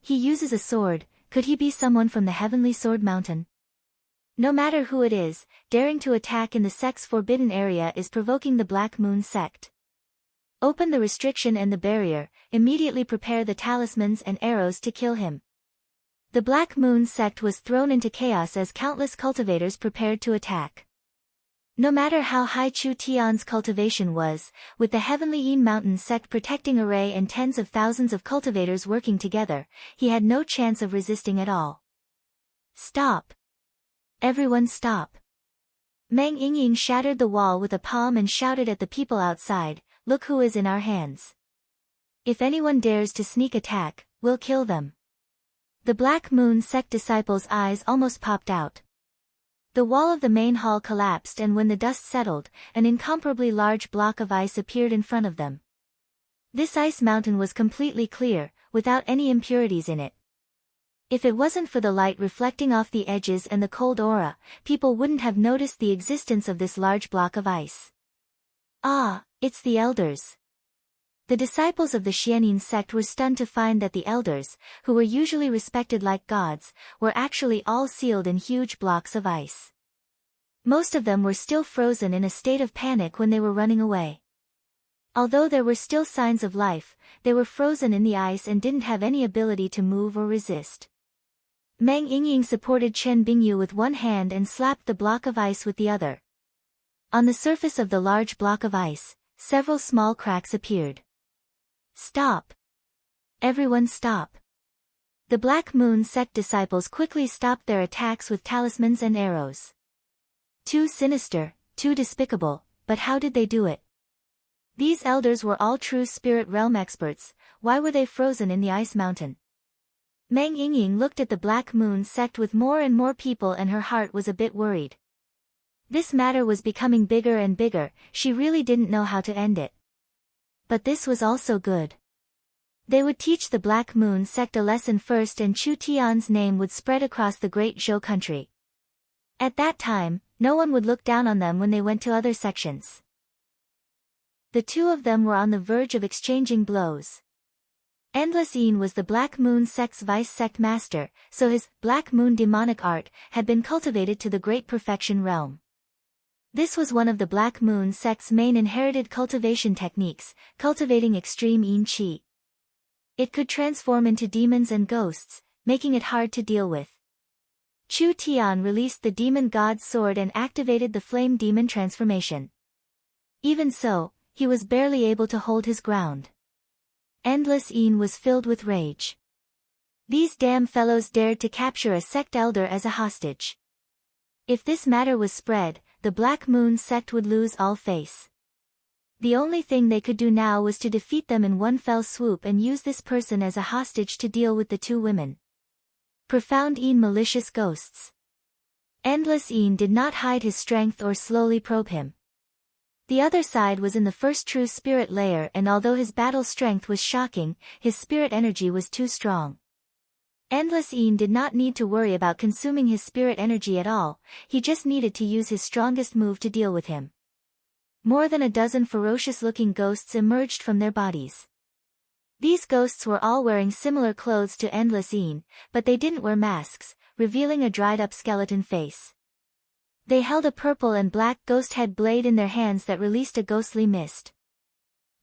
He uses a sword, could he be someone from the Heavenly Sword Mountain? No matter who it is, daring to attack in the sect's forbidden area is provoking the Black Moon Sect. Open the restriction and the barrier, immediately prepare the talismans and arrows to kill him. The Black Moon Sect was thrown into chaos as countless cultivators prepared to attack. No matter how high Chu Tian's cultivation was, with the Heavenly Een Mountain Sect protecting array and tens of thousands of cultivators working together, he had no chance of resisting at all. Stop! Everyone stop! Meng Yingying shattered the wall with a palm and shouted at the people outside, look who is in our hands. If anyone dares to sneak attack, we'll kill them. The Black Moon Sect disciples' eyes almost popped out. The wall of the main hall collapsed and when the dust settled, an incomparably large block of ice appeared in front of them. This ice mountain was completely clear, without any impurities in it. If it wasn't for the light reflecting off the edges and the cold aura, people wouldn't have noticed the existence of this large block of ice. Ah, it's the elders. The disciples of the Xianin sect were stunned to find that the elders, who were usually respected like gods, were actually all sealed in huge blocks of ice. Most of them were still frozen in a state of panic when they were running away. Although there were still signs of life, they were frozen in the ice and didn't have any ability to move or resist. Meng Yingying supported Chen Bingyu with one hand and slapped the block of ice with the other. On the surface of the large block of ice, several small cracks appeared. Stop! Everyone stop! The Black Moon Sect disciples quickly stopped their attacks with talismans and arrows. Too sinister, too despicable, but how did they do it? These elders were all true spirit realm experts, why were they frozen in the ice mountain? Meng Yingying looked at the Black Moon Sect with more and more people and her heart was a bit worried. This matter was becoming bigger and bigger, she really didn't know how to end it. But this was also good. They would teach the Black Moon sect a lesson first, and Chu Tian's name would spread across the great Zhou country. At that time, no one would look down on them when they went to other sections. The two of them were on the verge of exchanging blows. Endless Een was the Black Moon sect's vice sect master, so his Black Moon demonic art had been cultivated to the great perfection realm. This was one of the Black Moon sect's main inherited cultivation techniques, cultivating extreme Een Qi. It could transform into demons and ghosts, making it hard to deal with. Chu Tian released the demon god's sword and activated the flame demon transformation. Even so, he was barely able to hold his ground. Endless Een was filled with rage. These damn fellows dared to capture a sect elder as a hostage. If this matter was spread, the Black Moon sect would lose all face. The only thing they could do now was to defeat them in one fell swoop and use this person as a hostage to deal with the two women. Profound Een malicious ghosts. Endless Een did not hide his strength or slowly probe him. The other side was in the first true spirit layer, and although his battle strength was shocking, his spirit energy was too strong. Endless Een did not need to worry about consuming his spirit energy at all, he just needed to use his strongest move to deal with him. More than a dozen ferocious-looking ghosts emerged from their bodies. These ghosts were all wearing similar clothes to Endless Een, but they didn't wear masks, revealing a dried-up skeleton face. They held a purple and black ghost head blade in their hands that released a ghostly mist.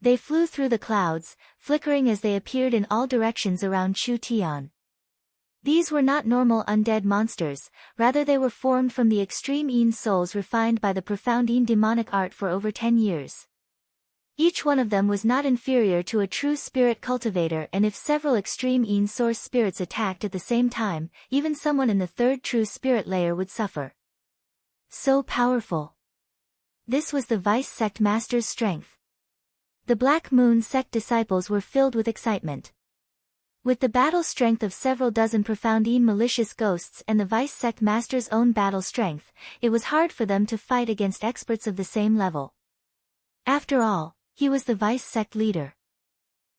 They flew through the clouds, flickering as they appeared in all directions around Chu Tian. These were not normal undead monsters, rather they were formed from the extreme Een souls refined by the profound Een demonic art for over 10 years. Each one of them was not inferior to a true spirit cultivator, and if several extreme Een source spirits attacked at the same time, even someone in the third true spirit layer would suffer. So powerful. This was the Vice Sect Master's strength. The Black Moon Sect disciples were filled with excitement. With the battle strength of several dozen profound Een malicious ghosts and the Vice Sect Master's own battle strength, it was hard for them to fight against experts of the same level. After all, he was the Vice Sect leader.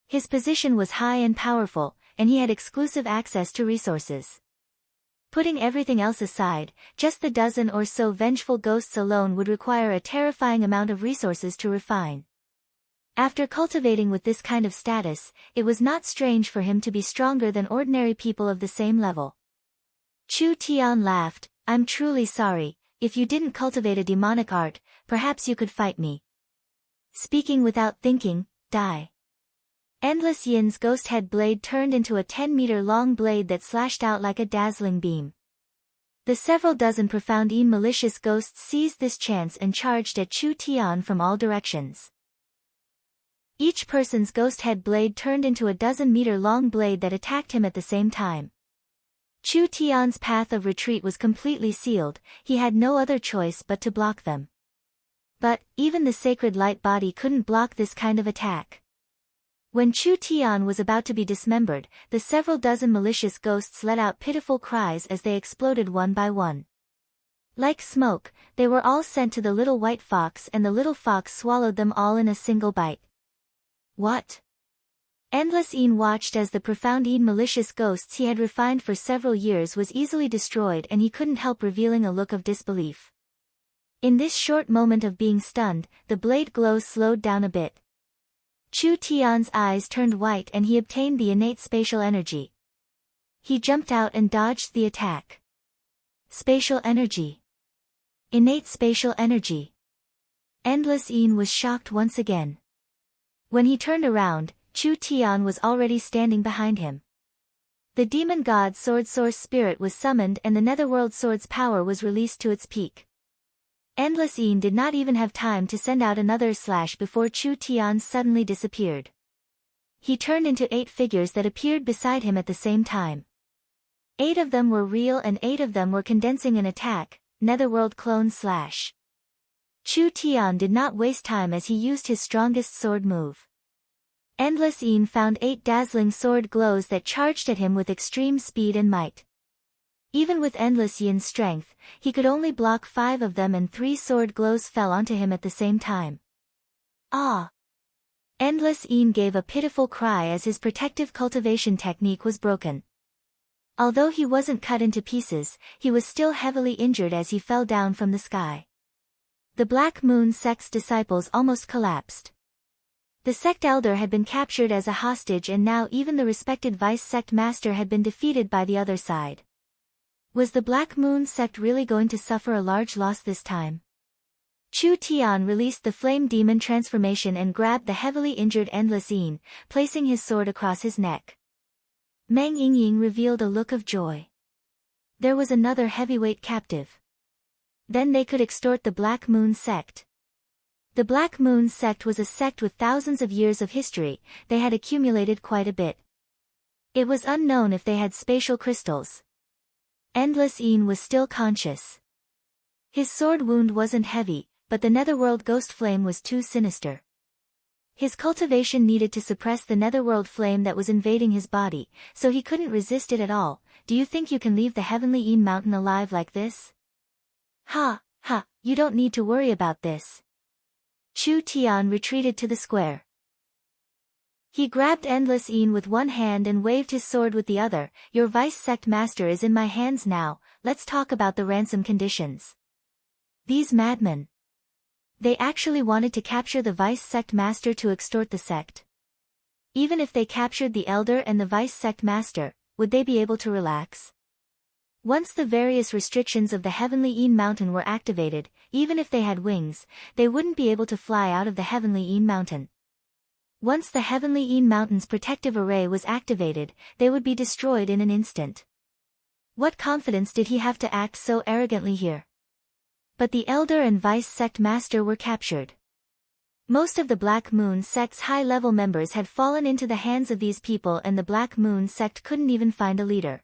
His position was high and powerful, and he had exclusive access to resources. Putting everything else aside, just the dozen or so vengeful ghosts alone would require a terrifying amount of resources to refine. After cultivating with this kind of status, it was not strange for him to be stronger than ordinary people of the same level. Chu Tian laughed, "I'm truly sorry, if you didn't cultivate a demonic art, perhaps you could fight me." Speaking without thinking, die. Endless Yin's ghost head blade turned into a 10-meter-long blade that slashed out like a dazzling beam. The several dozen profound Een malicious ghosts seized this chance and charged at Chu Tian from all directions. Each person's ghost head blade turned into a dozen-meter-long blade that attacked him at the same time. Chu Tian's path of retreat was completely sealed, he had no other choice but to block them. But, even the sacred light body couldn't block this kind of attack. When Chu Tian was about to be dismembered, the several dozen malicious ghosts let out pitiful cries as they exploded one by one. Like smoke, they were all sent to the little white fox, and the little fox swallowed them all in a single bite. What? Endless Een watched as the profound Een malicious ghosts he had refined for several years was easily destroyed, and he couldn't help revealing a look of disbelief. In this short moment of being stunned, the blade glow slowed down a bit. Chu Tian's eyes turned white and he obtained the innate spatial energy. He jumped out and dodged the attack. Spatial energy. Innate spatial energy. Endless Een was shocked once again. When he turned around, Chu Tian was already standing behind him. The demon god Sword Source Spirit was summoned and the Netherworld Sword's power was released to its peak. Endless Een did not even have time to send out another slash before Chu Tian suddenly disappeared. He turned into 8 figures that appeared beside him at the same time. 8 of them were real and 8 of them were condensing an attack, Netherworld Clone Slash. Chu Tian did not waste time as he used his strongest sword move. Endless Een found 8 dazzling sword glows that charged at him with extreme speed and might. Even with Endless Yin's strength, he could only block 5 of them and 3 sword glows fell onto him at the same time. Ah! Endless Yin gave a pitiful cry as his protective cultivation technique was broken. Although he wasn't cut into pieces, he was still heavily injured as he fell down from the sky. The Black Moon sect's disciples almost collapsed. The sect elder had been captured as a hostage and now even the respected vice sect master had been defeated by the other side. Was the Black Moon sect really going to suffer a large loss this time? Chu Tian released the flame demon transformation and grabbed the heavily injured Endless Yin, placing his sword across his neck. Meng Yingying revealed a look of joy. There was another heavyweight captive. Then they could extort the Black Moon sect. The Black Moon sect was a sect with thousands of years of history, they had accumulated quite a bit. It was unknown if they had spatial crystals. Endless Yin was still conscious. His sword wound wasn't heavy, but the netherworld ghost flame was too sinister. His cultivation needed to suppress the netherworld flame that was invading his body, so he couldn't resist it at all. Do you think you can leave the heavenly Yin mountain alive like this? Ha, you don't need to worry about this. Chu Tian retreated to the square. He grabbed Endless Yin with one hand and waved his sword with the other. Your vice sect master is in my hands now, let's talk about the ransom conditions. These madmen. They actually wanted to capture the vice sect master to extort the sect. Even if they captured the elder and the vice sect master, would they be able to relax? Once the various restrictions of the heavenly Yin mountain were activated, even if they had wings, they wouldn't be able to fly out of the heavenly Yin mountain. Once the heavenly Yin mountain's protective array was activated, they would be destroyed in an instant. What confidence did he have to act so arrogantly here? But the elder and vice sect master were captured. Most of the Black Moon sect's high-level members had fallen into the hands of these people and the Black Moon sect couldn't even find a leader.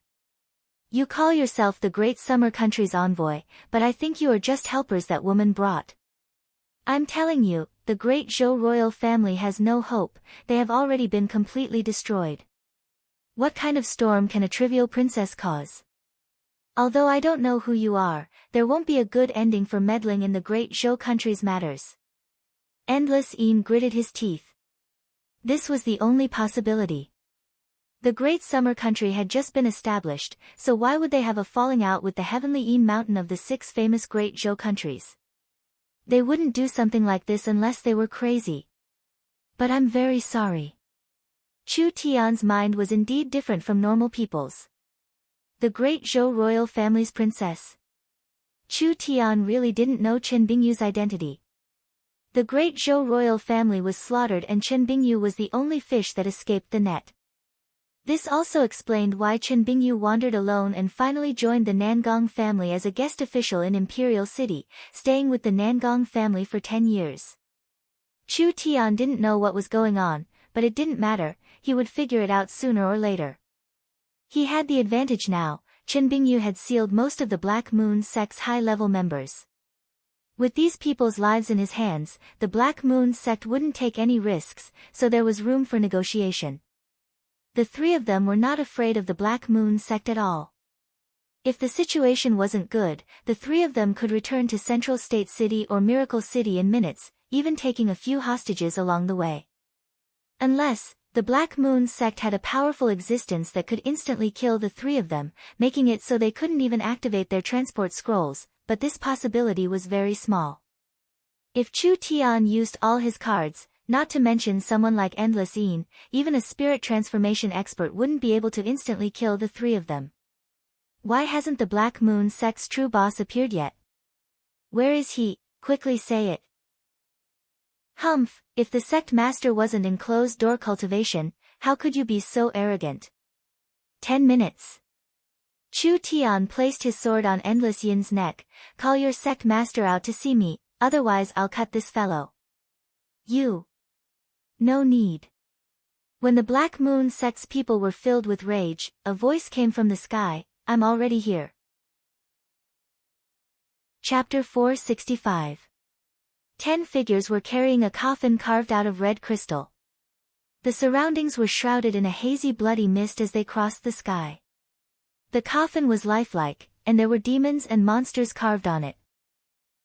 You call yourself the Great Summer Country's envoy, but I think you are just helpers that woman brought. I'm telling you, the Great Zhou royal family has no hope, they have already been completely destroyed. What kind of storm can a trivial princess cause? Although I don't know who you are, there won't be a good ending for meddling in the Great Zhou country's matters. Endless Yin gritted his teeth. This was the only possibility. The Great Summer Country had just been established, so why would they have a falling out with the heavenly Yin mountain of the 6 famous Great Zhou countries? They wouldn't do something like this unless they were crazy. But I'm very sorry. Chu Tian's mind was indeed different from normal people's. The Great Zhou royal family's princess. Chu Tian really didn't know Chen Bingyu's identity. The Great Zhou royal family was slaughtered and Chen Bingyu was the only fish that escaped the net. This also explained why Chen Bingyu wandered alone and finally joined the Nangong family as a guest official in Imperial City, staying with the Nangong family for 10 years. Chu Tian didn't know what was going on, but it didn't matter, he would figure it out sooner or later. He had the advantage now, Chen Bingyu had sealed most of the Black Moon sect's high-level members. With these people's lives in his hands, the Black Moon sect wouldn't take any risks, so there was room for negotiation. The 3 of them were not afraid of the Black Moon sect at all. If the situation wasn't good, the 3 of them could return to Central State City or Miracle City in minutes, even taking a few hostages along the way. Unless, the Black Moon sect had a powerful existence that could instantly kill the 3 of them, making it so they couldn't even activate their transport scrolls, but this possibility was very small. If Chu Tian used all his cards, not to mention someone like Endless Yin, even a spirit transformation expert wouldn't be able to instantly kill the 3 of them. Why hasn't the Black Moon sect's true boss appeared yet? Where is he? Quickly say it. Humph, if the sect master wasn't in closed-door cultivation, how could you be so arrogant? 10 minutes. Chu Tian placed his sword on Endless Yin's neck. Call your sect master out to see me, otherwise I'll cut this fellow. You. No need. When the Black Moon sect's people were filled with rage, a voice came from the sky, I'm already here. Chapter 465. 10 figures were carrying a coffin carved out of red crystal. The surroundings were shrouded in a hazy bloody mist as they crossed the sky. The coffin was lifelike, and there were demons and monsters carved on it.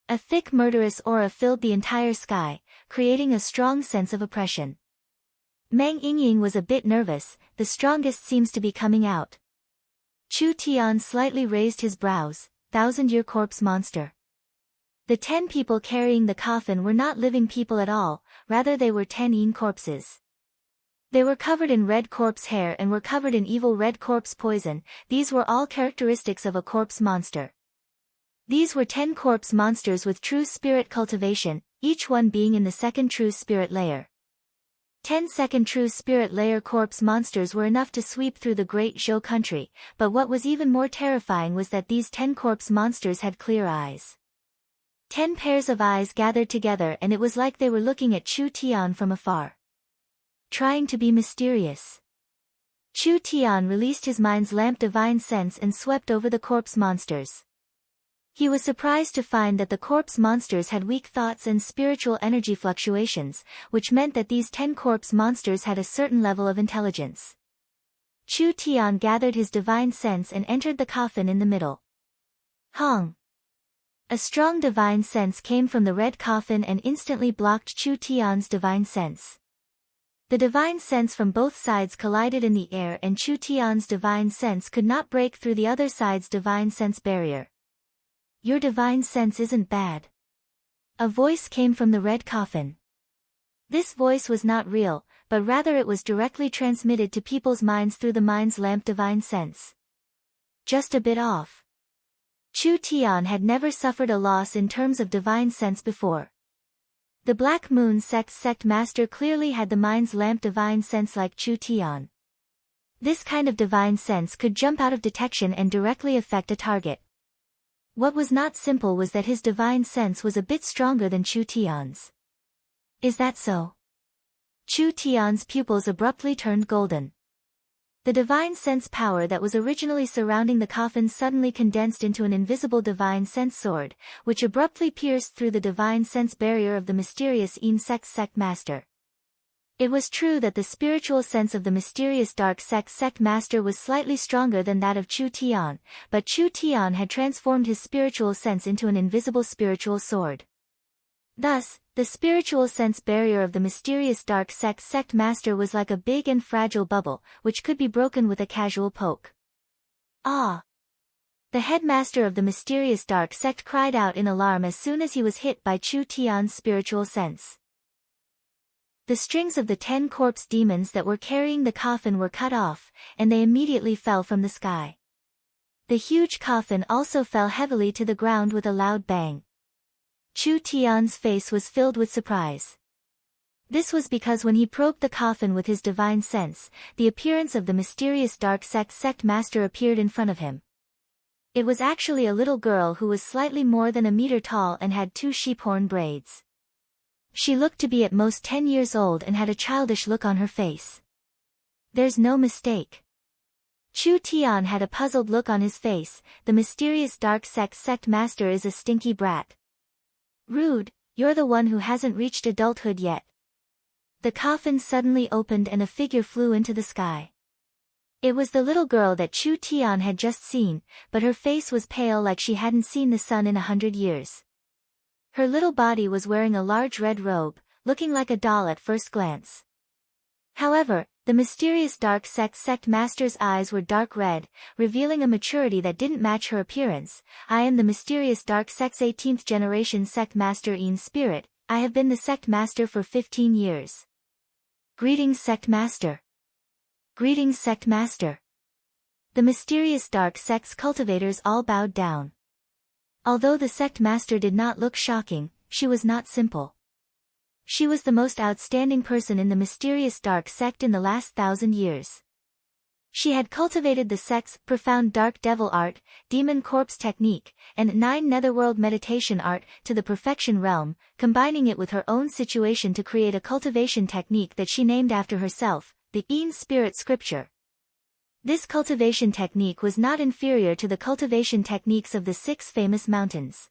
A thick murderous aura filled the entire sky, creating a strong sense of oppression. Meng Yingying was a bit nervous. The strongest seems to be coming out. Chu Tian slightly raised his brows. Thousand-year corpse monster. The 10 people carrying the coffin were not living people at all, rather they were 10 Yin corpses. They were covered in red corpse hair and were covered in evil red corpse poison. These were all characteristics of a corpse monster. These were 10 corpse monsters with true spirit cultivation, each one being in the second true spirit layer. 10 second true spirit layer corpse monsters were enough to sweep through the great Zhou country, but what was even more terrifying was that these 10 corpse monsters had clear eyes. 10 pairs of eyes gathered together, and it was like they were looking at Chu Tian from afar. Trying to be mysterious. Chu Tian released his mind's lamp divine sense and swept over the corpse monsters. He was surprised to find that the corpse monsters had weak thoughts and spiritual energy fluctuations, which meant that these 10 corpse monsters had a certain level of intelligence. Chu Tian gathered his divine sense and entered the coffin in the middle. Hong! A strong divine sense came from the red coffin and instantly blocked Chu Tian's divine sense. The divine sense from both sides collided in the air, and Chu Tian's divine sense could not break through the other side's divine sense barrier. Your divine sense isn't bad. A voice came from the red coffin. This voice was not real, but rather it was directly transmitted to people's minds through the mind's lamp divine sense. Just a bit off. Chu Tian had never suffered a loss in terms of divine sense before. The Black Moon Sect's sect master clearly had the mind's lamp divine sense like Chu Tian. This kind of divine sense could jump out of detection and directly affect a target. What was not simple was that his divine sense was a bit stronger than Chu Tian's. Is that so? Chu Tian's pupils abruptly turned golden. The divine sense power that was originally surrounding the coffin suddenly condensed into an invisible divine sense sword, which abruptly pierced through the divine sense barrier of the mysterious Yin sect master. It was true that the spiritual sense of the mysterious dark sect master was slightly stronger than that of Chu Tian, but Chu Tian had transformed his spiritual sense into an invisible spiritual sword. Thus, the spiritual sense barrier of the mysterious dark sect master was like a big and fragile bubble, which could be broken with a casual poke. Ah! The headmaster of the mysterious dark sect cried out in alarm as soon as he was hit by Chu Tian's spiritual sense. The strings of the 10 corpse demons that were carrying the coffin were cut off, and they immediately fell from the sky. The huge coffin also fell heavily to the ground with a loud bang. Chu Tian's face was filled with surprise. This was because when he probed the coffin with his divine sense, the appearance of the mysterious dark sect master appeared in front of him. It was actually a little girl who was slightly more than a meter tall and had 2 sheephorn braids. She looked to be at most 10 years old and had a childish look on her face. There's no mistake. Chu Tian had a puzzled look on his face. The mysterious dark sect master is a stinky brat. Rude, you're the one who hasn't reached adulthood yet. The coffin suddenly opened and a figure flew into the sky. It was the little girl that Chu Tian had just seen, but her face was pale like she hadn't seen the sun in 100 years. Her little body was wearing a large red robe, looking like a doll at first glance. However, the mysterious dark sect master's eyes were dark red, revealing a maturity that didn't match her appearance. I am the mysterious dark sect's 18th generation sect master in spirit. I have been the sect master for 15 years. Greetings, sect master. Greetings, sect master. The mysterious dark sect's cultivators all bowed down. Although the sect master did not look shocking, she was not simple. She was the most outstanding person in the mysterious dark sect in the last 1,000 years. She had cultivated the sect's profound dark devil art, demon corpse technique, and 9 netherworld meditation art to the perfection realm, combining it with her own situation to create a cultivation technique that she named after herself, the Yin Spirit Scripture. This cultivation technique was not inferior to the cultivation techniques of the 6 famous mountains.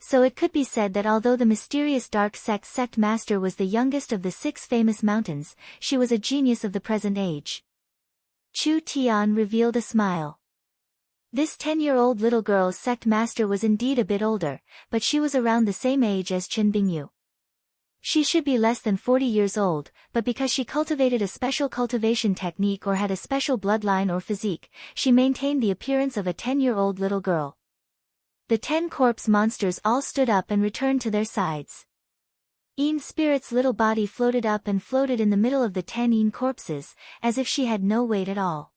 So it could be said that although the mysterious dark sect master was the youngest of the 6 famous mountains, she was a genius of the present age. Chu Tian revealed a smile. This 10-year-old little girl's sect master was indeed a bit older, but she was around the same age as Chen Bingyu. She should be less than 40 years old, but because she cultivated a special cultivation technique or had a special bloodline or physique, she maintained the appearance of a 10-year-old little girl. The 10 corpse monsters all stood up and returned to their sides. Yin Spirit's little body floated up and floated in the middle of the 10 Yin corpses, as if she had no weight at all.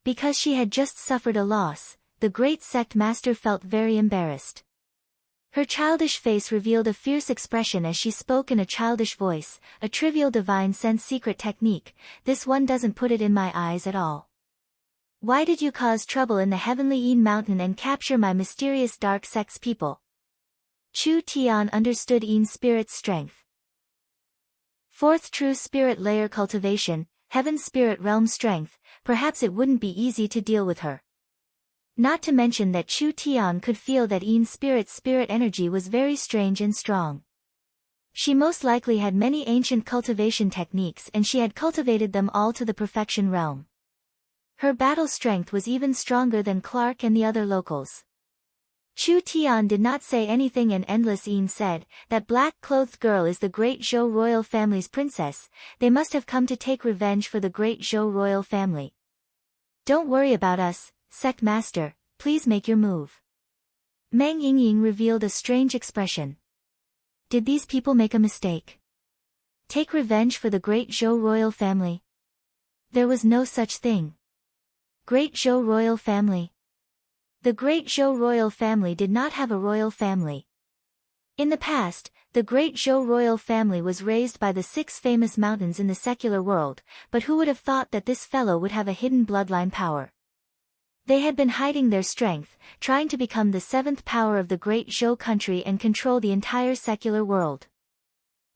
Because she had just suffered a loss, the great sect master felt very embarrassed. Her childish face revealed a fierce expression as she spoke in a childish voice, a trivial divine sense secret technique, this one doesn't put it in my eyes at all. Why did you cause trouble in the heavenly Yin mountain and capture my mysterious dark sect's people? Chu Tian understood Yin Spirit's strength. Fourth true spirit layer cultivation, heaven spirit realm strength, perhaps it wouldn't be easy to deal with her. Not to mention that Chu Tian could feel that Yin Spirit's spirit energy was very strange and strong. She most likely had many ancient cultivation techniques and she had cultivated them all to the perfection realm. Her battle strength was even stronger than Clark and the other locals. Chu Tian did not say anything and Endless Yin said, that black-clothed girl is the great Zhou royal family's princess, they must have come to take revenge for the great Zhou royal family. Don't worry about us, sect master, please make your move. Meng Yingying revealed a strange expression. Did these people make a mistake? Take revenge for the great Zhou royal family? There was no such thing. Great Zhou royal family. The great Zhou royal family did not have a royal family. In the past, the great Zhou royal family was raised by the 6 famous mountains in the secular world, but who would have thought that this fellow would have a hidden bloodline power? They had been hiding their strength, trying to become the 7th power of the great Zhou country and control the entire secular world.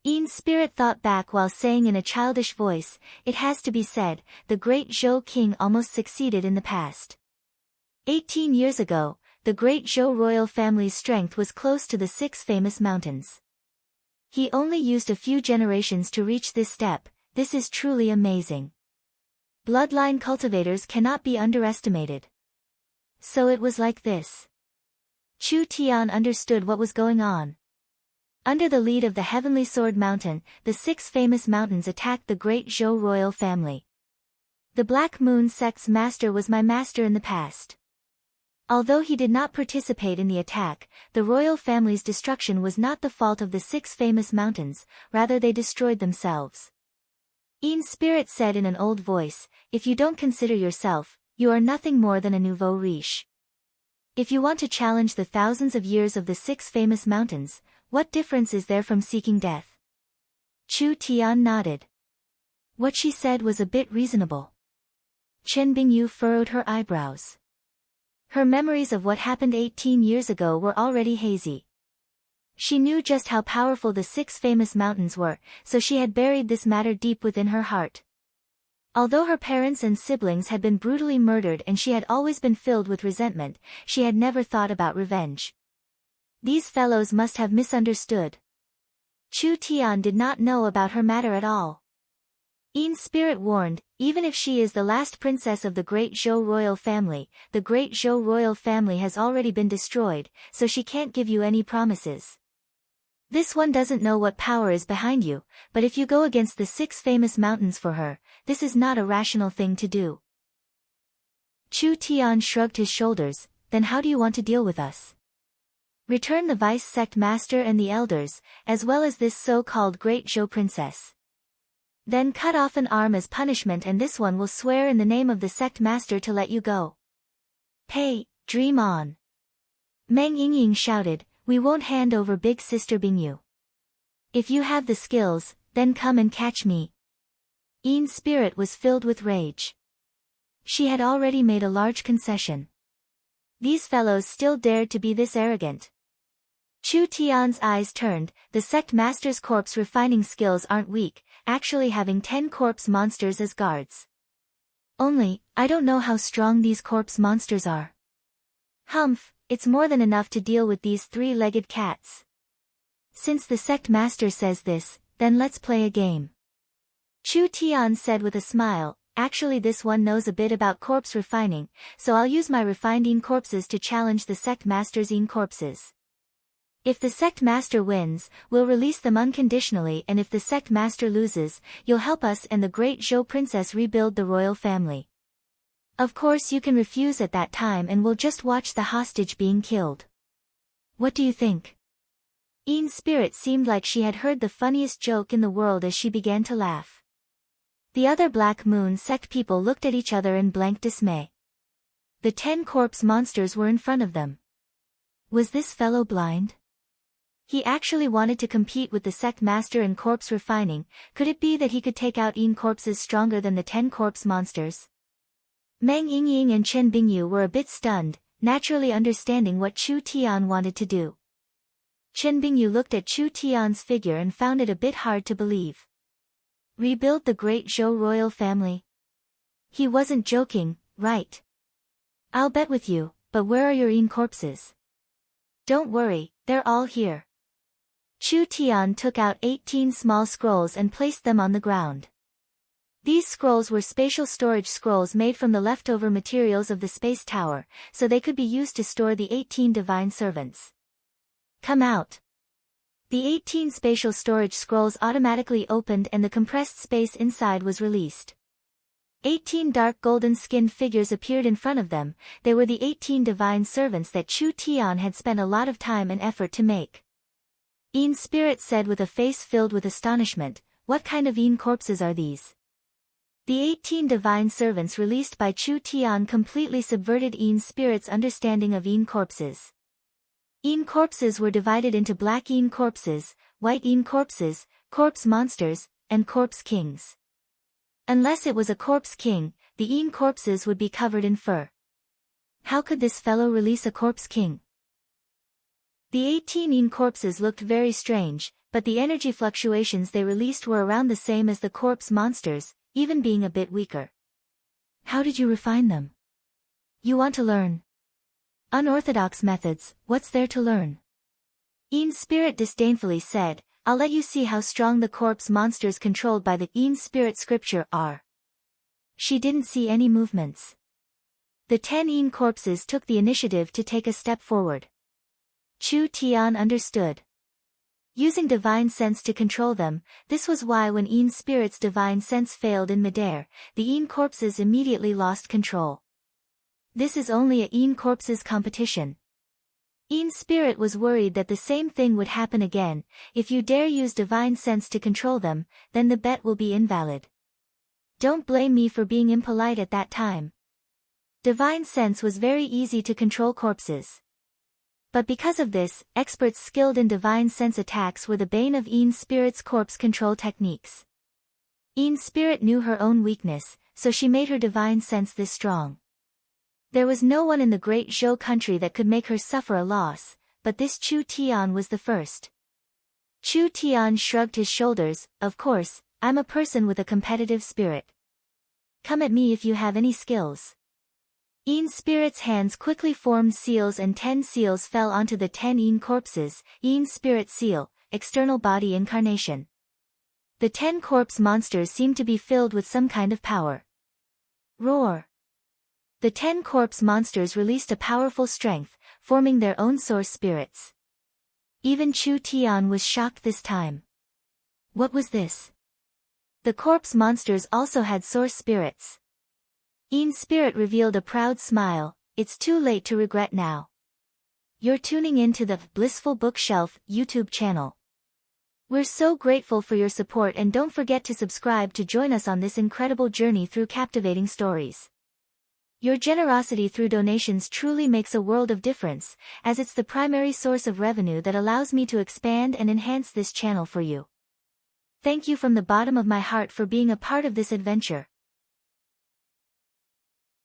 Yin Spirit thought back while saying in a childish voice, it has to be said, the great Zhou king almost succeeded in the past. 18 years ago, the great Zhou royal family's strength was close to the 6 famous mountains. He only used a few generations to reach this step, this is truly amazing. Bloodline cultivators cannot be underestimated. So it was like this. Chu Tian understood what was going on. Under the lead of the Heavenly Sword Mountain, the 6 famous mountains attacked the great Zhou royal family. The Black Moon sect's master was my master in the past. Although he did not participate in the attack, the royal family's destruction was not the fault of the 6 famous mountains, rather they destroyed themselves. Yin Spirit said in an old voice, if you don't consider yourself, you are nothing more than a nouveau riche. If you want to challenge the thousands of years of the 6 famous mountains, what difference is there from seeking death? Chu Tian nodded. What she said was a bit reasonable. Chen Bingyu furrowed her eyebrows. Her memories of what happened 18 years ago were already hazy. She knew just how powerful the 6 famous mountains were, so she had buried this matter deep within her heart. Although her parents and siblings had been brutally murdered and she had always been filled with resentment, she had never thought about revenge. These fellows must have misunderstood. Chu Tian did not know about her matter at all. Yin Spirit warned, even if she is the last princess of the great Zhou royal family, the great Zhou royal family has already been destroyed, so she can't give you any promises. This one doesn't know what power is behind you, but if you go against the 6 famous mountains for her, this is not a rational thing to do. Chu Tian shrugged his shoulders, then how do you want to deal with us? Return the vice sect master and the elders, as well as this so-called great Zhou princess. Then cut off an arm as punishment and this one will swear in the name of the sect master to let you go. Hey, dream on. Meng Yingying shouted, we won't hand over big sister Bingyu. If you have the skills, then come and catch me. Yin Spirit was filled with rage. She had already made a large concession. These fellows still dared to be this arrogant. Chu Tian's eyes turned, the sect master's corpse refining skills aren't weak, actually having 10 corpse monsters as guards. Only, I don't know how strong these corpse monsters are. Humph, it's more than enough to deal with these 3-legged cats. Since the sect master says this, then let's play a game. Chu Tian said with a smile, actually this one knows a bit about corpse refining, so I'll use my refined Een corpses to challenge the sect master's Een corpses. If the sect master wins, we'll release them unconditionally, and if the sect master loses, you'll help us and the great Zhou princess rebuild the royal family. Of course you can refuse at that time and we'll just watch the hostage being killed. What do you think? Een spirit seemed like she had heard the funniest joke in the world as she began to laugh. The other Black Moon sect people looked at each other in blank dismay. The 10 corpse monsters were in front of them. Was this fellow blind? He actually wanted to compete with the sect master in corpse refining. Could it be that he could take out Een corpses stronger than the 10 corpse monsters? Meng Yingying and Chen Bingyu were a bit stunned, naturally understanding what Chu Tian wanted to do. Chen Bingyu looked at Chu Tian's figure and found it a bit hard to believe. Rebuild the great Zhou royal family? He wasn't joking, right? I'll bet with you, but where are your Een corpses? Don't worry, they're all here. Chu Tian took out 18 small scrolls and placed them on the ground. These scrolls were spatial storage scrolls made from the leftover materials of the space tower, so they could be used to store the 18 divine servants. Come out. The 18 spatial storage scrolls automatically opened and the compressed space inside was released. 18 dark golden-skinned figures appeared in front of them. They were the 18 divine servants that Chu Tian had spent a lot of time and effort to make. Een spirit said with a face filled with astonishment, "What kind of Een corpses are these?" The 18 divine servants released by Chu Tian completely subverted Een spirit's understanding of Een corpses. Een corpses were divided into black Een corpses, white Een corpses, corpse monsters, and corpse kings. Unless it was a corpse king, the Een corpses would be covered in fur. How could this fellow release a corpse king? The 18 Een corpses looked very strange, but the energy fluctuations they released were around the same as the corpse monsters, even being a bit weaker. How did you refine them? You want to learn unorthodox methods, what's there to learn? Een spirit disdainfully said, I'll let you see how strong the corpse monsters controlled by the Een spirit scripture are. She didn't see any movements. The 10 Een corpses took the initiative to take a step forward. Chu Tian understood. Using divine sense to control them, this was why when Een spirit's divine sense failed in midair, the Een corpses immediately lost control. This is only a Een corpses competition. Een spirit was worried that the same thing would happen again. If you dare use divine sense to control them, then the bet will be invalid. Don't blame me for being impolite at that time. Divine sense was very easy to control corpses. But because of this, experts skilled in divine sense attacks were the bane of Een spirit's corpse control techniques. Een spirit knew her own weakness, so she made her divine sense this strong. There was no one in the great Zhou country that could make her suffer a loss, but this Chu Tian was the first. Chu Tian shrugged his shoulders, of course, I'm a person with a competitive spirit. Come at me if you have any skills. Een spirit's hands quickly formed seals and 10 seals fell onto the 10 Een corpses. Een spirit seal, external body incarnation. The 10 corpse monsters seemed to be filled with some kind of power. Roar! The 10 corpse monsters released a powerful strength, forming their own source spirits. Even Chu Tian was shocked this time. What was this? The corpse monsters also had source spirits. Een spirit revealed a proud smile, it's too late to regret now. You're tuning in to the Blissful Bookshelf YouTube channel. We're so grateful for your support and don't forget to subscribe to join us on this incredible journey through captivating stories. Your generosity through donations truly makes a world of difference, as it's the primary source of revenue that allows me to expand and enhance this channel for you. Thank you from the bottom of my heart for being a part of this adventure.